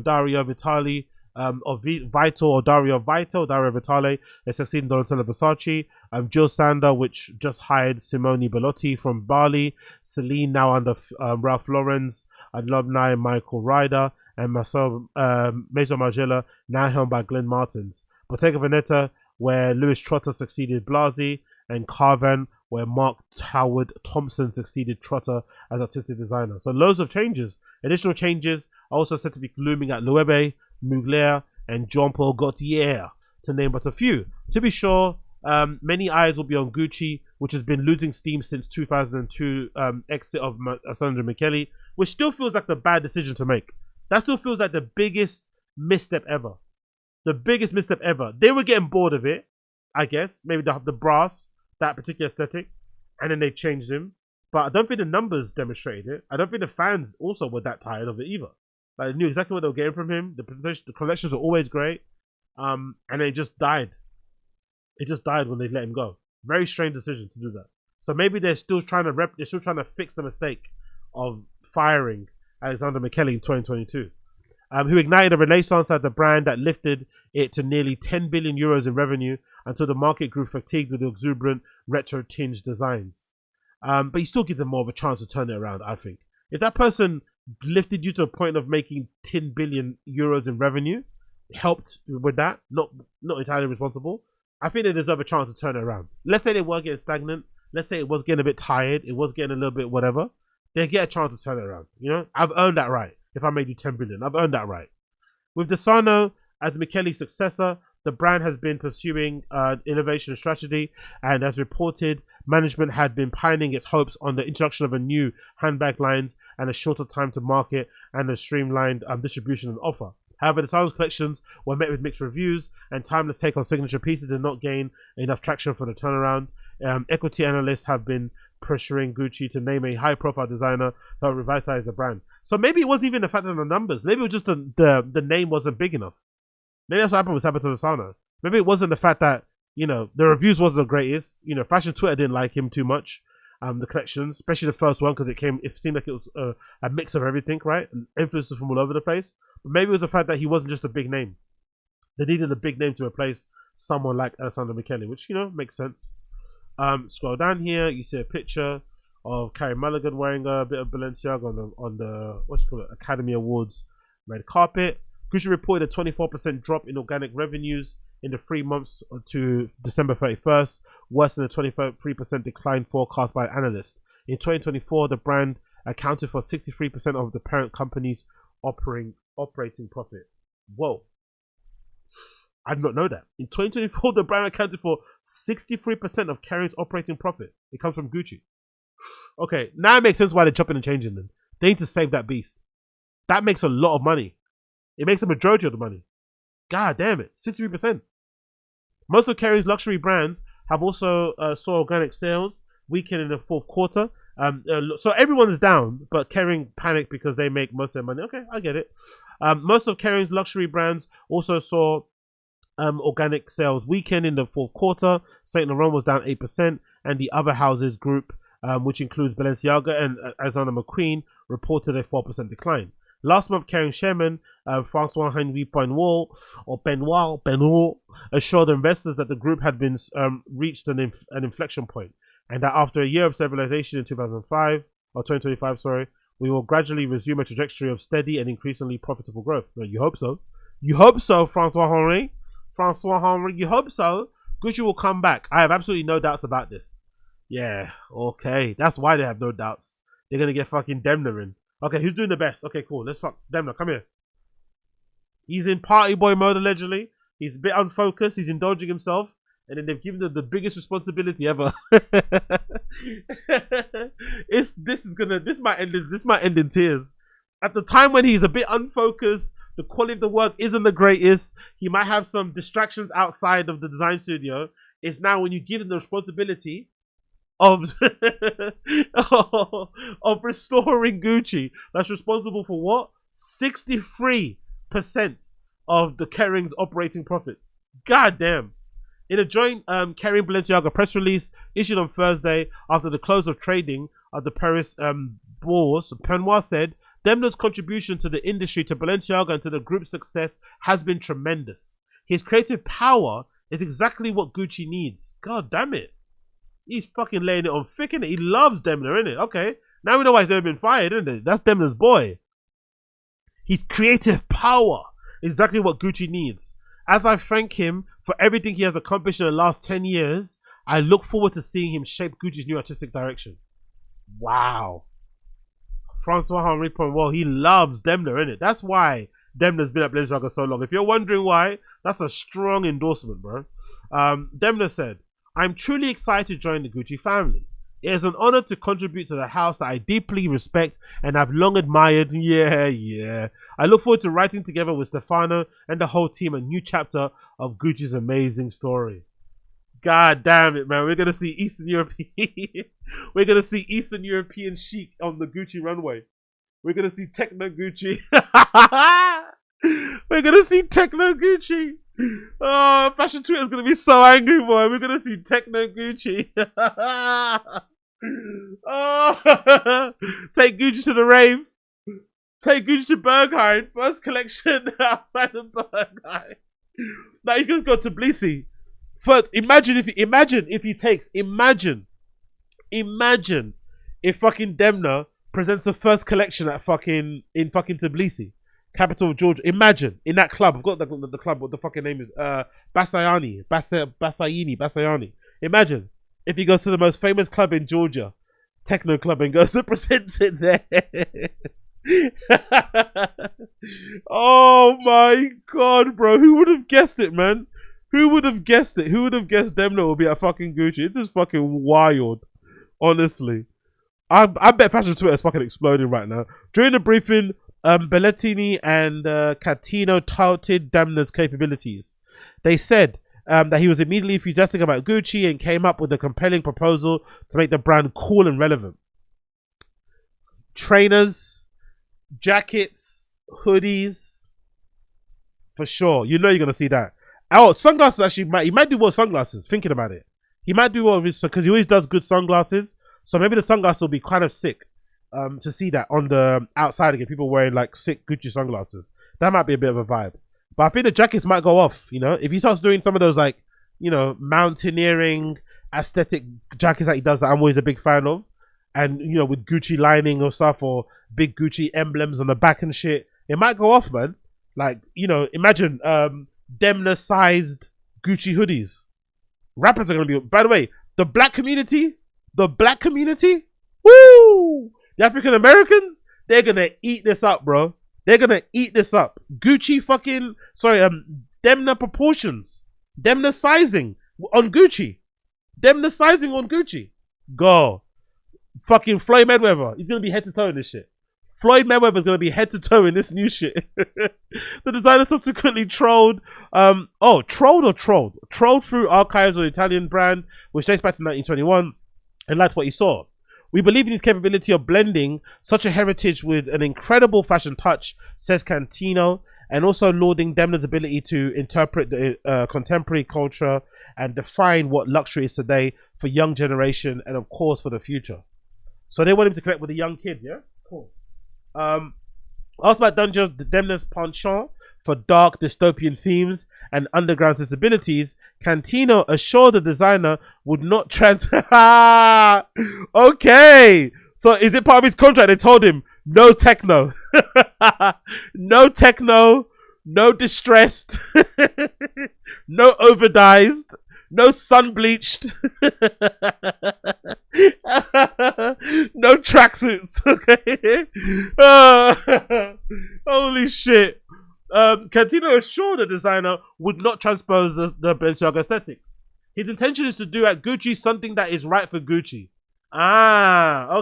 Dario Vitale or Dario Vitale, they succeed in Donatella Versace. Jill Sander, which just hired Simone Bellotti from Bali. Celine, now under Ralph Lauren's alumni Michael Ryder. And Maison Margiela, now helmed by Glenn Martins. Bottega Veneta, where Louis Trotter succeeded Blasi. And Carvan, where Mark Howard Thompson succeeded Trotter as artistic designer. So loads of changes. Additional changes are also said to be looming at Loewe, Mugler, and Jean-Paul Gaultier, to name but a few. To be sure, many eyes will be on Gucci, which has been losing steam since 2002 exit of Sandra Michele, which still feels like the bad decision to make. That still feels like the biggest misstep ever. The biggest misstep ever. They were getting bored of it, I guess. Maybe the brass, that particular aesthetic, and then they changed him. But I don't think the numbers demonstrated it. I don't think the fans also were that tired of it either. Like, they knew exactly what they were getting from him. The collections were always great. And it just died. It just died when they let him go. Very strange decision to do that. So maybe they're still trying to fix the mistake of firing Alexander Michele in 2022. who ignited a renaissance at the brand that lifted it to nearly 10 billion euros in revenue until the market grew fatigued with the exuberant retro-tinged designs. But you still give them more of a chance to turn it around, I think. If that person lifted you to a point of making 10 billion euros in revenue, helped with that, not entirely responsible, I think they deserve a chance to turn it around. Let's say they were getting stagnant. Let's say it was getting a bit tired. It was getting a little bit whatever. They get a chance to turn it around. You know, I've earned that right. If I made you 10 billion, I've earned that right. With Desano as Michele's successor, the brand has been pursuing innovation strategy, and as reported, management had been pining its hopes on the introduction of a new handbag lines and a shorter time to market and a streamlined distribution and offer. However, the Desano's collections were met with mixed reviews, and timeless take on signature pieces did not gain enough traction for the turnaround. Equity analysts have been pressuring Gucci to name a high-profile designer that will revitalize the brand. So maybe it wasn't even the fact of the numbers. Maybe it was just the name wasn't big enough. Maybe that's what happened with Sabato Desano. Maybe it wasn't the fact that, you know, the reviews wasn't the greatest. You know, Fashion Twitter didn't like him too much. The collection, especially the first one, because it seemed like it was a mix of everything, right? And influences from all over the place. But maybe it was the fact that he wasn't just a big name. They needed a big name to replace someone like Alessandro Michele, which, you know, makes sense. Scroll down here, you see a picture of Carey Mulligan wearing a bit of Balenciaga on the what's it called, Academy Awards red carpet. Gucci reported a 24% drop in organic revenues in the 3 months to December 31st, worse than a 23% decline forecast by analysts. In 2024, the brand accounted for 63% of the parent company's operating profit. Whoa. I did not know that. In 2024, the brand accounted for 63% of Carey's operating profit. It comes from Gucci. Okay, now it makes sense why they're chopping and changing them. They need to save that beast. That makes a lot of money. It makes a majority of the money. God damn it, 63%. Most of Carey's luxury brands have also saw organic sales weaken in the fourth quarter. So everyone is down, but Kering panicked because they make most of their money. Okay, I get it. Most of Kering's luxury brands also saw organic sales weaken in the fourth quarter. Saint Laurent was down 8%, and the other houses group, which includes Balenciaga and Alexander McQueen, reported a 4% decline. Last month, Kering chairman François-Henri Benoit assured investors that the group had been reached an inflection point, and that after a year of stabilization in 2025, we will gradually resume a trajectory of steady and increasingly profitable growth. Well, you hope so. You hope so, François-Henri. You hope so. Gucci will come back. I have absolutely no doubts about this. Yeah, okay. That's why they have no doubts. They're going to get fucking Demna in. Okay, who's doing the best? Okay, cool. Let's fuck Demna. Come here. He's in party boy mode, allegedly. He's a bit unfocused. He's indulging himself. And then they've given him the biggest responsibility ever. This might end in tears. At the time when he's a bit unfocused, the quality of the work isn't the greatest. He might have some distractions outside of the design studio. It's now when you give him the responsibility of of restoring Gucci, that's responsible for what? 63% of the Kering's operating profits. God damn. In a joint Kering Balenciaga press release issued on Thursday after the close of trading of the Paris bourse, Benoit said Demna's contribution to the industry, to Balenciaga, and to the group's success has been tremendous. His creative power is exactly what Gucci needs. God damn it. He's fucking laying it on thick, innit? He loves Demna, innit? Okay. Now we know why he's never been fired, isn't it? That's Demna's boy. His creative power is exactly what Gucci needs. As I thank him for everything he has accomplished in the last 10 years, I look forward to seeing him shape Gucci's new artistic direction. Wow. François-Henri Benoit, he loves Demna, innit? That's why Demna's been at Balenciaga so long. If you're wondering why, that's a strong endorsement, bro. Demna said, I'm truly excited to join the Gucci family. It is an honor to contribute to the house that I deeply respect and have long admired. Yeah. I look forward to writing together with Stefano and the whole team a new chapter of Gucci's amazing story. God damn it, man. We're going to see Eastern European. We're going to see Eastern European chic on the Gucci runway. We're going to see Techno Gucci. We're going to see Techno Gucci. Oh, Fashion Twitter is going to be so angry, boy. We're going to see Techno Gucci. Oh, take Gucci to the rave. Take Gucci to Berghain. First collection outside of Berghain. Now he's gonna go to Tbilisi. First, imagine if fucking Demna presents the first collection at fucking Tbilisi, capital of Georgia. Imagine in that club. I've got the club. What the fucking name is? Basayani. Imagine if he goes to the most famous club in Georgia, techno club, and goes to present it there. Oh my god, bro! Who would have guessed it, man? Who would have guessed it? Who would have guessed Demna will be at fucking Gucci? It's just fucking wild, honestly. I bet fashion Twitter is fucking exploding right now. During the briefing, Bellettini and Catino touted Demna's capabilities. They said that he was immediately enthusiastic about Gucci and came up with a compelling proposal to make the brand cool and relevant. Trainers, jackets, hoodies, for sure. You know you're gonna see that. Oh, sunglasses actually he might do well with sunglasses. Thinking about it, he might do well with, because he always does good sunglasses. So maybe the sunglasses will be kind of sick. To see that on the outside again, people wearing like sick Gucci sunglasses. That might be a bit of a vibe. But I think the jackets might go off. You know, if he starts doing some of those like, you know, mountaineering aesthetic jackets that he does, that I'm always a big fan of, and you know, with Gucci lining or stuff, or big Gucci emblems on the back and shit, it might go off, man. Like, you know, imagine Demna sized Gucci hoodies. Rappers are gonna be. By the way, the black community, woo, the African Americans, they're gonna eat this up, bro. They're gonna eat this up. Gucci fucking, Demna proportions, Demna sizing on Gucci, Go, fucking Floyd Mayweather, he's gonna be head to toe in this shit. Floyd Mayweather's gonna be head to toe in this new shit. The designer subsequently trolled through archives of the Italian brand, which dates back to 1921, and liked what he saw. We believe in his capability of blending such a heritage with an incredible fashion touch, says Cantino, and also lauding Demna's ability to interpret the contemporary culture and define what luxury is today for young generation and of course for the future. So they want him to connect with a young kid, yeah? Cool. Asked about Demna's penchant for dark dystopian themes and underground sensibilities, Cantino assured the designer would not Okay, so is it part of his contract? They told him no techno, no techno, no distressed, no overdiced, no sun bleached, no tracksuits. Okay, holy shit. Cantino assured the designer would not transpose the Balenciaga aesthetic. His intention is to do at Gucci something that is right for Gucci.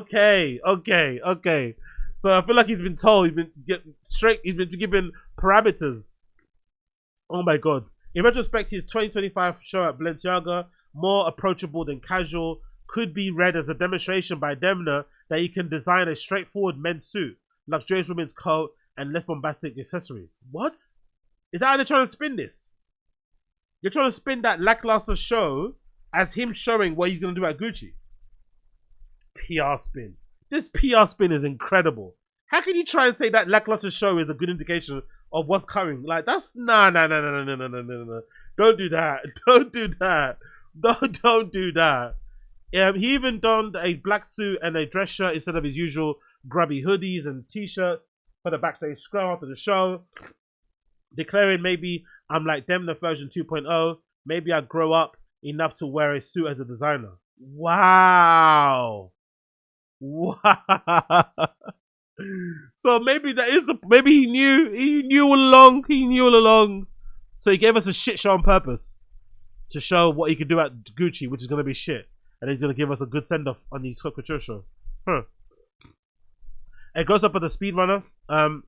Okay. So I feel like he's been told, he's been given parameters. Oh my god. In retrospect, his 2025 show at Balenciaga, more approachable than casual, could be read as a demonstration by Demna that he can design a straightforward men's suit, luxurious women's coat, and less bombastic accessories. What? Is that how they're trying to spin this? You're trying to spin that lackluster show as him showing what he's going to do at Gucci. PR spin. This PR spin is incredible. How can you try and say that lackluster show is a good indication of what's coming? Like, that's... No. Don't do that. Don't do that. Don't do that. He even donned a black suit and a dress shirt instead of his usual grubby hoodies and t-shirts for the backstage scrum after the show, declaring, maybe I'm like Demna version 2.0. Maybe I grow up enough to wear a suit as a designer. Wow. So maybe that is maybe he knew all along. So he gave us a shit show on purpose to show what he could do at Gucci, which is gonna be shit, and he's gonna give us a good send off on the Scott Couture show. It goes up at the speedrunner.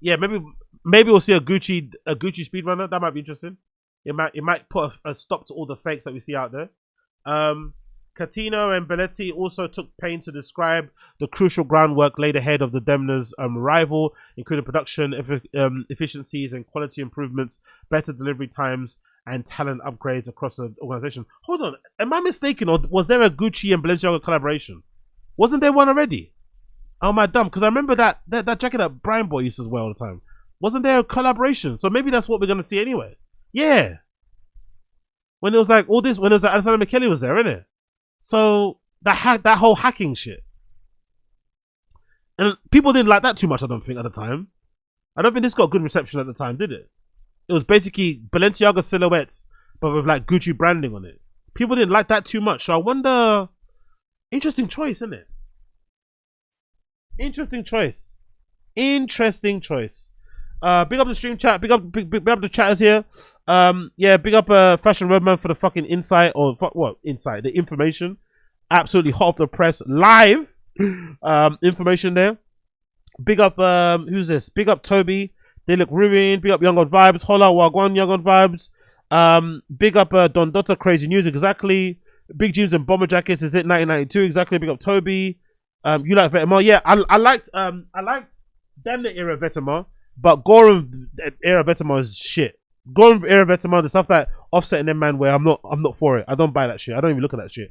Yeah, maybe we'll see a Gucci speedrunner. That might be interesting. It might put a stop to all the fakes that we see out there. Catino and Belletti also took pains to describe the crucial groundwork laid ahead of the Demna's arrival, including production efficiencies and quality improvements, better delivery times, and talent upgrades across the organization. Hold on, am I mistaken, or was there a Gucci and Balenciaga collaboration? Wasn't there one already? Oh my dumb, because I remember that jacket that Brian Boy used to wear all the time. Wasn't there a collaboration? So maybe that's what we're gonna see anyway. Yeah. When it was like all this, when it was like Alexander McKelly was there, innit? So that whole hacking shit. And people didn't like that too much, I don't think, at the time. I don't think this got good reception at the time, did it? It was basically Balenciaga silhouettes, but with like Gucci branding on it. People didn't like that too much. So I wonder, interesting choice, isn't it? Interesting choice. Interesting choice. Big up the stream chat. Big up the chatters here. Yeah, big up Fashion Roadman for the fucking insight, or what insight? The information. Absolutely hot off the press, live. Information there. Big up who's this? Big up Toby. They look ruined. Big up Young God Vibes. Holla Wagwan Young God Vibes. Big up Don Dota Crazy News. Exactly. Big Jeans and Bomber Jackets. Is it 1992? Exactly. Big up Toby. You like Vetements? Yeah, I liked Demna era Vetements, but Gorham era Vetements is shit. Gorham era Vetements, the stuff that Offset and them man wear, I'm not for it. I don't buy that shit. I don't even look at that shit.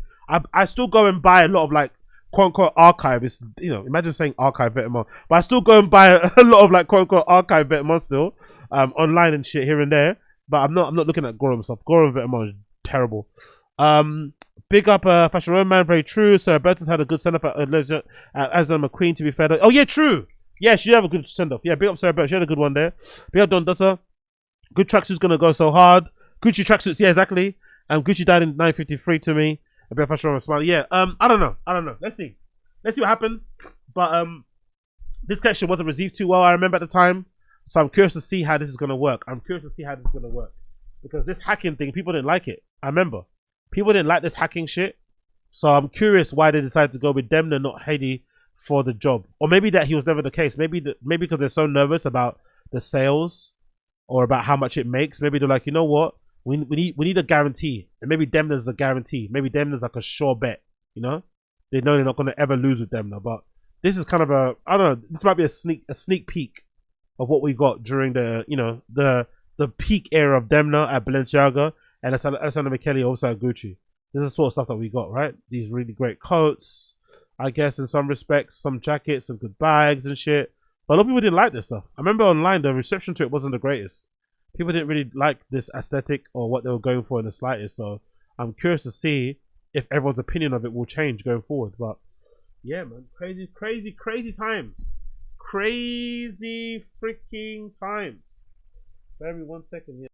I still go and buy a lot of like quote unquote archive. It's, you know, imagine saying archive Vetements, but I still go and buy a lot of like quote unquote archive Vetements still, online and shit here and there. But I'm not looking at Gorham stuff. Gorham Vetements is terrible. Big up Fashion Roadman, very true. Sarah Burton's had a good send-off at Alexander McQueen, to be fair. Oh yeah, true. Yeah, she did have a good send-off. Yeah, big up Sarah Burton. She had a good one there. Big up Don Dutta. Good tracksuit's gonna go so hard. Gucci tracksuits, yeah, exactly. Gucci died in 1953 to me. A bit of Fashion Roadman smile. Yeah, I don't know. Let's see what happens. But this collection wasn't received too well, I remember at the time. So I'm curious to see how this is gonna work. Because this hacking thing, people didn't like it. I remember. People didn't like this hacking shit. So I'm curious why they decided to go with Demna, not Haiti, for the job. Or maybe that he was never the case. Maybe because they're so nervous about the sales or about how much it makes. Maybe they're like, you know what? We need a guarantee. And maybe Demna's a guarantee. Maybe Demna's like a sure bet. You know? They know they're not going to ever lose with Demna. But this is kind of a, I don't know, this might be a sneak peek of what we got during the, you know, the peak era of Demna at Balenciaga. And Alexander McKelly also at Gucci. This is the sort of stuff that we got, right? These really great coats, I guess, in some respects, some jackets, some good bags and shit. But a lot of people didn't like this stuff. I remember online, the reception to it wasn't the greatest. People didn't really like this aesthetic or what they were going for in the slightest. So I'm curious to see if everyone's opinion of it will change going forward. But yeah, man, crazy times. Crazy freaking times. Bear me 1 second here.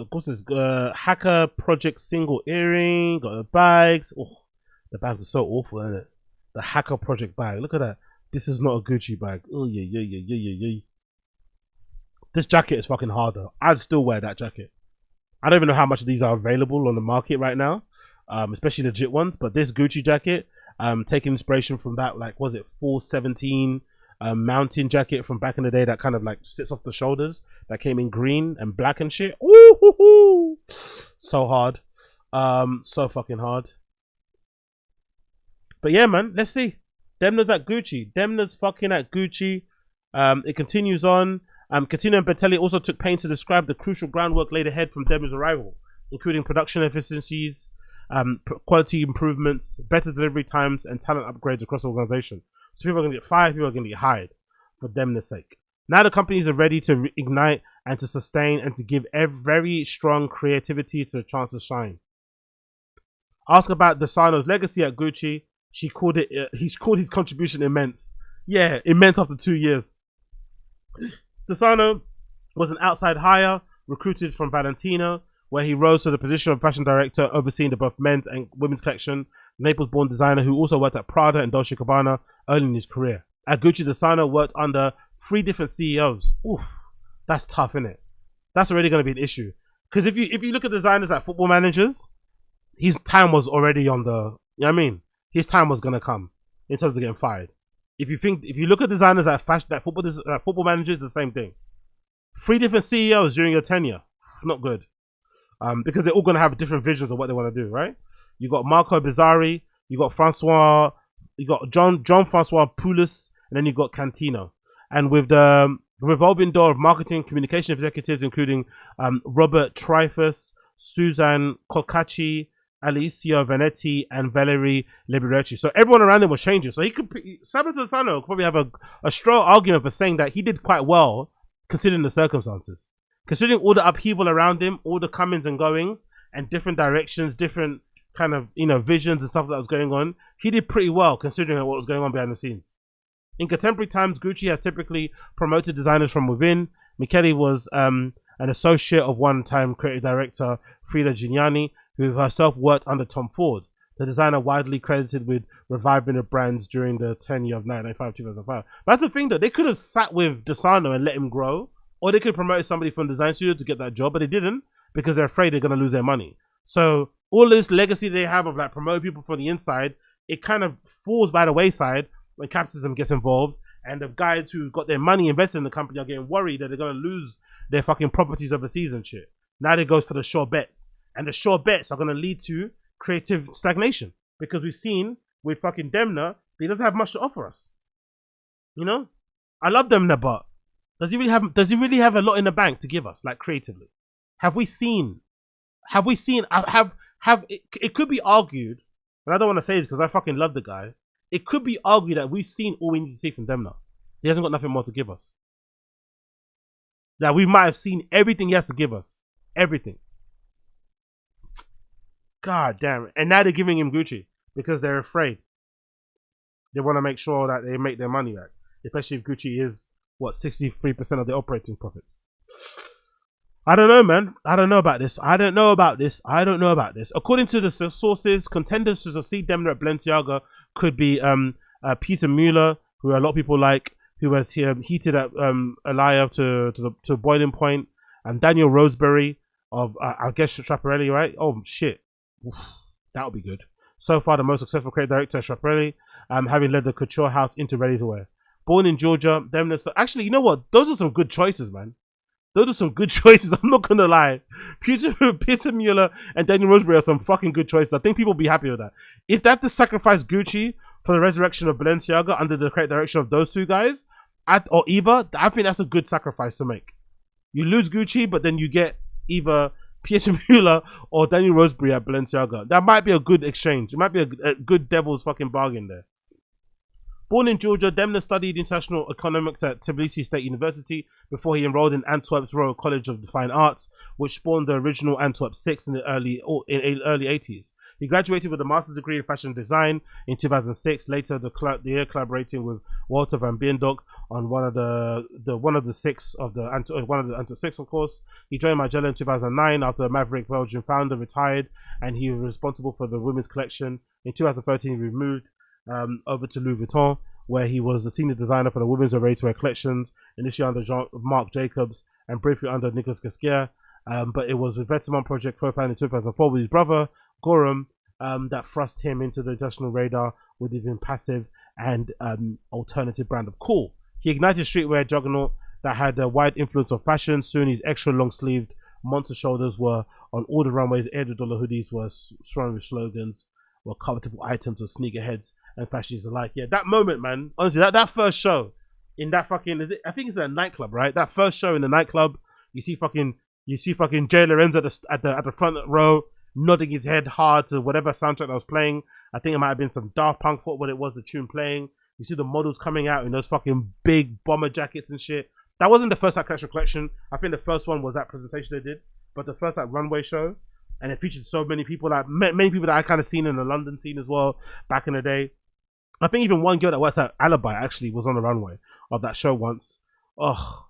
What's this? Hacker Project single earring. Got the bags. Oh, the bags are so awful, isn't it? The Hacker Project bag. Look at that. This is not a Gucci bag. Oh yeah. This jacket is fucking harder. I'd still wear that jacket. I don't even know how much of these are available on the market right now, especially legit ones. But this Gucci jacket, taking inspiration from that, like, was it 417? Mountain jacket from back in the day that kind of like sits off the shoulders, that came in green and black and shit. Ooh, so hard, so fucking hard. But yeah, man, let's see. Demna's at Gucci. Demna's fucking at Gucci. It continues on. Katina and Bertelli also took pains to describe the crucial groundwork laid ahead from Demna's arrival, including production efficiencies, quality improvements, better delivery times, and talent upgrades across the organization. So people are going to get fired, people are going to get hired for Demna's sake. Now the companies are ready to ignite and to sustain and to give very strong creativity to the chance to shine. Ask about Desano's legacy at Gucci. He called his contribution immense. Yeah, immense after 2 years. Desano was an outside hire recruited from Valentino, where he rose to the position of fashion director, overseeing the both men's and women's collection. Naples-born designer who also worked at Prada and Dolce & Gabbana early in his career. At Gucci, Desano worked under 3 different CEOs. Oof, that's tough, isn't it? That's already going to be an issue. Because if you look at designers at football managers, his time was already on the, you know what I mean? His time was going to come in terms of getting fired. If you look at designers at football managers, the same thing. 3 different CEOs during your tenure, not good. Because they're all going to have different visions of what they want to do, right? You got Marco Bizzarri, you got John Francois Poulos, and then you got Cantino. And with the revolving door of marketing communication executives, including Robert Trifus, Susan Cocacci, Alicia Venetti, and Valerie Liberace. So everyone around him was changing. So he could, Sabato Sano could probably have a strong argument for saying that he did quite well considering the circumstances. Considering all the upheaval around him, all the comings and goings, and different directions, different kind of, you know, visions and stuff that was going on, he did pretty well considering what was going on behind the scenes. In contemporary times, Gucci has typically promoted designers from within. Michele was an associate of one-time creative director Frida Giuliani, who herself worked under Tom Ford, the designer widely credited with reviving the brands during the tenure of 1995-2005. That's the thing, though. They could have sat with Desano and let him grow, or they could have promoted somebody from the design studio to get that job, but they didn't because they're afraid they're going to lose their money. So all this legacy they have of like promoting people from the inside, it kind of falls by the wayside when capitalism gets involved, and the guys who got their money invested in the company are getting worried that they're going to lose their fucking properties overseas and shit. Now they goes for the sure bets, and the sure bets are going to lead to creative stagnation, because we've seen with fucking Demna, he doesn't have much to offer us. You know, I love Demna, but does he really have a lot in the bank to give us, like creatively? Have we seen it could be argued, and I don't want to say this because I fucking love the guy, it could be argued that we've seen all we need to see from Demna. He hasn't got nothing more to give us. That we might have seen everything he has to give us. Everything. God damn it. And now they're giving him Gucci because they're afraid. They want to make sure that they make their money back. Especially if Gucci is, what, 63% of the operating profits. I don't know, man. I don't know about this. According to the sources, contenders to succeed Demna at Balenciaga could be Peter Mueller, who a lot of people like, who has heated at Elia to boiling point, and Daniel Roseberry of, I guess, Schiaparelli, right? Oh, shit. Oof, that would be good. So far, the most successful creative director, Schiaparelli, having led the couture house into ready-to-wear. Born in Georgia, Demna... Actually, you know what? Those are some good choices, man. Those are some good choices. I'm not gonna lie. Peter Mueller and Daniel Roseberry are some fucking good choices. I think people will be happy with that. If they have to sacrifice Gucci for the resurrection of Balenciaga under the creative direction of those two guys, or Eva, I think that's a good sacrifice to make. You lose Gucci, but then you get either Peter Mueller or Daniel Roseberry at Balenciaga. That might be a good exchange. It might be a good devil's fucking bargain there. Born in Georgia, Demna studied international economics at Tbilisi State University before he enrolled in Antwerp's Royal College of the Fine Arts, which spawned the original Antwerp 6 in the early 80s. He graduated with a master's degree in fashion design in 2006. Later, the year collaborating with Walter van Beendonck on one of the Antwerp 6, of course. He joined Margiela in 2009 after the Maverick Belgian founder retired, and he was responsible for the women's collection. In 2013, he moved over to Louis Vuitton, where he was the senior designer for the women's ready-to-wear collections, initially under Marc Jacobs and briefly under Nicolas Ghesquière. But it was the Vetements project co-founded in 2004 with his brother Goram that thrust him into the international radar with his impassive and alternative brand of Cool. He ignited streetwear juggernaut that had a wide influence of fashion. Soon his extra long-sleeved monster shoulders were on all the runways. $800 hoodies were surrounded with slogans, were comfortable items of sneakerheads and fashionistas alike. Yeah, that moment, man. Honestly, that first show in that fucking, I think it's a nightclub, right? That first show in the nightclub, you see fucking Jay Lorenzo at the front row, nodding his head hard to whatever soundtrack that was playing. I think it might have been some Daft Punk, what it was, the tune playing. You see the models coming out in those fucking big bomber jackets and shit. That wasn't the first collection. I think the first one was that presentation they did, but the first runway show. And it featured so many people, like many people that I kind of seen in the London scene as well back in the day. I think even one girl that worked at Alibi actually was on the runway of that show once. Oh,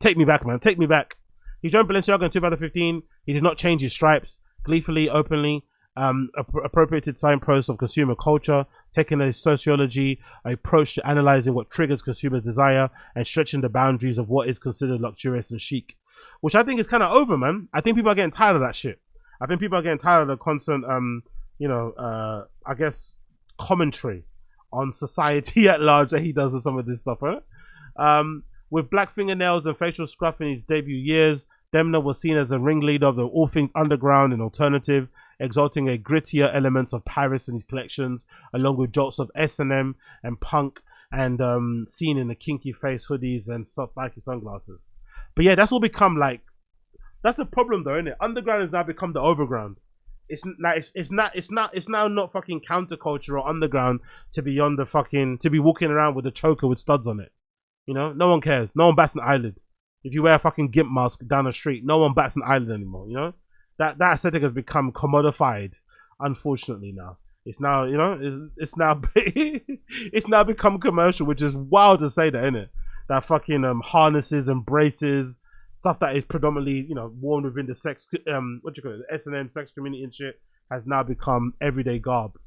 take me back, man. Take me back. He joined Balenciaga in 2015. He did not change his stripes. Gleefully, openly appropriated signposts of consumer culture, taking a sociology approach to analyzing what triggers consumers' desire and stretching the boundaries of what is considered luxurious and chic. Which I think is kind of over, man. I think people are getting tired of that shit. I think people are getting tired of the constant, I guess, commentary on society at large that he does with some of this stuff, right? With black fingernails and facial scruff in his debut years, Demna was seen as a ringleader of the all things underground and alternative, exalting a grittier elements of Paris in his collections, along with jolts of S&M and punk. and seen in the kinky face hoodies and spiky sunglasses. But yeah, that's all become like, that's a problem though, isn't it? Underground has now become the overground. It's like it's now not fucking counterculture or underground to be on the fucking, to be walking around with a choker with studs on it. You know, no one cares. No one bats an eyelid. If you wear a fucking gimp mask down the street, no one bats an eyelid anymore. You know, that aesthetic has become commodified. Unfortunately, now it's now, you know, it's now it's now become commercial, which is wild to say that, isn't it? That fucking harnesses and braces, stuff that is predominantly, you know, worn within the sex, what you call it, the S&M sex community and shit, has now become everyday garb.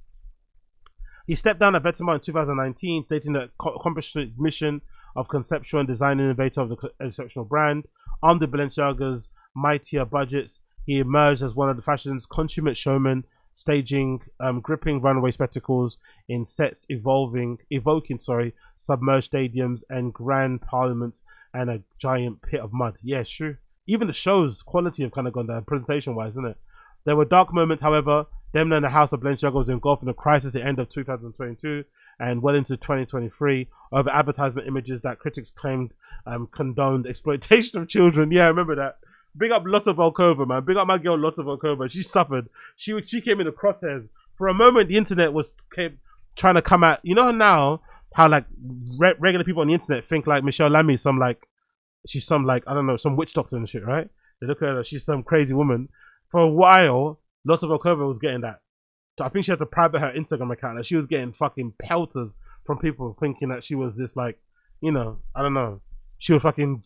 He stepped down at Vetements in 2019, stating that accomplished his mission of conceptual and design innovator of the exceptional brand. Armed with Balenciaga's mightier budgets, he emerged as one of the fashion's consummate showmen, staging gripping runaway spectacles in sets evoking submerged stadiums and grand parliaments and a giant pit of mud. Yeah, true. Even the show's quality have kind of gone down presentation wise, isn't it? There were dark moments, however. Demna and the house of Balenciaga was engulfed in a crisis at the end of 2022 and well into 2023 over advertisement images that critics claimed condoned exploitation of children. Yeah, I remember that. Big up Lotta Volkova, man. Big up my girl Lotta Volkova. She suffered. She came in the crosshairs. For a moment, the internet came trying to come at, you know, now how like regular people on the internet think like Michelle Lamy she's some like, I don't know, some witch doctor and shit, right? They look at her, she's some crazy woman. For a while, Lotta Volkova was getting that. So I think she had to private her Instagram account. Like, she was getting fucking pelters from people thinking that she was this, like, you know, I don't know. She was fucking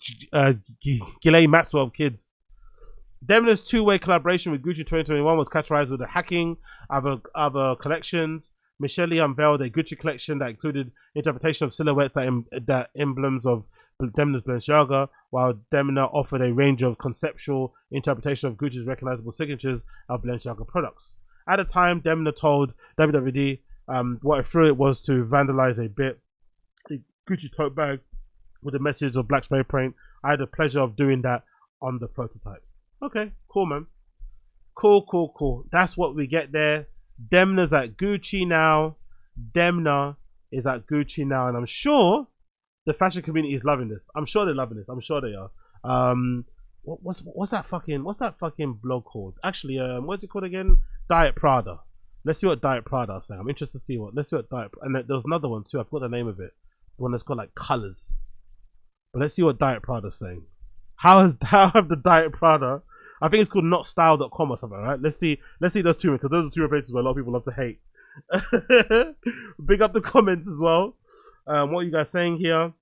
Ghislaine Maxwell of kids. Demna's two-way collaboration with Gucci 2021 was categorized with the hacking of other collections. Michele unveiled a Gucci collection that included interpretation of silhouettes that emblems of Demna's Balenciaga, while Demna offered a range of conceptual interpretation of Gucci's recognizable signatures of Balenciaga products. At the time, Demna told WWD what a thrill it was to vandalize a Gucci tote bag with a message of black spray paint. I had the pleasure of doing that on the prototype. Okay, cool, man. Cool. That's what we get there. Demna's at Gucci now. Demna is at Gucci now, and I'm sure the fashion community is loving this. I'm sure they're loving this. I'm sure they are. What's that fucking blog called? Actually, what's it called again? Diet Prada. Let's see what Diet Prada is saying. I'm interested to see what. Let's see what Diet. And there was another one too. I forgot the name of it. The one that's got like colors. But let's see what Diet Prada is saying. How have the Diet Prada? I think it's called notstyle.com or something, right? Let's see those two, because those are two places where a lot of people love to hate. Big up the comments as well. What are you guys saying here?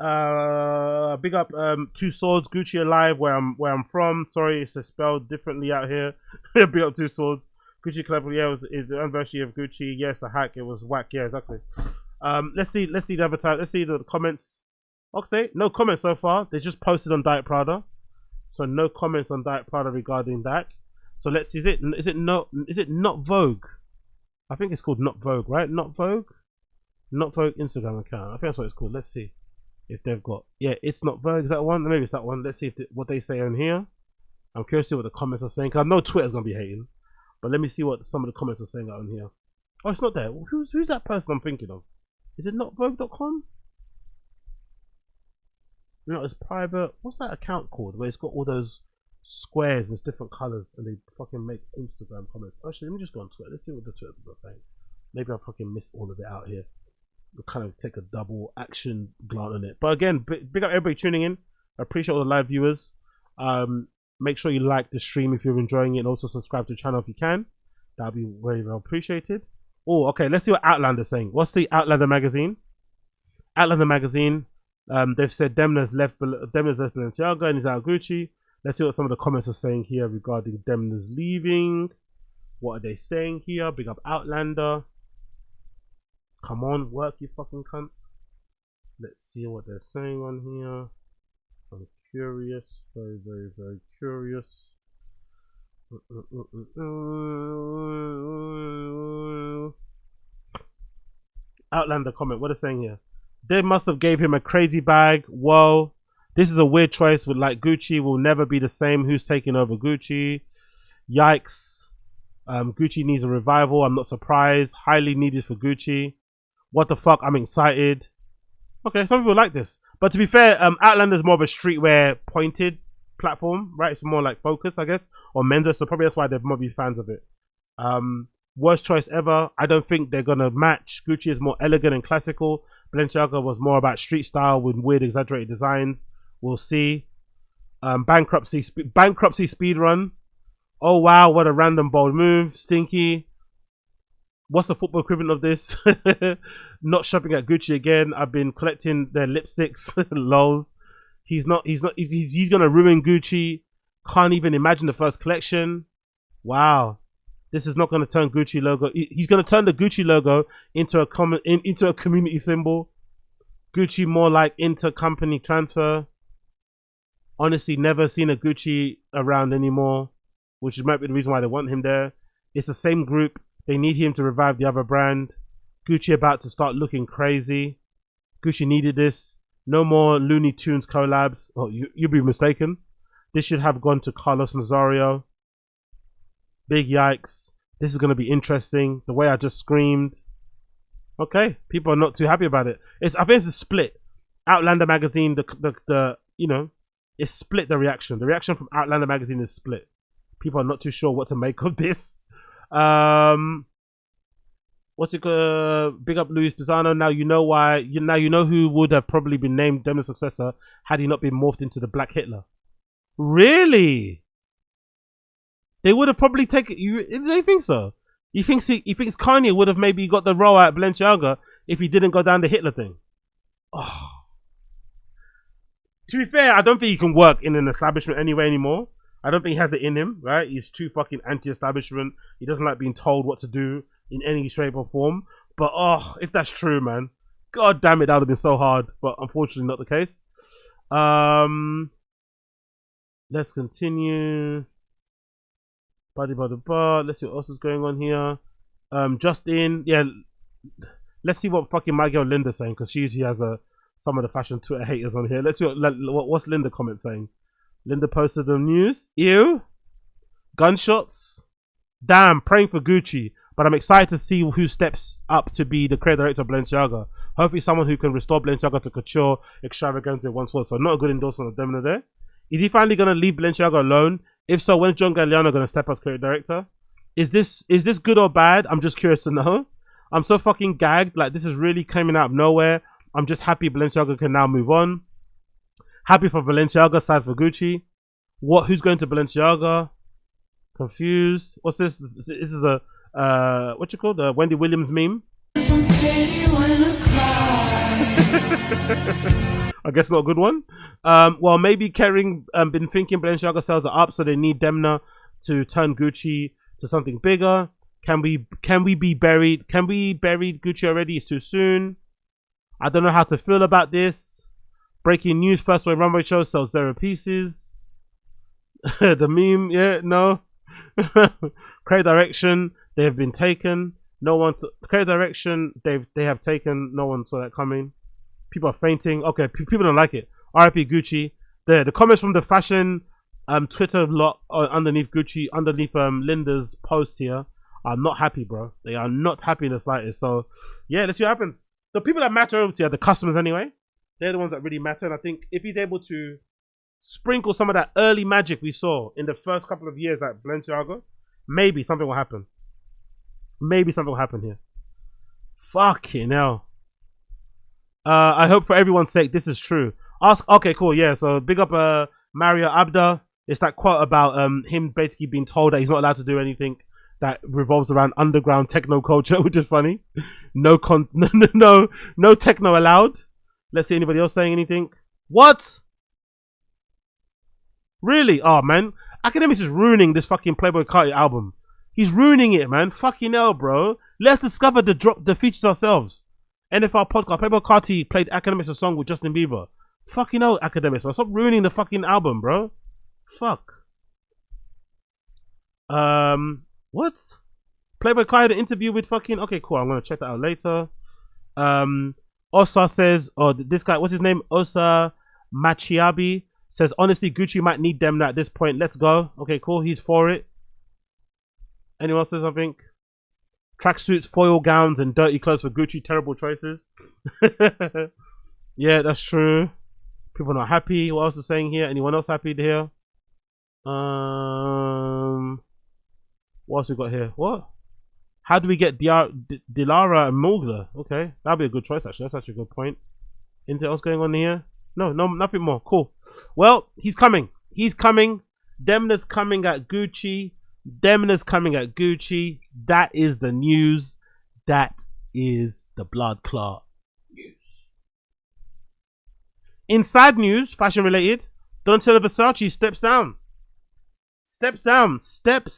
Big up Two Swords, Gucci Alive, where I'm from. Sorry, it's spelled differently out here. Big up Two Swords. Gucci Collab, yeah, is the anniversary of Gucci. Yes, a hack. It was whack. Yeah, exactly. Let's see the advertise. Let's see the comments. Okay, no comments so far. They just posted on Diet Prada, so no comments on Diet Prada regarding that. So let's see. Is it not Vogue? I think it's called Not Vogue, right? Not Vogue Instagram account. I think that's what it's called. Let's see if they've got. Yeah, it's Not Vogue. Is that one? Maybe it's that one. Let's see what they say on here. I'm curious to see what the comments are saying, because I know Twitter's gonna be hating. But let me see what some of the comments are saying out on here. Oh, it's not there. Who's that person I'm thinking of? Is it not Vogue.com? No, it's private. What's that account called? Where it's got all those squares and it's different colors, and they fucking make Instagram comments. Actually, let me just go on Twitter. Let's see what the Twitter people are saying. Maybe I fucking missed all of it out here. We'll kind of take a double action glance on it. But again, big up everybody tuning in. I appreciate all the live viewers. Make sure you like the stream if you're enjoying it, and also subscribe to the channel if you can. That'll be very well appreciated. Oh, okay. Let's see what Outlander's saying. What's the Outlander magazine? Outlander magazine. They've said Demna's left Balenciaga and is out of Gucci. Let's see what some of the comments are saying here regarding Demna's leaving. What are they saying here? Big up Outlander. Come on, work, you fucking cunt. Let's see what they're saying on here. I'm curious. Very, very, very curious. Outlander comment. What are they saying here? They must have gave him a crazy bag. Whoa. This is a weird choice with like Gucci will never be the same. Who's taking over Gucci? Yikes. Gucci needs a revival. I'm not surprised. Highly needed for Gucci. What the fuck? I'm excited. Okay, some people like this. But to be fair, Outlander's more of a streetwear pointed platform, right? It's more like Focus, I guess, or Menza, so probably that's why they're more be fans of it. Worst choice ever. I don't think they're gonna match. Gucci is more elegant and classical. Balenciaga was more about street style with weird exaggerated designs. We'll see. Bankruptcy speed run. Oh wow, what a random bold move. Stinky. What's the football equivalent of this? Not shopping at Gucci again. I've been collecting their lipsticks. Lols. He's gonna ruin Gucci. Can't even imagine the first collection. Wow. This is not gonna turn Gucci logo. He's gonna turn the Gucci logo into a community symbol. Gucci more like intercompany transfer. Honestly, never seen a Gucci around anymore, which might be the reason why they want him there. It's the same group. They need him to revive the other brand. Gucci about to start looking crazy. Gucci needed this. No more Looney Tunes collabs. Oh, you'd be mistaken. This should have gone to Carlos Nazario. Big yikes. This is going to be interesting. The way I just screamed. Okay, people are not too happy about it. I think it's a split. Outlander magazine, it's split the reaction. The reaction from Outlander magazine is split. People are not too sure what to make of this. What's it called? Big up Luis Pisano. Now you know why. Now you know who would have probably been named Demna's successor had he not been morphed into the Black Hitler. Really? They would have probably taken. Do you think so? He thinks Kanye would have maybe got the role at Balenciaga if he didn't go down the Hitler thing. Oh. To be fair, I don't think he can work in an establishment anyway anymore. I don't think he has it in him, right? He's too fucking anti-establishment. He doesn't like being told what to do in any shape or form. But if that's true, man, god damn it, that would have been so hard. But unfortunately, not the case. Let's continue. Let's see what else is going on here. Justin, yeah. Let's see what fucking my girl Linda's saying, because she usually has some of the fashion Twitter haters on here. Let's see what's Linda comment saying. Linda posted the news. Ew. Gunshots. Damn, praying for Gucci. But I'm excited to see who steps up to be the creative director of Balenciaga. Hopefully someone who can restore Balenciaga to couture extravaganza it once was. So not a good endorsement of Demna there. Is he finally going to leave Balenciaga alone? If so, when's John Galliano going to step as creative director? Is this good or bad? I'm just curious to know. I'm so fucking gagged. Like, this is really coming out of nowhere. I'm just happy Balenciaga can now move on. Happy for Balenciaga, sad for Gucci. Who's going to Balenciaga? Confused. What's this? This is a what you call the Wendy Williams meme. I guess not a good one. Well, maybe Kering been thinking Balenciaga sales are up, so they need Demna to turn Gucci to something bigger. Can we be buried? Can we bury Gucci already? It's too soon. I don't know how to feel about this. Breaking news: First Way Runway show sells 0 pieces. The meme, yeah, no. Creative direction, they have been taken. No one. Creative direction, they have taken. No one saw that coming. People are fainting. Okay, people don't like it. R.I.P. Gucci. The comments from the fashion Twitter lot underneath Gucci, underneath Linda's post here are not happy, bro. They are not happy in the slightest. So yeah, let's see what happens. The people that matter over to are the customers anyway. They're the ones that really matter. And I think if he's able to sprinkle some of that early magic we saw in the first couple of years at Balenciaga, maybe something will happen. Maybe something will happen here. Fucking hell. I hope for everyone's sake this is true. Okay, cool, yeah. So big up Mario Abda. It's that quote about him basically being told that he's not allowed to do anything that revolves around underground techno culture, which is funny. No techno allowed. Let's see anybody else saying anything. What? Really? Oh man, Academics is ruining this fucking Playboi Carti album. He's ruining it, man. Fucking hell, bro. Let's discover the features ourselves. NFL podcast. Playboi Carti played Academics a song with Justin Bieber. Fucking hell, Academics, bro. Stop ruining the fucking album, bro. Fuck. What? Playboi Carti had an interview with fucking. Okay, cool. I'm gonna check that out later. Osa says, this guy, what's his name? Osa Machiabi says, honestly, Gucci might need them at this point. Let's go. Okay, cool. He's for it. Anyone else say something? Tracksuits, foil gowns, and dirty clothes for Gucci. Terrible choices. Yeah, that's true. People not happy. What else is saying here? Anyone else happy to hear? What else we got here? What? How do we get Dilara and Mugler? Okay, that'd be a good choice actually. That's actually a good point. Anything else going on here? No, nothing more. Cool. Well, he's coming. He's coming. Demna's coming at Gucci. Demna's coming at Gucci. That is the news. That is the blood clot news. Inside news, fashion related, Donatella Versace steps down. Steps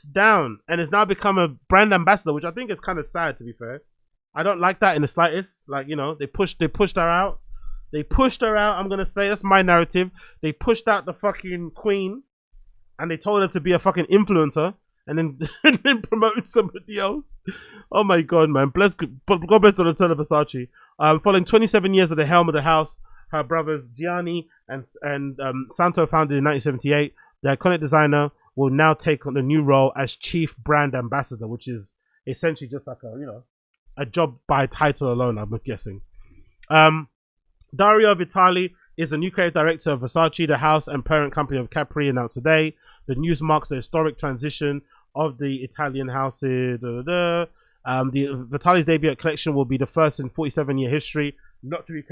down, and has now become a brand ambassador, which I think is kind of sad, to be fair. I don't like that in the slightest. Like, you know, they pushed her out. They pushed her out. I'm gonna say that's my narrative. They pushed out the fucking queen, and they told her to be a fucking influencer, and then promoted somebody else. Oh my god, man! God bless Donatella Versace. Following 27 years at the helm of the house, her brothers Gianni and Santo, founded in 1978, the iconic designer will now take on the new role as chief brand ambassador, which is essentially just like a job by title alone, I'm guessing. Dario Vitale is the new creative director of Versace, the house and parent company of Capri, announced today. The news marks a historic transition of the Italian houses. The Vitale's debut collection will be the first in 47-year history not to be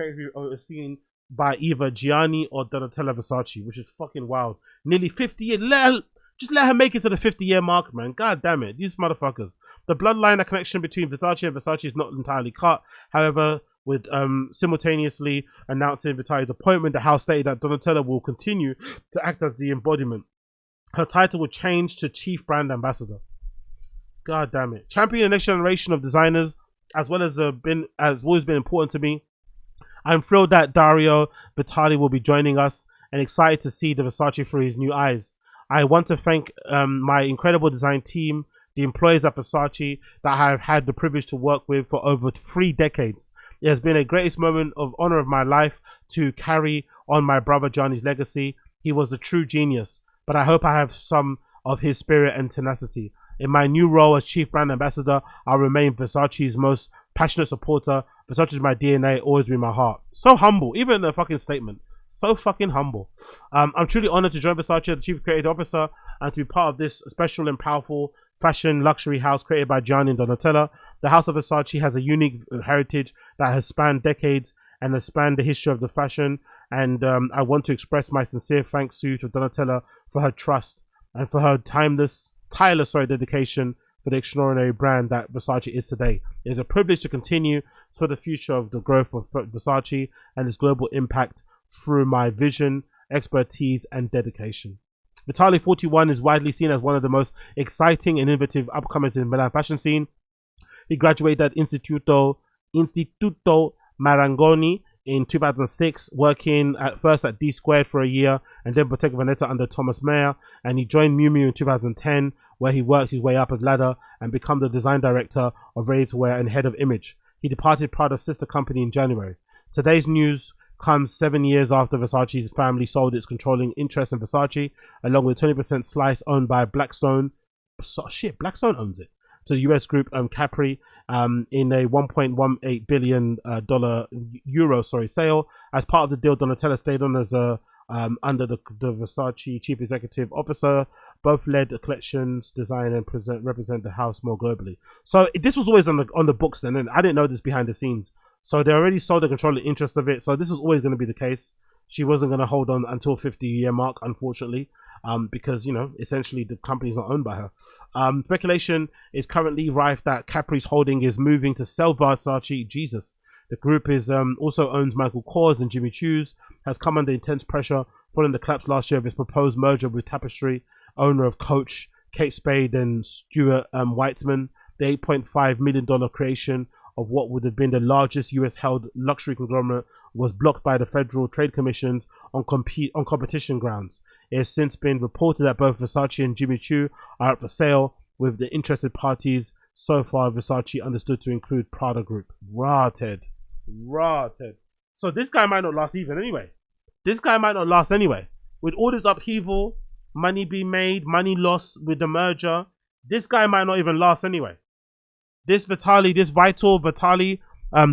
seen by either Gianni or Donatella Versace, which is fucking wild. Nearly 50 years. Just let her make it to the 50-year mark, man. God damn it. These motherfuckers. The bloodline, the connection between Versace and Versace is not entirely cut. However, with simultaneously announcing Vitale's appointment, the house stated that Donatella will continue to act as the embodiment. Her title will change to Chief Brand Ambassador. God damn it. Championing the next generation of designers, as always been important to me. I'm thrilled that Dario Vitale will be joining us and excited to see the Versace through his new eyes. I want to thank my incredible design team, the employees at Versace that I have had the privilege to work with for over 3 decades. It has been a greatest moment of honor of my life to carry on my brother Johnny's legacy. He was a true genius, but I hope I have some of his spirit and tenacity. In my new role as Chief Brand Ambassador, I'll remain Versace's most passionate supporter. Versace is my DNA, always be in my heart. So humble, even in the fucking statement. So fucking humble. I'm truly honored to join Versace as the Chief Creative Officer and to be part of this special and powerful fashion luxury house created by Gianni and Donatella. The House of Versace has a unique heritage that has spanned decades and has spanned the history of the fashion. And I want to express my sincere thanks to Donatella for her trust and for her tireless dedication for the extraordinary brand that Versace is today. It is a privilege to continue for the future of the growth of Versace and its global impact through my vision, expertise, and dedication. Vitale 41 is widely seen as one of the most exciting and innovative upcomers in the Milan fashion scene. He graduated at Istituto Marangoni in 2006, working first at D Squared for a year and then Bottega Veneta under Thomas Mayer, and he joined Miu Miu in 2010, where he worked his way up a ladder and became the design director of ready-to-wear and head of image. He departed Prada's sister company in January. Today's news comes 7 years after Versace's family sold its controlling interest in Versace, along with 20% slice owned by Blackstone. Blackstone owns it. To the US group Capri in a $1.18 billion sale. As part of the deal, Donatella stayed on as under the Versace chief executive officer. Both led the collections, design, and represent the house more globally. So this was always on the books then, and I didn't know this behind the scenes. So they already sold the controlling interest of it. So this was always going to be the case. She wasn't going to hold on until 50-year mark, unfortunately, because, you know, essentially the company's not owned by her. Speculation is currently rife that Capri's holding is moving to sell Versace. Jesus. The group is also owns Michael Kors and Jimmy Choo's, has come under intense pressure following the collapse last year of its proposed merger with Tapestry, owner of Coach, Kate Spade and Stuart Weitzman. The $8.5 million creation of what would have been the largest US-held luxury conglomerate was blocked by the Federal Trade Commissions on competition grounds. It has since been reported that both Versace and Jimmy Choo are up for sale, with the interested parties so far Versace understood to include Prada Group. Rotted. So this guy might not last even anyway. With all this upheaval, money being made, money lost with the merger, this guy might not even last anyway. this Vitale, this Vitale,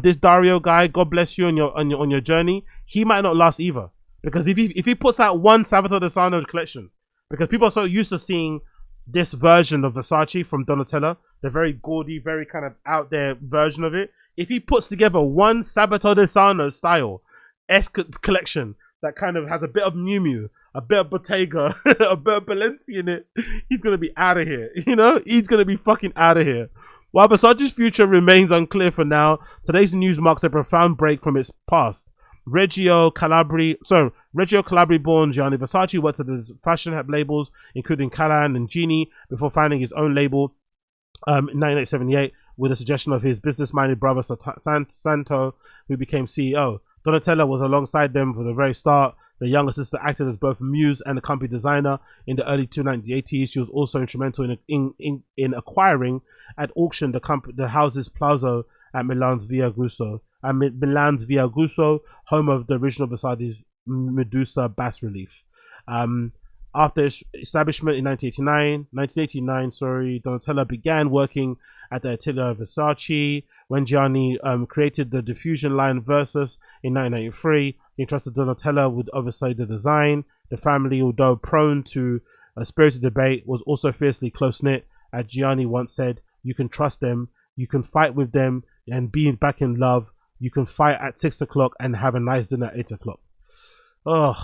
this Dario guy, God bless you on your journey. He might not last either, because if he puts out one Sabato de Sarno collection, because people are so used to seeing this version of Versace from Donatella, the very gaudy, very kind of out there version of it. If he puts together one Sabato de Sarno style collection that kind of has a bit of Miu Miu, a bit of Bottega, a bit of Balenciaga in it, he's gonna be out of here. You know, he's gonna be fucking out of here. While Versace's future remains unclear for now, today's news marks a profound break from its past. Reggio Calabri-born Gianni Versace worked at his fashion labels, including Calan and Genie, before founding his own label in 1978 with a suggestion of his business-minded brother Santo, who became CEO. Donatella was alongside them from the very start. The younger sister acted as both muse and a company designer in the early 1980s. She was also instrumental in acquiring at auction the houses Plaza at Milan's Via Gusto, home of the original Versace's Medusa bas relief. After its establishment in 1989, Donatella began working at the Atelier Versace. When Gianni created the diffusion line Versus in 1993, he entrusted Donatella with oversee the design. The family, although prone to a spirited debate, was also fiercely close-knit. As Gianni once said, you can trust them, you can fight with them and be back in love. You can fight at 6 o'clock and have a nice dinner at 8 o'clock. Oh,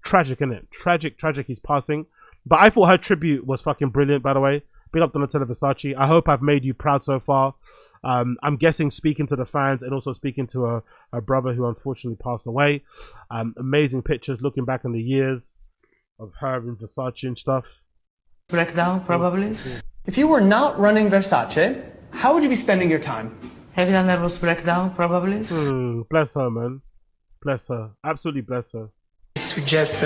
tragic, isn't it? Tragic he's passing. But I thought her tribute was fucking brilliant, by the way. Big up Donatella Versace. I hope I've made you proud so far. I'm guessing speaking to the fans and also speaking to her brother who unfortunately passed away. Amazing pictures looking back on the years of her in Versace and stuff. Breakdown, probably. If you were not running Versace, how would you be spending your time? Having a nervous breakdown, probably. Bless her, man. Bless her. Absolutely bless her. Suggest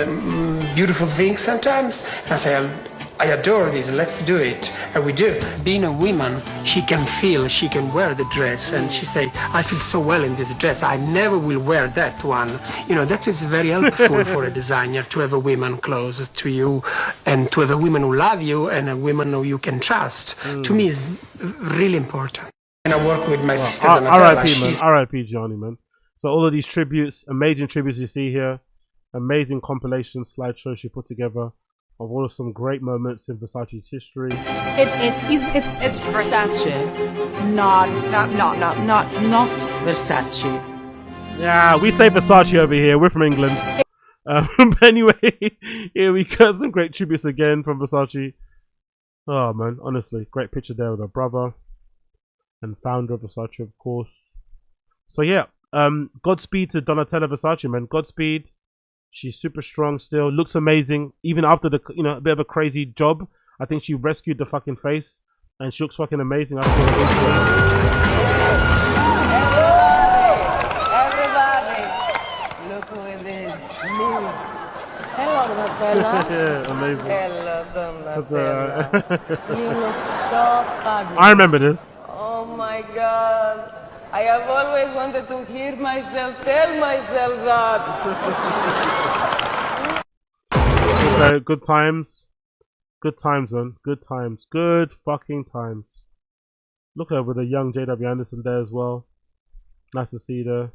beautiful things sometimes. I say, I adore this, let's do it. And we do. Being a woman, she can feel, she can wear the dress, and she say, I feel so well in this dress, I never will wear that one. You know, that is very helpful for a designer, to have a woman close to you, and to have a woman who love you, and a woman who you can trust. To me, is really important. And I work with my sister, Donatella. R.I.P. man, R.I.P. Gianni, man. So all of these tributes, amazing tributes you see here, amazing compilation slideshow she put together of all of some great moments in Versace's history. It's Versace, not Versace. Yeah, we say Versace over here. We're from England. But anyway, here we got some great tributes again from Versace. Oh man, honestly, great picture there with her brother and founder of Versace, of course. So yeah, Godspeed to Donatella Versace, man. Godspeed. She's super strong still, looks amazing even after the a bit of a crazy job. I think she rescued the fucking face and she looks fucking amazing after Everybody, look who it is. Hello, Donatella. Yeah, amazing. Hello, Donatella. You look so fabulous. I remember this. Oh my God. I have always wanted to hear myself tell myself that. Okay, good times. Good times, man. Good times. Good fucking times. Look over the young JW Anderson there as well. Nice to see there.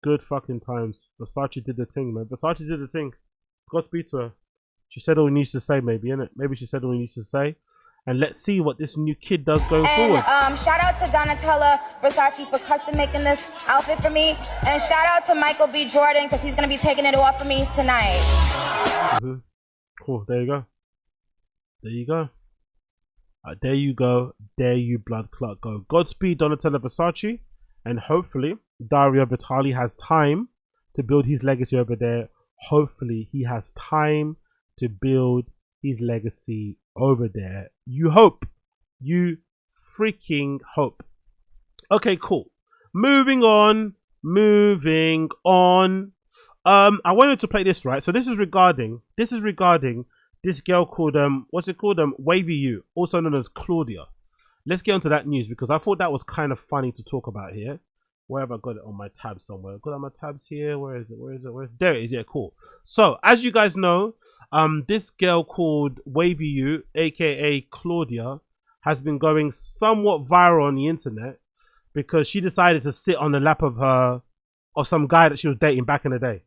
Good fucking times. Versace did the thing, man. Versace did the thing. Godspeed to her. She said all we needs to say, maybe, innit? Maybe she said all we needs to say. And let's see what this new kid does going forward. Shout out to Donatella Versace for custom making this outfit for me. And shout out to Michael B. Jordan because he's going to be taking it off for me tonight. Cool, there you go. There you go. There you go. There you blood clot go. Godspeed Donatella Versace. And hopefully Dario Vitale has time to build his legacy over there. Hopefully he has time to build his legacy over there. You hope. You freaking hope. Okay, cool. Moving on. I wanted to play this, right? So this is regarding this girl called what's it called? Wavyyute, also known as Klaudia. Let's get onto that news because I thought that was kind of funny to talk about here. Where have I got it on my tab somewhere? I've got it on my tabs here. Where is it? There it is. Yeah, cool. So as you guys know, this girl called Wavyyute, aka Klaudia, has been going somewhat viral on the internet because she decided to sit on the lap of some guy that she was dating back in the day.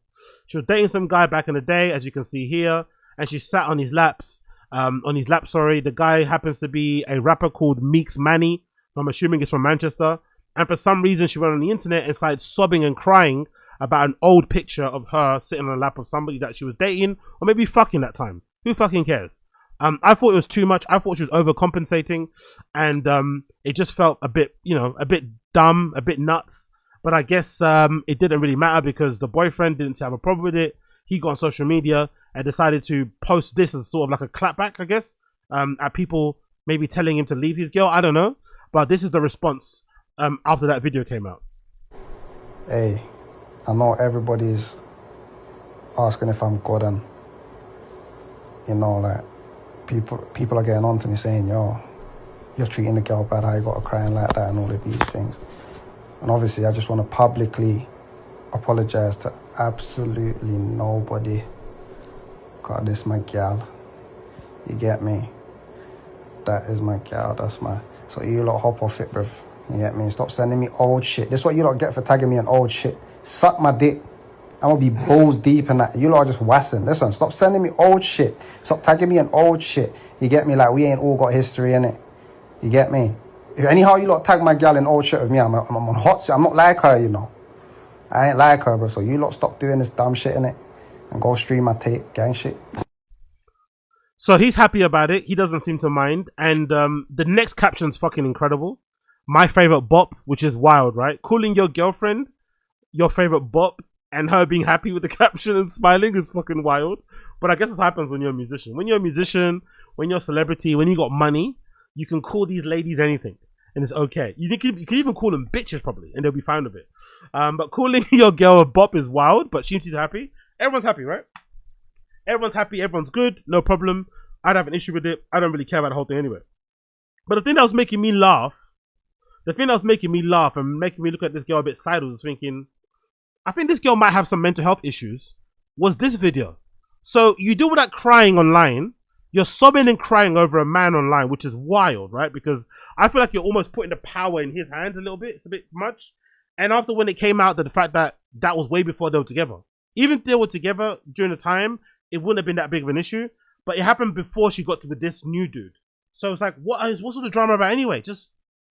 She was dating some guy back in the day, as you can see here, and she sat on his laps. The guy happens to be a rapper called Meekz Manny. I'm assuming it's from Manchester. And for some reason, she went on the internet and started sobbing and crying about an old picture of her sitting on the lap of somebody that she was dating, or maybe fucking that time. Who fucking cares? I thought it was too much. I thought she was overcompensating, and it just felt a bit, a bit dumb, a bit nuts. But I guess it didn't really matter because the boyfriend didn't have a problem with it. He got on social media and decided to post this as sort of like a clapback, I guess, at people maybe telling him to leave his girl. I don't know. But this is the response after that video came out. Hey, I know everybody's asking if I'm good, and like people are getting on to me saying, yo, you're treating the girl bad, how you got her crying like that and all of these things. And obviously I just want to publicly apologize to absolutely nobody. God, this is my gal. You get me? That is my gal, that's my... So you lot hop off it, bruv. You get me? Stop sending me old shit. This is what you lot get for tagging me in old shit. Suck my dick. I'm gonna be balls deep in that. You lot are just wassing. Listen, stop sending me old shit. Stop tagging me in old shit. You get me? Like, we ain't all got history in it. You get me? If anyhow you lot tag my gal in old shit with me, I'm on hot shit. I'm not like her, I ain't like her, bro. So you lot stop doing this dumb shit in it and go stream my tape, gang shit. So he's happy about it. He doesn't seem to mind. And the next caption's fucking incredible. My favorite bop, which is wild, right? Calling your girlfriend your favorite bop and her being happy with the caption and smiling is fucking wild. But I guess this happens when you're a musician. When you're a musician, when you're a celebrity, when you got money, you can call these ladies anything. And it's okay. You can even call them bitches probably, and they'll be fine with it. But calling your girl a bop is wild, but she's happy. Everyone's happy, right? Everyone's happy. Everyone's good. No problem. I don't have an issue with it. I don't really care about the whole thing anyway. But the thing that was making me laugh, and making me look at this girl a bit sideways, thinking, I think this girl might have some mental health issues, was this video. So you do all that crying online. You're sobbing and crying over a man online, which is wild, right? Because I feel like you're almost putting the power in his hands a little bit. It's a bit much. And after when it came out, the fact that that was way before they were together. Even if they were together during the time, it wouldn't have been that big of an issue. But it happened before she got with this new dude. So it's like, what's all the drama about anyway? Just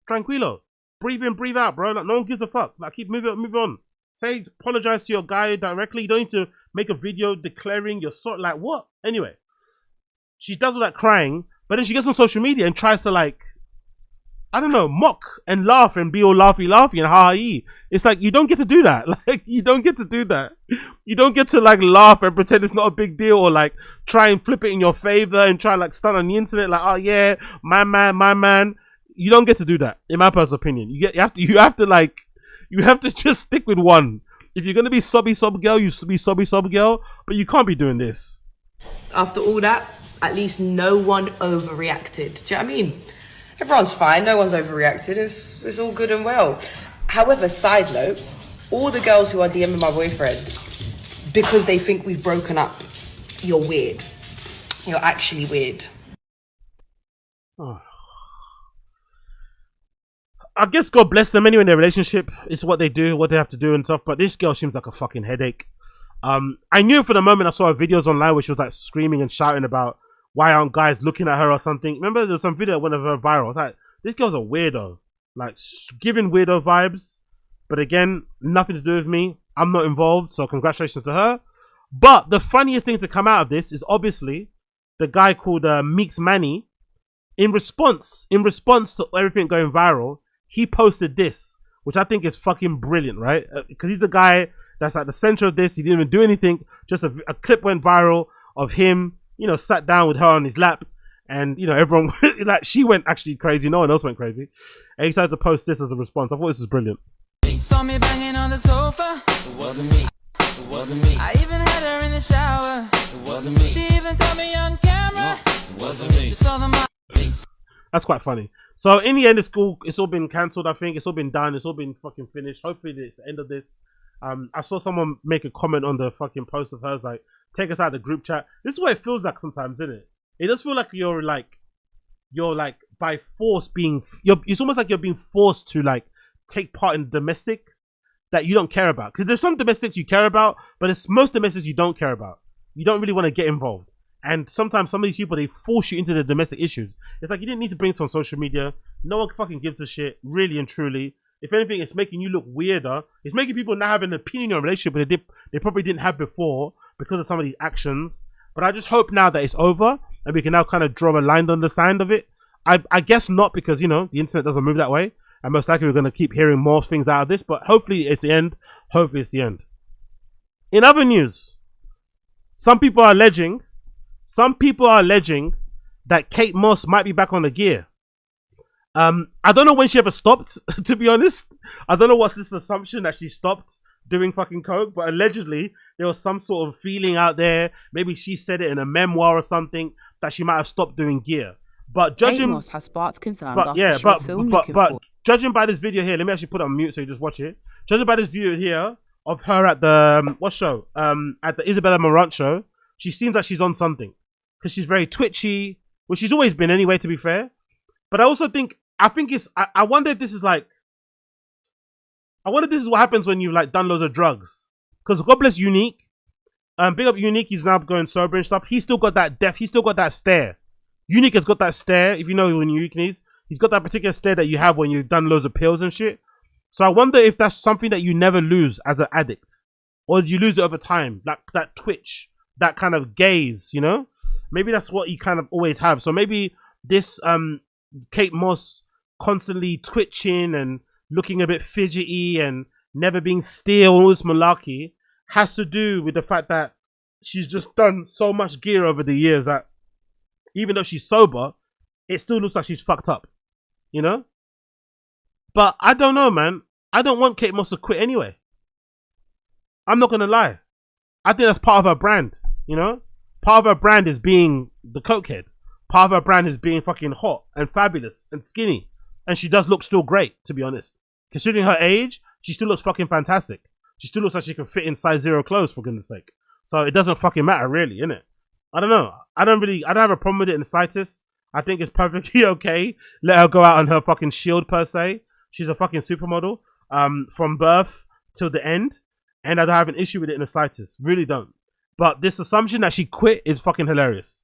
tranquilo. Breathe in, breathe out, bro. Like, no one gives a fuck. Like, move on. Say, apologize to your guy directly. You don't need to make a video declaring your sort. Like, what? Anyway. She does all that crying, but then she gets on social media and tries to, like, I don't know, mock and laugh and be all laughy and ha-ha-ee. It's like, you don't get to do that. Like, you don't get to do that. You don't get to, like, laugh and pretend it's not a big deal, or, like, try and flip it in your favor and try, like, stunt on the internet, like, oh, yeah, my man. You don't get to do that, in my personal opinion. You have to just stick with one. If you're going to be sobby sob girl, you be sobby sob girl, but you can't be doing this. After all that, at least no one overreacted. Do you know what I mean? Everyone's fine, no one's overreacted, it's all good and well. However, side note, all the girls who are DMing my boyfriend because they think we've broken up, you're weird. You're actually weird. Oh. I guess God bless them anyway in their relationship. It's what they do, what they have to do and stuff, but this girl seems like a fucking headache. I knew for the moment I saw her videos online where she was like screaming and shouting about why aren't guys looking at her or something. Remember there was some video that went of her viral. I was like, this girl's a weirdo. Like, giving weirdo vibes. But again, nothing to do with me. I'm not involved, so congratulations to her. But the funniest thing to come out of this is obviously the guy called Meekz Manny. In response to everything going viral, he posted this, which I think is fucking brilliant, right? Because he's the guy that's at the center of this. He didn't even do anything. Just a clip went viral of him, sat down with her on his lap, and everyone like, she went actually crazy. No one else went crazy, and he decided to post this as a response. I thought this was brilliant. They saw me banging on the sofa. It wasn't me. It wasn't me. I even had her in the shower. It wasn't me. She even caught me on camera. It wasn't me. She saw the That's quite funny. So in the end, it's cool. It's all been cancelled. I think it's all been done. It's all been fucking finished. Hopefully, it's the end of this. I saw someone make a comment on the fucking post of hers, like, take us out of the group chat. This is what it feels like sometimes, isn't it? It does feel like you're by force it's almost like you're being forced to like take part in domestic that you don't care about. Because there's some domestics you care about, but it's most domestics you don't care about. You don't really want to get involved. And sometimes some of these people, they force you into the domestic issues. It's like you didn't need to bring this on social media. No one fucking gives a shit, really and truly. If anything, it's making you look weirder. It's making people now have an opinion on a relationship but they probably didn't have before because of some of these actions. But I just hope now that it's over and we can now kind of draw a line on the sand of it. I guess not, because, you know, the internet doesn't move that way. And most likely we're going to keep hearing more things out of this. But hopefully it's the end. Hopefully it's the end. In other news, some people are alleging that Kate Moss might be back on the gear. I don't know when she ever stopped, to be honest. I don't know what's this assumption that she stopped doing fucking coke, but allegedly there was some sort of feeling out there. Maybe she said it in a memoir or something that she might have stopped doing gear. But judging, Kate Moss has sparked concern but after yeah, she was filmed looking but for. Judging by this video here, let me actually put it on mute so you just watch it. Judging by this video here of her at the what show? At the Isabella Marant show, she seems like she's on something because she's very twitchy, which she's always been anyway, to be fair. But I also think I wonder if this is like, I wonder if this is what happens when you've like done loads of drugs. Because God bless Unique, big up Unique, he's now going sober and stuff. He's still got that stare. Unique has got that stare. If you know when Unique is, he's got that particular stare that you have when you've done loads of pills and shit. So I wonder if that's something that you never lose as an addict, or you lose it over time, like that twitch, that kind of gaze, you know? Maybe that's what you kind of always have. So maybe this Kate Moss constantly twitching and looking a bit fidgety and never being still, all this malarkey, has to do with the fact that she's just done so much gear over the years that even though she's sober, it still looks like she's fucked up, you know? But I don't know, man. I don't want Kate Moss to quit anyway. I'm not gonna lie. I think that's part of her brand, you know? Part of her brand is being the cokehead. Part of her brand is being fucking hot and fabulous and skinny. And she does look still great, to be honest. Considering her age, she still looks fucking fantastic. She still looks like she can fit in size 0 clothes, for goodness sake. So it doesn't fucking matter, really, innit? I don't know. I don't have a problem with it in the slightest. I think it's perfectly okay. Let her go out on her fucking shield, per se. She's a fucking supermodel from birth till the end. And I don't have an issue with it in the slightest. Really don't. But this assumption that she quit is fucking hilarious.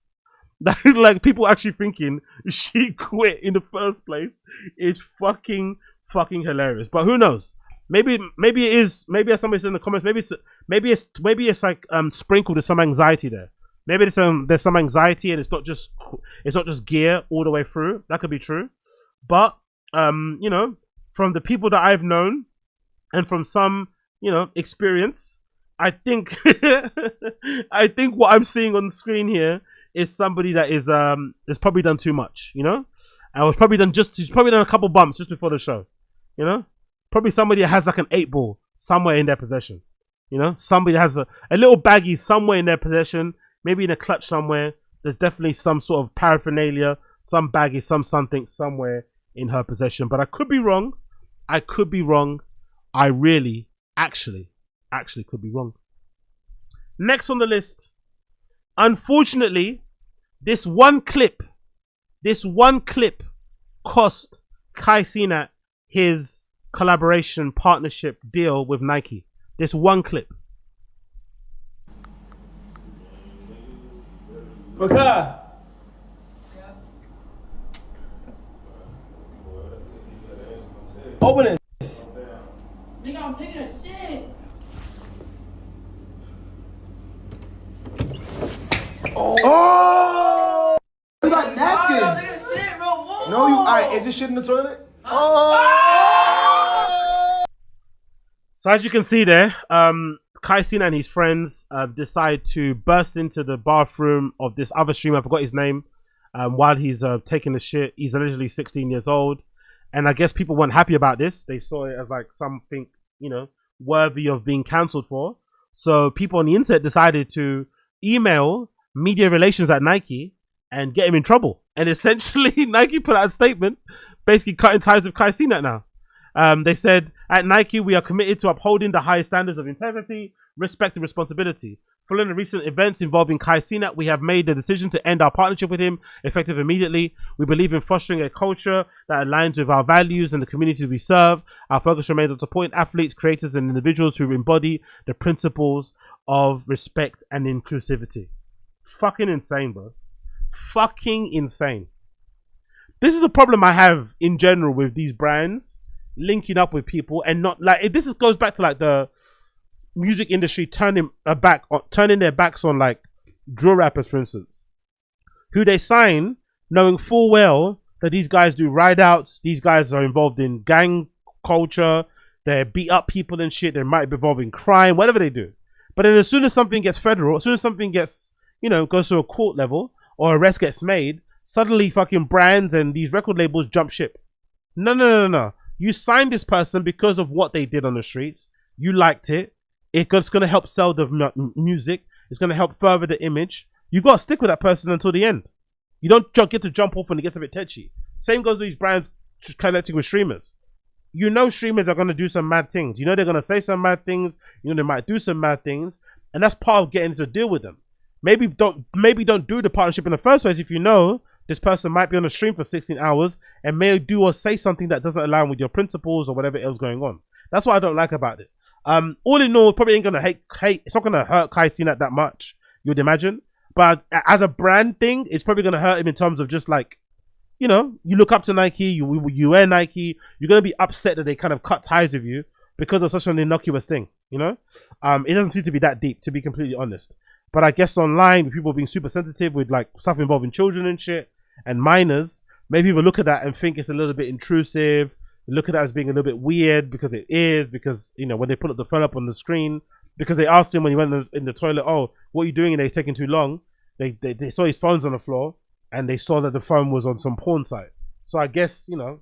Like, people actually thinking she quit in the first place is fucking hilarious. But who knows? Maybe it is. Maybe as somebody said in the comments, maybe it's like sprinkled with some anxiety there. Maybe there's some anxiety and it's not just gear all the way through. That could be true. But you know, from the people that I've known and from some, you know, experience, I think what I'm seeing on the screen here is somebody that is probably done too much, you know? And she's probably done a couple bumps just before the show, you know? Probably somebody that has like an 8-ball somewhere in their possession, you know? Somebody that has a little baggie somewhere in their possession, maybe in a clutch somewhere. There's definitely some sort of paraphernalia, some baggie, something somewhere in her possession. But I could be wrong. I really, actually could be wrong. Next on the list, unfortunately, this one clip cost Kai Cenat his collaboration partnership deal with Nike. This one clip. Okay. Open it. Nigga, I'm picking a shit. Oh! You got napkins. Oh, nigga, shit, bro. Whoa. No, you. Alright, is this shit in the toilet? Oh! So as you can see there, Kai Cenat and his friends decide to burst into the bathroom of this other streamer. I forgot his name. While he's taking the shit. He's allegedly 16 years old. And I guess people weren't happy about this. They saw it as like something, you know, worthy of being cancelled for. So people on the internet decided to email media relations at Nike and get him in trouble. And essentially Nike put out a statement basically cutting ties with Kai Cenat now. They said, at Nike, we are committed to upholding the highest standards of integrity, respect and responsibility. Following the recent events involving Kai Cenat, we have made the decision to end our partnership with him effective immediately. We believe in fostering a culture that aligns with our values and the communities we serve. Our focus remains on supporting athletes, creators, and individuals who embody the principles of respect and inclusivity. Fucking insane, bro. Fucking insane. This is a problem I have in general with these brands linking up with people and not like this goes back to like the music industry turning their backs on like drill rappers, for instance, who they sign knowing full well that these guys do ride outs, these guys are involved in gang culture, they beat up people and shit, they might be involved in crime, whatever they do. But then as soon as something gets federal, as soon as something gets, you know, goes to a court level or arrest gets made, suddenly fucking brands and these record labels jump ship. No. You signed this person because of what they did on the streets. You liked it. It's going to help sell the music. It's going to help further the image. You got to stick with that person until the end. You don't get to jump off when it gets a bit touchy. Same goes with these brands connecting with streamers. You know streamers are going to do some mad things. You know they're going to say some mad things. You know they might do some mad things. And that's part of getting to deal with them. Maybe don't do the partnership in the first place if you know this person might be on a stream for 16 hours and may do or say something that doesn't align with your principles or whatever else going on. That's what I don't like about it. All in all, probably ain't gonna hate. It's not gonna hurt Kai Cenat that much, you'd imagine. But as a brand thing, it's probably gonna hurt him in terms of just like, you know, you look up to Nike, you wear Nike, you're gonna be upset that they kind of cut ties with you because of such an innocuous thing. You know, it doesn't seem to be that deep, to be completely honest. But I guess online, with people being super sensitive with like stuff involving children and shit and minors, maybe people look at that and think it's a little bit intrusive. Look at that as being a little bit weird because it is, because, you know, when they put up the phone up on the screen, because they asked him when he went in the toilet, oh, what are you doing? And they're taking too long. They saw his phone's on the floor and they saw that the phone was on some porn site. So I guess, you know,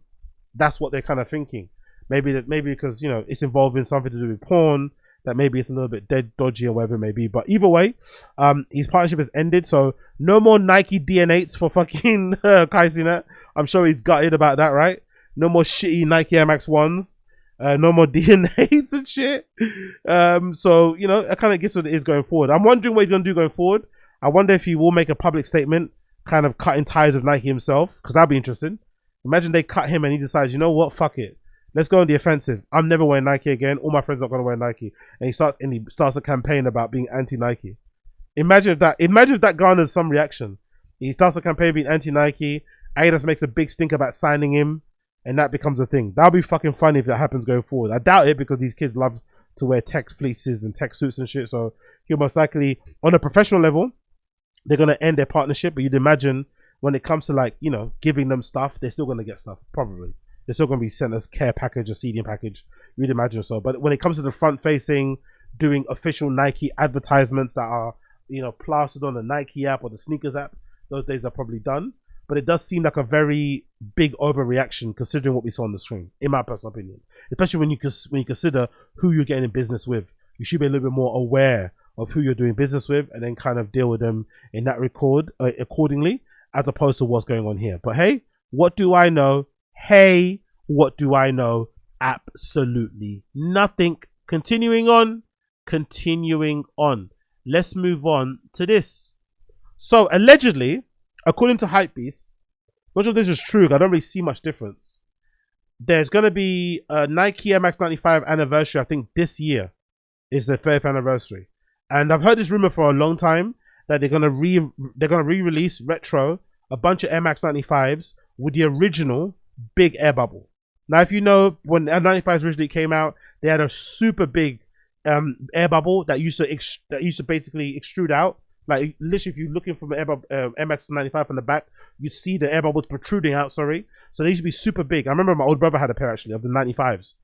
that's what they're kind of thinking. Maybe because, you know, it's involving something to do with porn, that maybe it's a little bit dead, dodgy or whatever it may be. But either way, his partnership has ended. So no more Nike DNA8s for fucking Kai Cenat. I'm sure he's gutted about that, right? No more shitty Nike Air Max 1s. No more DNAs and shit. So, you know, I kind of guess what it is going forward. I'm wondering what he's going to do going forward. I wonder if he will make a public statement kind of cutting ties with Nike himself, because that'd be interesting. Imagine they cut him and he decides, you know what, fuck it. Let's go on the offensive. I'm never wearing Nike again. All my friends are going to wear Nike. And he starts a campaign about being anti-Nike. Imagine if that garners some reaction. He starts a campaign being anti-Nike. Adidas makes a big stink about signing him. And that becomes a thing. That'll be fucking funny if that happens going forward. I doubt it because these kids love to wear tech fleeces and tech suits and shit. So he'll most likely, on a professional level, they're going to end their partnership. But you'd imagine when it comes to like, you know, giving them stuff, they're still going to get stuff. Probably. They're still going to be sent as care package or seeding package. You'd imagine so. But when it comes to the front facing, doing official Nike advertisements that are, you know, plastered on the Nike app or the sneakers app, those days are probably done. But it does seem like a very big overreaction considering what we saw on the screen, in my personal opinion. Especially when you consider who you're getting in business with. You should be a little bit more aware of who you're doing business with and then kind of deal with them in that record accordingly, as opposed to what's going on here. But hey, what do I know? Hey, what do I know? Absolutely nothing. Continuing on. Let's move on to this. So allegedly, according to Hypebeast, much of this is true. I don't really see much difference. There's going to be a Nike Air Max 95 anniversary. I think this year is the 5th anniversary. And I've heard this rumor for a long time that they're going to re-release retro a bunch of Air Max 95s with the original big air bubble. Now, if you know, when Air 95s originally came out, they had a super big air bubble that used to basically extrude out. Like literally, if you're looking from an Air Max 95 from the back, you see the air bubbles protruding out. Sorry, so they used to be super big. I remember my old brother had a pair actually of the 95s,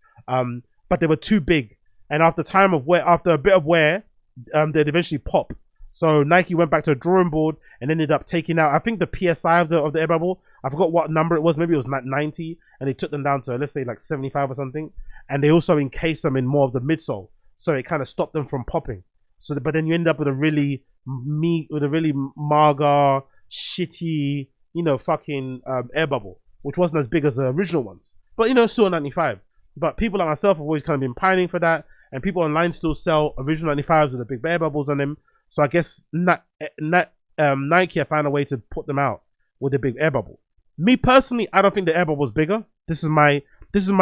but they were too big. And after a bit of wear, they'd eventually pop. So Nike went back to a drawing board and ended up taking out, I think, the PSI of the air bubble. I forgot what number it was. Maybe it was 90, and they took them down to, let's say, like 75 or something. And they also encased them in more of the midsole, so it kind of stopped them from popping. So, but then you end up with a really mager, shitty, you know, fucking air bubble, which wasn't as big as the original ones. But, you know, still 95. But people like myself have always kind of been pining for that. And people online still sell original 95s with the big air bubbles on them. So I guess Nike have found a way to put them out with a big air bubble. Me personally, I don't think the air bubble was bigger. This is my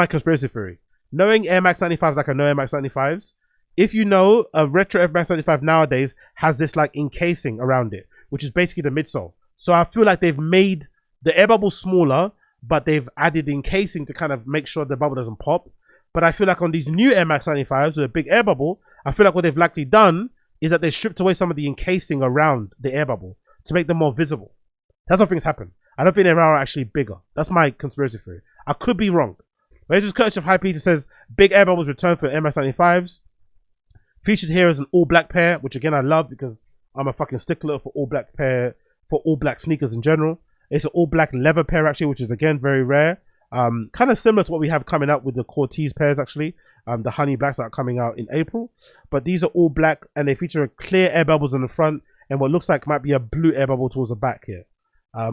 conspiracy theory. Knowing Air Max 95s like I know Air Max 95s, if you know, a retro Air Max 95 nowadays has this like encasing around it, which is basically the midsole. So I feel like they've made the air bubble smaller, but they've added the encasing to kind of make sure the bubble doesn't pop. But I feel like on these new Air Max 95s with a big air bubble, I feel like what they've likely done is that they stripped away some of the encasing around the air bubble to make them more visible. That's what things happen. I don't think they are actually bigger. That's my conspiracy theory. I could be wrong. But it's just courtesy of Hypebeast. It says big air bubbles return for Air Max 95s. Featured here is an all black pair, which again I love because I'm a fucking stickler for all black pair, for all black sneakers in general. It's an all black leather pair actually, which is again very rare. Kind of similar to what we have coming out with the Cortez pairs actually. The honey blacks that are coming out in April. But these are all black and they feature clear air bubbles on the front and what looks like might be a blue air bubble towards the back here.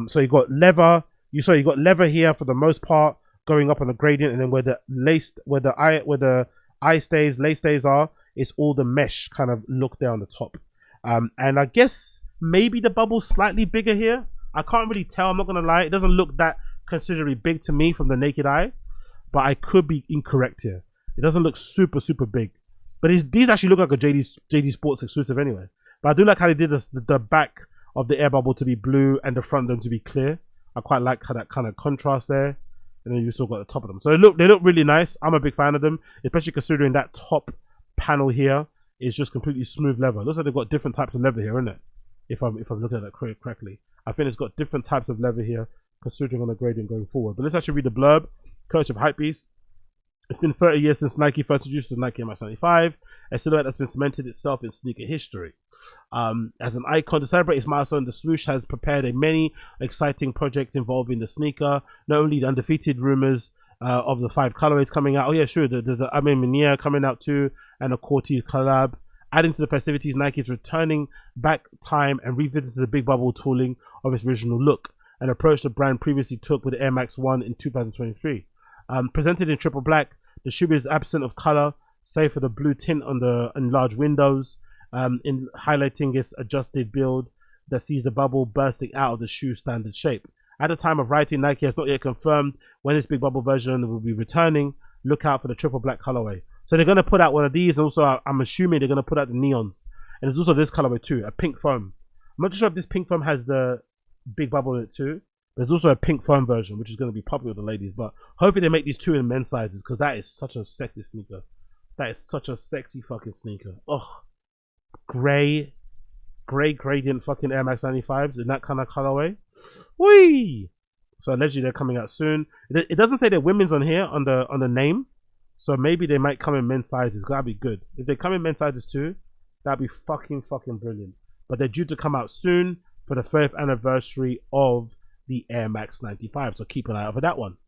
So you got leather. You got leather here for the most part going up on the gradient, and then where the lace, where the lace stays are, it's all the mesh kind of look there on the top. And I guess maybe the bubble's slightly bigger here. I can't really tell. I'm not gonna lie. It doesn't look that considerably big to me from the naked eye, but I could be incorrect here. It doesn't look super big, but these actually look like a JD Sports exclusive anyway. But I do like how they did the back of the air bubble to be blue and the front of them to be clear. I quite like how that kind of contrast there. And then you still got the top of them. So they look really nice. I'm a big fan of them, especially considering that top panel here is just completely smooth leather. It looks like they've got different types of leather here, isn't it? If I'm looking at that correctly. I think it's got different types of leather here, considering on the gradient going forward. But let's actually read the blurb. Courtesy of Hypebeast. It's been 30 years since Nike first introduced the Nike MX 95, a silhouette that's been cemented itself in sneaker history. As an icon to celebrate its milestone, the swoosh has prepared a many exciting projects involving the sneaker. Not only the undefeated rumors of the 5 colorways coming out. Oh yeah, sure. There's a Ma Maniere coming out too, and a Corti collab. Adding to the festivities, Nike is returning back time and revisiting the big bubble tooling of its original look, an approach the brand previously took with the Air Max 1 in 2023. Presented in triple black, the shoe is absent of color, save for the blue tint on the enlarged windows, in highlighting its adjusted build that sees the bubble bursting out of the shoe standard shape. At the time of writing, Nike has not yet confirmed when this big bubble version will be returning. Look out for the triple black colorway. So they're going to put out one of these, and also I'm assuming they're going to put out the neons. And there's also this colorway too, a pink foam. I'm not sure if this pink foam has the big bubble in it too. There's also a pink foam version, which is going to be popular with the ladies. But hopefully they make these 2 in men's sizes, because that is such a sexy sneaker. That is such a sexy fucking sneaker. Ugh. Gray gradient fucking Air Max 95s in that kind of colorway. Whee! So allegedly they're coming out soon. It doesn't say that women's on here on the name. So maybe they might come in men's sizes. That'd be good. If they come in men's sizes too, that'd be fucking brilliant. But they're due to come out soon for the 3rd anniversary of the Air Max 95. So keep an eye out for that one.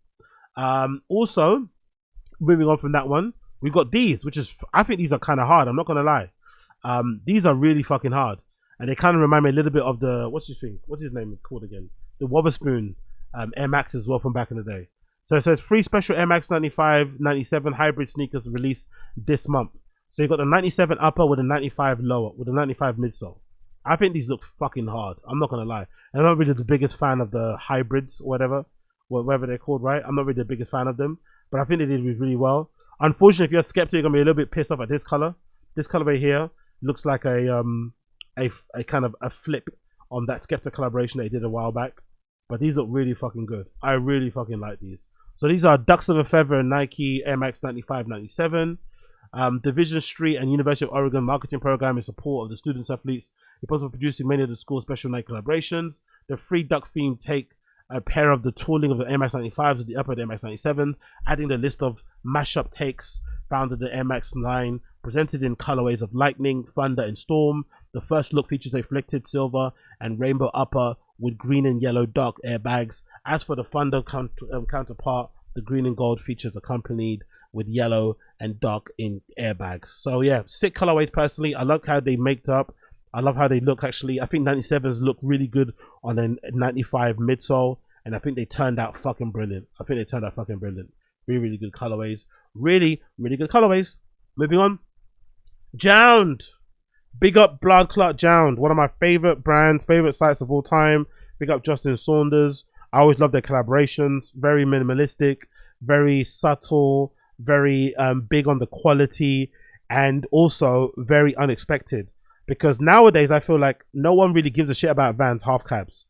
Also, moving on from that one, we've got these, which is, I think these are kind of hard. I'm not going to lie. These are really fucking hard. And they kind of remind me a little bit of the, what's his name called again? The Wotherspoon Air Max as well from back in the day. So it says 3 special Air Max 95, 97 hybrid sneakers released this month. So you got the 97 upper with a 95 lower, with a 95 midsole. I think these look fucking hard. I'm not going to lie. And I'm not really the biggest fan of the hybrids or whatever they're called, right? I'm not really the biggest fan of them. But I think they did really well. Unfortunately, if you're a skeptic, you're going to be a little bit pissed off at this color. This color right here looks like a kind of a flip on that Skepta collaboration they did a while back. But these look really fucking good. I really fucking like these. So these are Ducks of a Feather and Nike Air Max 95, 97. Division Street and University of Oregon marketing program in support of the student athletes. Responsible for producing many of the school's special night collaborations. The free duck theme take a pair of the tooling of the Air Max 95s with the upper Air Max 97, adding the list of mashup takes found in the Air Max 9, presented in colorways of lightning, thunder, and storm. The first look features a reflected silver and rainbow upper with green and yellow dark airbags. As for the thunder counterpart, the green and gold features accompanied with yellow and dark in airbags. So yeah, sick colorways personally. I love how they make up. I love how they look actually. I think 97s look really good on a 95 midsole, and I think they turned out fucking brilliant. Really good colorways. Really good colorways. Moving on. JJJound. Big up Blood Clot Jound, one of my favorite brands, favorite sites of all time. Big up Justin Saunders. I always love their collaborations. Very minimalistic, very subtle, very big on the quality, and also very unexpected. Because nowadays I feel like no one really gives a shit about Vans half cabs,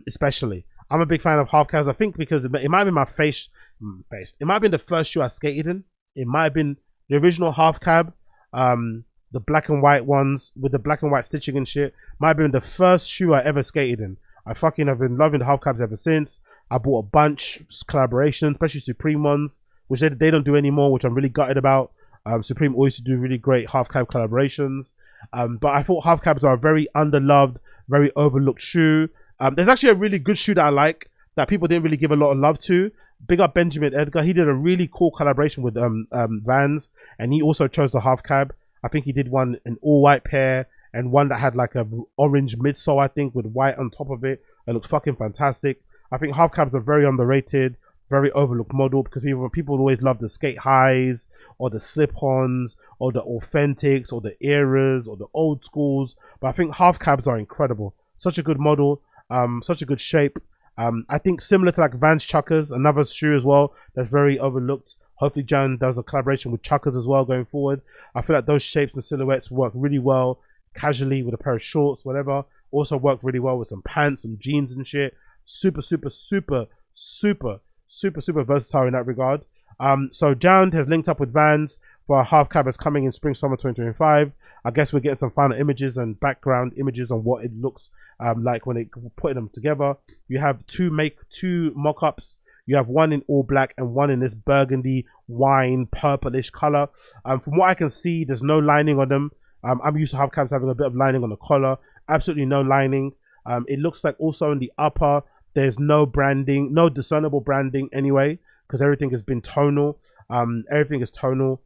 especially. I'm a big fan of half cabs. I think because it might have been my face. It might have been the first shoe I skated in. It might have been the original half cab, the black and white ones with the black and white stitching and shit. Might have been the first shoe I ever skated in. I fucking have been loving the half cabs ever since. I bought a bunch collaborations, especially Supreme ones, which they don't do anymore, which I'm really gutted about. Supreme always used to do really great half cab collaborations. But I thought half cabs are a very underloved, very overlooked shoe. There's actually a really good shoe that I like that people didn't really give a lot of love to. Big up Benjamin Edgar. He did a really cool collaboration with Vans, and he also chose the half cab. I think he did one an all white pair and one that had like a orange midsole, I think, with white on top of it. It looks fucking fantastic. I think half cabs are very underrated, very overlooked model, because people always love the skate highs or the slip-ons or the authentics or the eras or the old schools. But I think half cabs are incredible. Such a good model, such a good shape. I think similar to like Vans Chuckers, another shoe as well that's very overlooked. Hopefully Jan does a collaboration with Chuckers as well going forward. I feel like those shapes and silhouettes work really well casually with a pair of shorts, whatever. Also work really well with some pants, some jeans and shit. Super versatile in that regard. So Jound has linked up with Vans for a half cab that's coming in spring summer 2025. I guess we're getting some final images and background images on what it looks like when they put them together. You have two mock-ups. You have one in all black and one in this burgundy wine purplish color. From what I can see, there's no lining on them. I'm used to half cabs having a bit of lining on the collar. Absolutely no lining. It looks like also in the upper there's no branding, no discernible branding anyway, because everything has been tonal. Everything is tonal.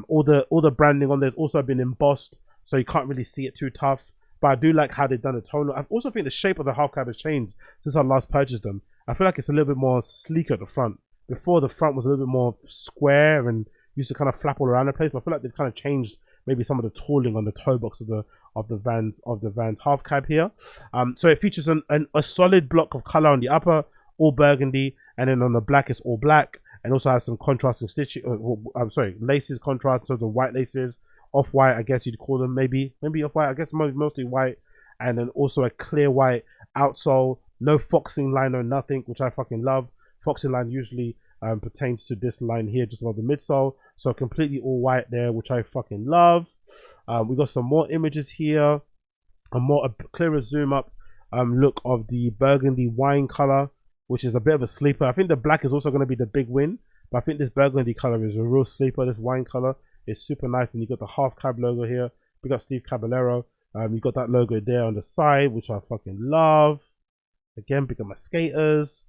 All the branding on there's also been embossed, so you can't really see it too tough. But I do like how they've done the tonal. I also think the shape of the half cab has changed since I last purchased them. I feel like it's a little bit more sleek at the front. Before, the front was a little bit more square and used to kind of flap all around the place. But I feel like they've kind of changed maybe some of the tooling on the toe box of the Vans half cab here. So it features a solid block of color on the upper, all burgundy, and then on the black it's all black, and also has some contrasting stitching. Laces contrast, so the white laces, off white, I guess you'd call them, maybe off white. I guess mostly white, and then also a clear white outsole. No foxing line or nothing, which I fucking love. Foxing line usually pertains to this line here, just above the midsole. So completely all white there, which I fucking love. We got some more images here, a clearer zoom up look of the burgundy wine color, which is a bit of a sleeper. I think the black is also going to be the big win, but I think this burgundy color is a real sleeper. This wine color is super nice, and you got the half cab logo here. We got Steve Caballero. You got that logo there on the side, which I fucking love. Again, big up my skaters,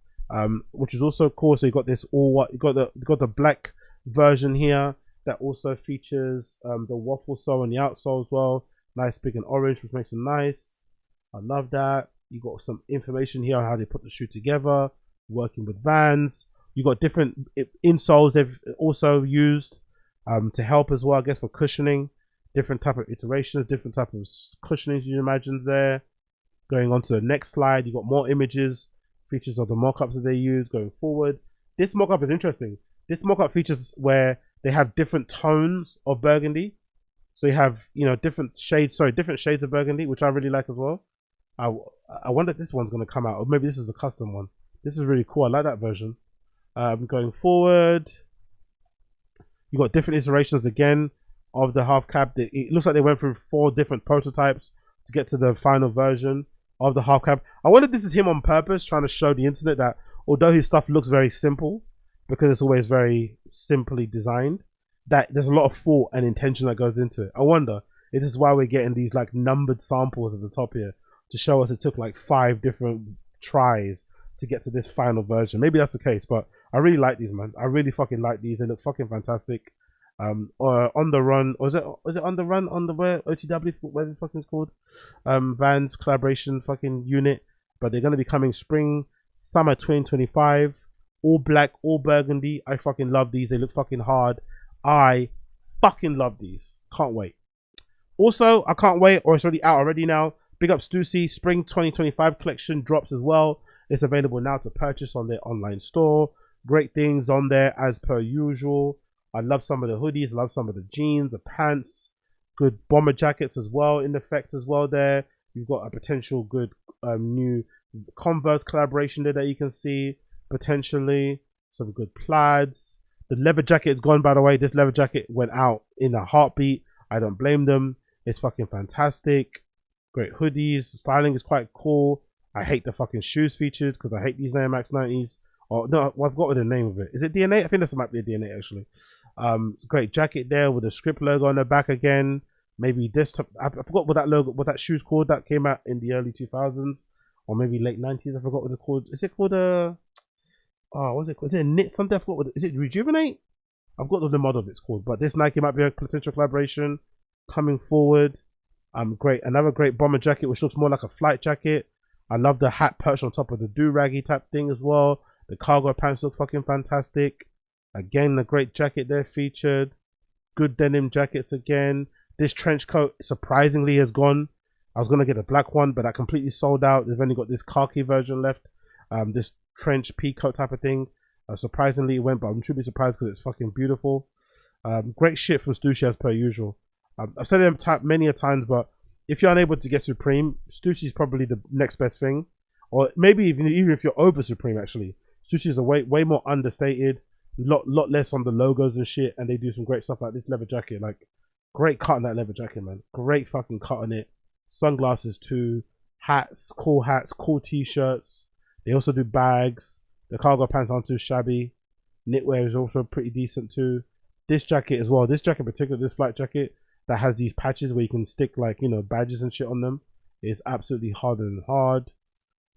which is also cool. So you got this all what you got the black version here that also features the waffle sole on the outsole as well. Nice big and orange, which makes it nice. I love that. You got some information here on how they put the shoe together, working with Vans. You got different insoles they've also used to help as well, I guess, for cushioning. Different type of iterations, different type of cushionings you imagine there. Going on to the next slide, you got more images, features of the mock-ups that they use going forward. This mock-up is interesting. This mock-up features where they have different tones of burgundy. So you have, different shades of burgundy, which I really like as well. I wonder if this one's going to come out, or maybe this is a custom one. This is really cool. I like that version. Going forward, you got different iterations again of the half cab. It looks like they went through 4 different prototypes to get to the final version of the half cab. I wonder if this is him on purpose trying to show the internet that although his stuff looks very simple, because it's always very simply designed, that there's a lot of thought and intention that goes into it. I wonder if this is why we're getting these like numbered samples at the top here to show us it took like 5 different tries to get to this final version. Maybe that's the case, but I really like these, man. I really fucking like these. They look fucking fantastic. On the run, or is it on the run on the where OTW, whatever the fucking it's called, Vans collaboration fucking unit. But they're gonna be coming spring summer 2025, all black, all burgundy. I fucking love these. They look fucking hard. I fucking love these. Can't wait. Also, I can't wait, or it's already out already now. Big up Stussy, Spring 2025 collection drops as well. It's available now to purchase on their online store. Great things on there as per usual. I love some of the hoodies, love some of the jeans, the pants, good bomber jackets as well in effect as well there. You've got a potential good new Converse collaboration there that you can see potentially. Some good plaids. The leather jacket is gone, by the way. This leather jacket went out in a heartbeat. I don't blame them. It's fucking fantastic. Great hoodies. Styling is quite cool. I hate the fucking shoes featured because I hate these Air Max 90s. Oh no, well, I've got the name of it. Is it DNA? I think this might be a DNA actually. Great jacket there with the script logo on the back again. Maybe this top, I forgot what that logo, what that shoe's called that came out in the early 2000s or maybe late 90s. I forgot what it's called. Is it called what's it called? Is it a knit something? I forgot what is it. Rejuvenate? I've got the model of it's called, but this Nike might be a potential collaboration coming forward. Great, another great bomber jacket which looks more like a flight jacket. I love the hat perched on top of the do-raggy type thing as well. The cargo pants look fucking fantastic. Again, the great jacket there featured. Good denim jackets again. This trench coat surprisingly has gone. I was going to get a black one, but I completely sold out. They've only got this khaki version left. This trench pea coat type of thing. Surprisingly it went, but I'm truly surprised because it's fucking beautiful. Great shit from Stussy as per usual. I've said it many a times, but if you're unable to get Supreme, Stussy is probably the next best thing. Or maybe even if you're over Supreme actually. Stussy is a way more understated, lot less on the logos and shit, and they do some great stuff like this leather jacket. Like, great cut on that leather jacket, man. Great fucking cut on it. Sunglasses too, hats, cool t-shirts. They also do bags. The cargo pants aren't too shabby. Knitwear is also pretty decent too. This jacket as well. This jacket in particular, this flight jacket that has these patches where you can stick like, you know, badges and shit on them, is absolutely hard and hard.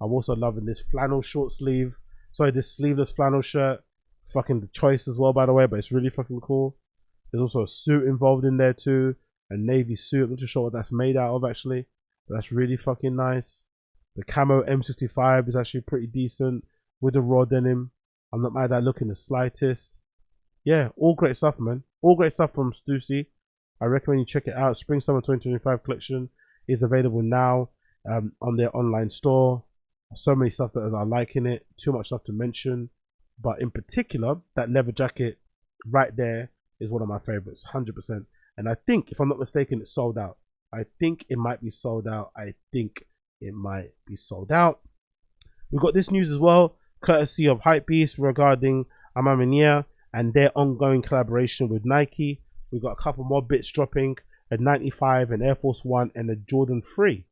I'm also loving this flannel short sleeve. Sorry, this sleeveless flannel shirt. Fucking the choice as well, by the way, but it's really fucking cool. There's also a suit involved in there too. A navy suit. I'm not too sure what that's made out of actually, but that's really fucking nice. The camo M65 is actually pretty decent with the raw denim. I'm not mad at that look in the slightest. Yeah, all great stuff, man. All great stuff from Stussy. I recommend you check it out. Spring Summer 2025 collection is available now on their online store. So many stuff that are liking it. Too much stuff to mention. But in particular, that leather jacket right there is one of my favorites, 100%. And I think, if I'm not mistaken, it's sold out. I think it might be sold out. We got this news as well, courtesy of Hypebeast regarding Ma Maniere and their ongoing collaboration with Nike. We got a couple more bits dropping, a 95, an Air Force One, and a Jordan 3.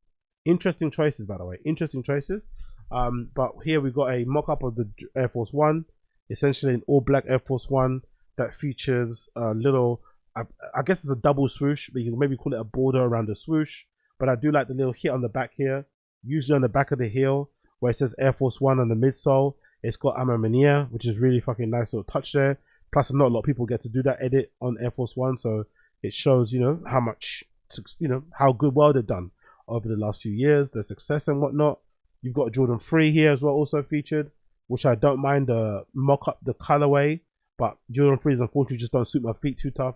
Interesting choices, by the way. Interesting choices. But here we got a mock-up of the Air Force One, essentially an all-black Air Force One that features a little, I guess it's a double swoosh, but you can maybe call it a border around the swoosh. But I do like the little hit on the back here, usually on the back of the heel, where it says Air Force One on the midsole. It's got Ma Maniere, which is really fucking nice little touch there. Plus, not a lot of people get to do that edit on Air Force One, so it shows, you know, how much, you know, how well they've done over the last few years, their success and whatnot. You've got Jordan 3 here as well, also featured, which I don't mind the mock-up, the colorway, but Jordan 3s unfortunately just don't suit my feet too tough.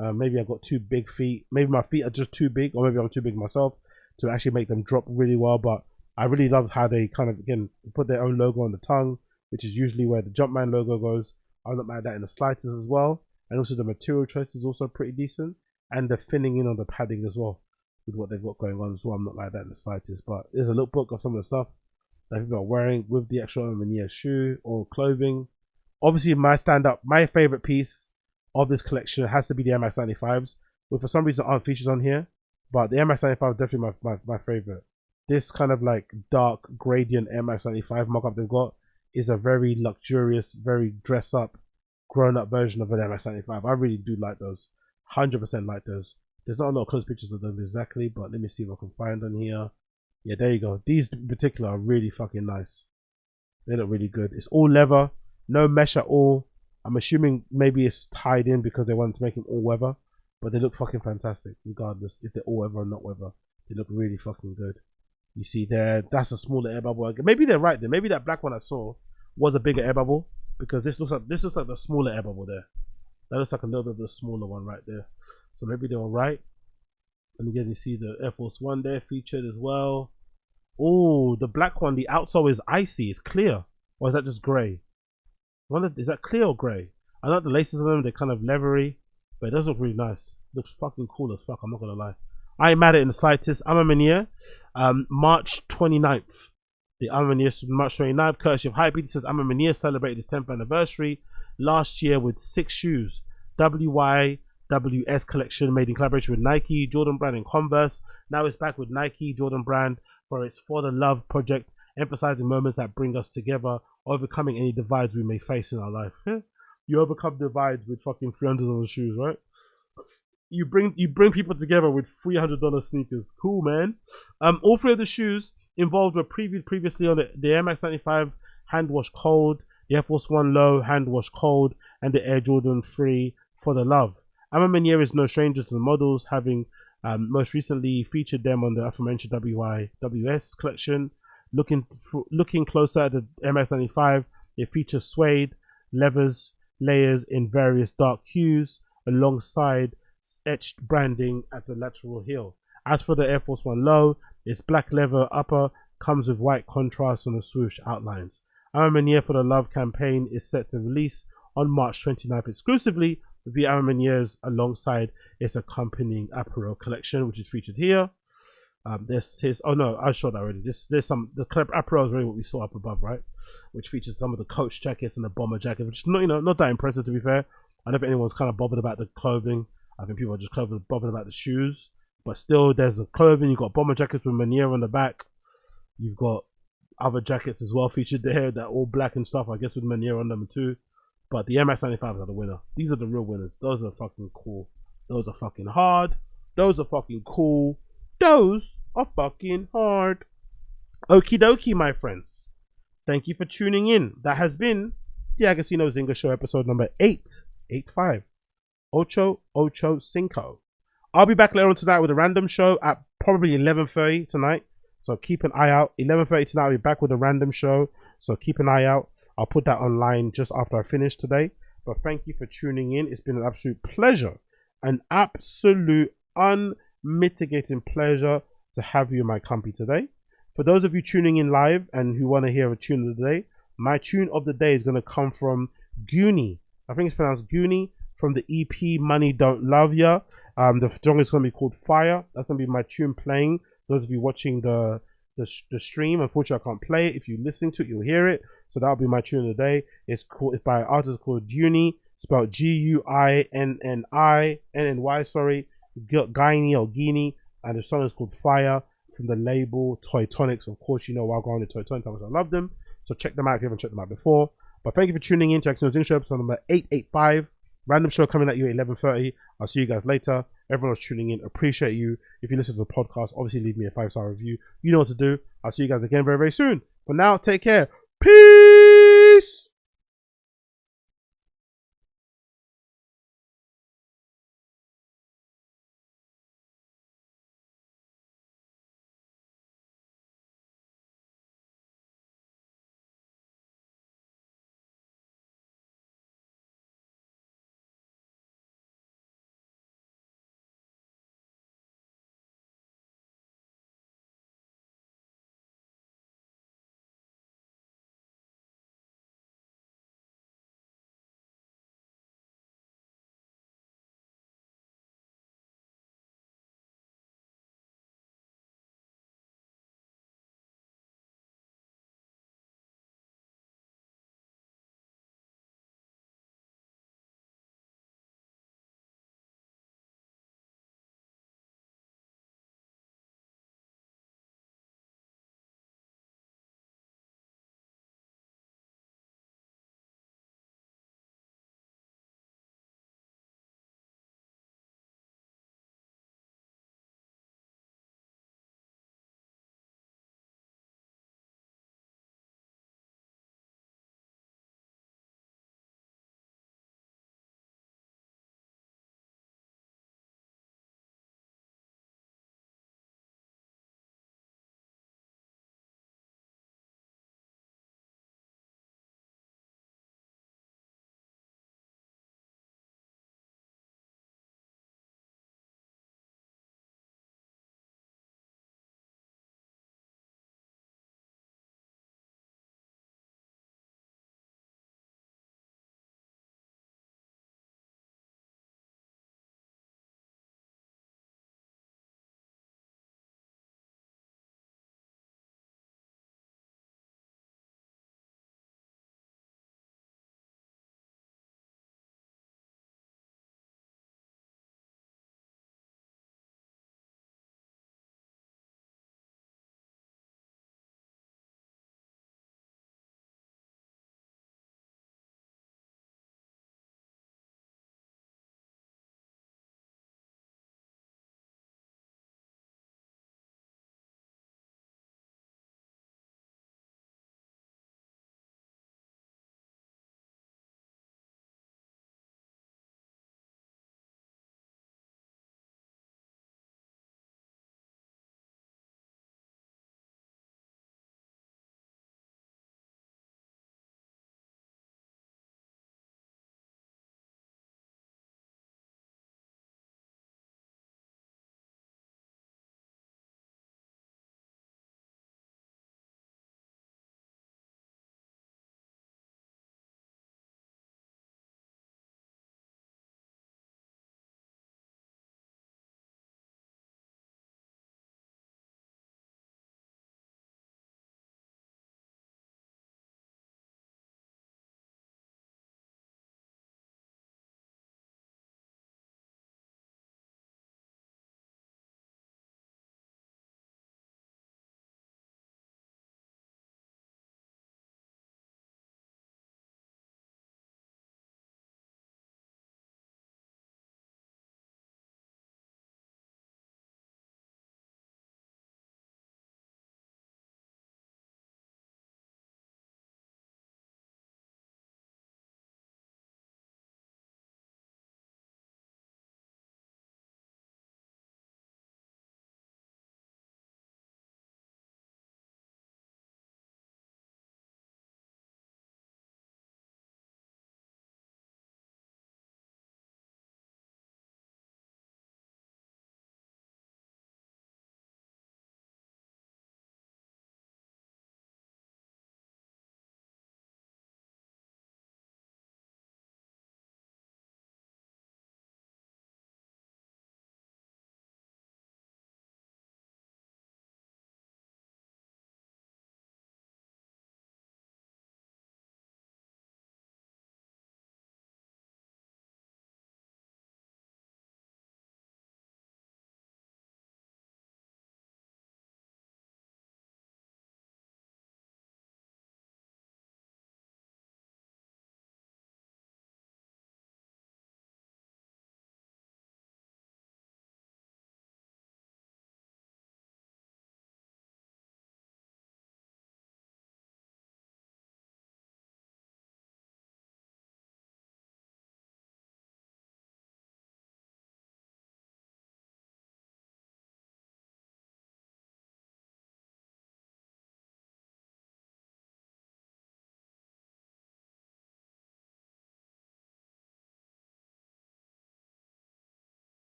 Maybe I've got too big feet. Maybe my feet are just too big, or maybe I'm too big myself to actually make them drop really well. But I really love how they kind of, again, put their own logo on the tongue, which is usually where the Jumpman logo goes. I'm not mad at that in the slightest as well. And also the material choice is also pretty decent. And the thinning in on the padding as well, with what they've got going on as well. I'm not like that in the slightest. But there's a lookbook of some of the stuff that people are wearing with the actual Ma Maniere shoe or clothing. Obviously, my favorite piece of this collection has to be the Air Max 95s, which for some reason aren't featured on here. But the Air Max 95 is definitely my favorite. This kind of like dark gradient Air Max 95 mock-up they've got is a very luxurious, very dress-up, grown-up version of an Air Max 95. I really do like those. 100% like those. There's not a lot of close pictures of them exactly, but let me see if I can find on here. Yeah, there you go. These in particular are really fucking nice. They look really good. It's all leather, no mesh at all. I'm assuming maybe it's tied in because they wanted to make them all weather, but they look fucking fantastic regardless if they're all weather or not weather. They look really fucking good. You see there, that's a smaller air bubble. Maybe they're right there. Maybe that black one I saw was a bigger air bubble, because this looks like the smaller air bubble there. That looks like a little bit of the smaller one right there. So maybe they were right. And again, you see the Air Force One there featured as well. Oh, the black one, the outsole is icy. It's clear. Or is that just grey? Is that clear or grey? I like the laces on them. They're kind of leathery. But it does look really nice. Looks fucking cool as fuck. I'm not going to lie. I ain't mad at it in the slightest. Ma Maniere. March 29th. The Ma Maniere March 29th. Courtesy of Hypebeat. It says Ma Maniere celebrated his 10th anniversary last year with 6 shoes. WYWS collection made in collaboration with Nike, Jordan Brand and Converse. Now it's back with Nike, Jordan Brand for its For the Love project, emphasizing moments that bring us together, overcoming any divides we may face in our life. You overcome divides with fucking $300 shoes, right? You bring people together with $300 sneakers. Cool, man. All 3 of the shoes involved were previously on the Air Max 95 hand wash cold, the Air Force One low hand wash cold, and the Air Jordan 3 For the Love. Ma Maniere is no stranger to the models, having most recently featured them on the aforementioned WYWS collection. Looking closer at the MX95, it features suede, leathers, layers in various dark hues, alongside etched branding at the lateral heel. As for the Air Force One low, its black leather upper comes with white contrast on the swoosh outlines. Ma Maniere For the Love campaign is set to release on March 29th exclusively via Ma Maniere's alongside its accompanying apparel collection, which is featured here. There's his, oh no, I showed that already. There's some, the apparel is really what we saw up above, right? Which features some of the coach jackets and the bomber jackets, which is not, not that impressive to be fair. I don't think anyone's kind of bothered about the clothing. I think people are just bothered about the shoes. But still, there's the clothing. You've got bomber jackets with Maniere on the back. You've got other jackets as well featured there that are all black and stuff, I guess, with Maniere on them too. But the MX95s are the winner. These are the real winners. Those are fucking cool. Those are fucking hard. Those are fucking cool. Those are fucking hard. Okie dokie, my friends. Thank you for tuning in. That has been the Agostinho Zinga Show, episode number 885. Ocho Cinco. I'll be back later on tonight with a random show at probably 11:30 tonight. So keep an eye out. 11:30 tonight, I'll be back with a random show. So keep an eye out. I'll put that online just after I finish today. But thank you for tuning in. It's been an absolute pleasure. An absolute unmitigating pleasure to have you in my company today. For those of you tuning in live and who want to hear a tune of the day, my tune of the day is going to come from Goonie. I think it's pronounced Goonie, from the EP Money Don't Love Ya. The song is going to be called Fire. That's going to be my tune playing. Those of you watching the stream, unfortunately I can't play it. If you're listening to it, you'll hear it. So that'll be my tune of the day. It's by an artist called Goonie, spelled Guinny, sorry, Guiney or Guinea, and the song is called Fire, from the label Toy Tonics. Of course, you know I'll go on to Toy Tonics, how much I love them. So check them out if you haven't checked them out before. But thank you for tuning in to Agostinho Zinga Show, episode number 885. Random show coming at you at 11:30. I'll see you guys later. Everyone who's tuning in, appreciate you. If you listen to the podcast, obviously leave me a 5-star review. You know what to do. I'll see you guys again very, very soon. For now, take care. Peace!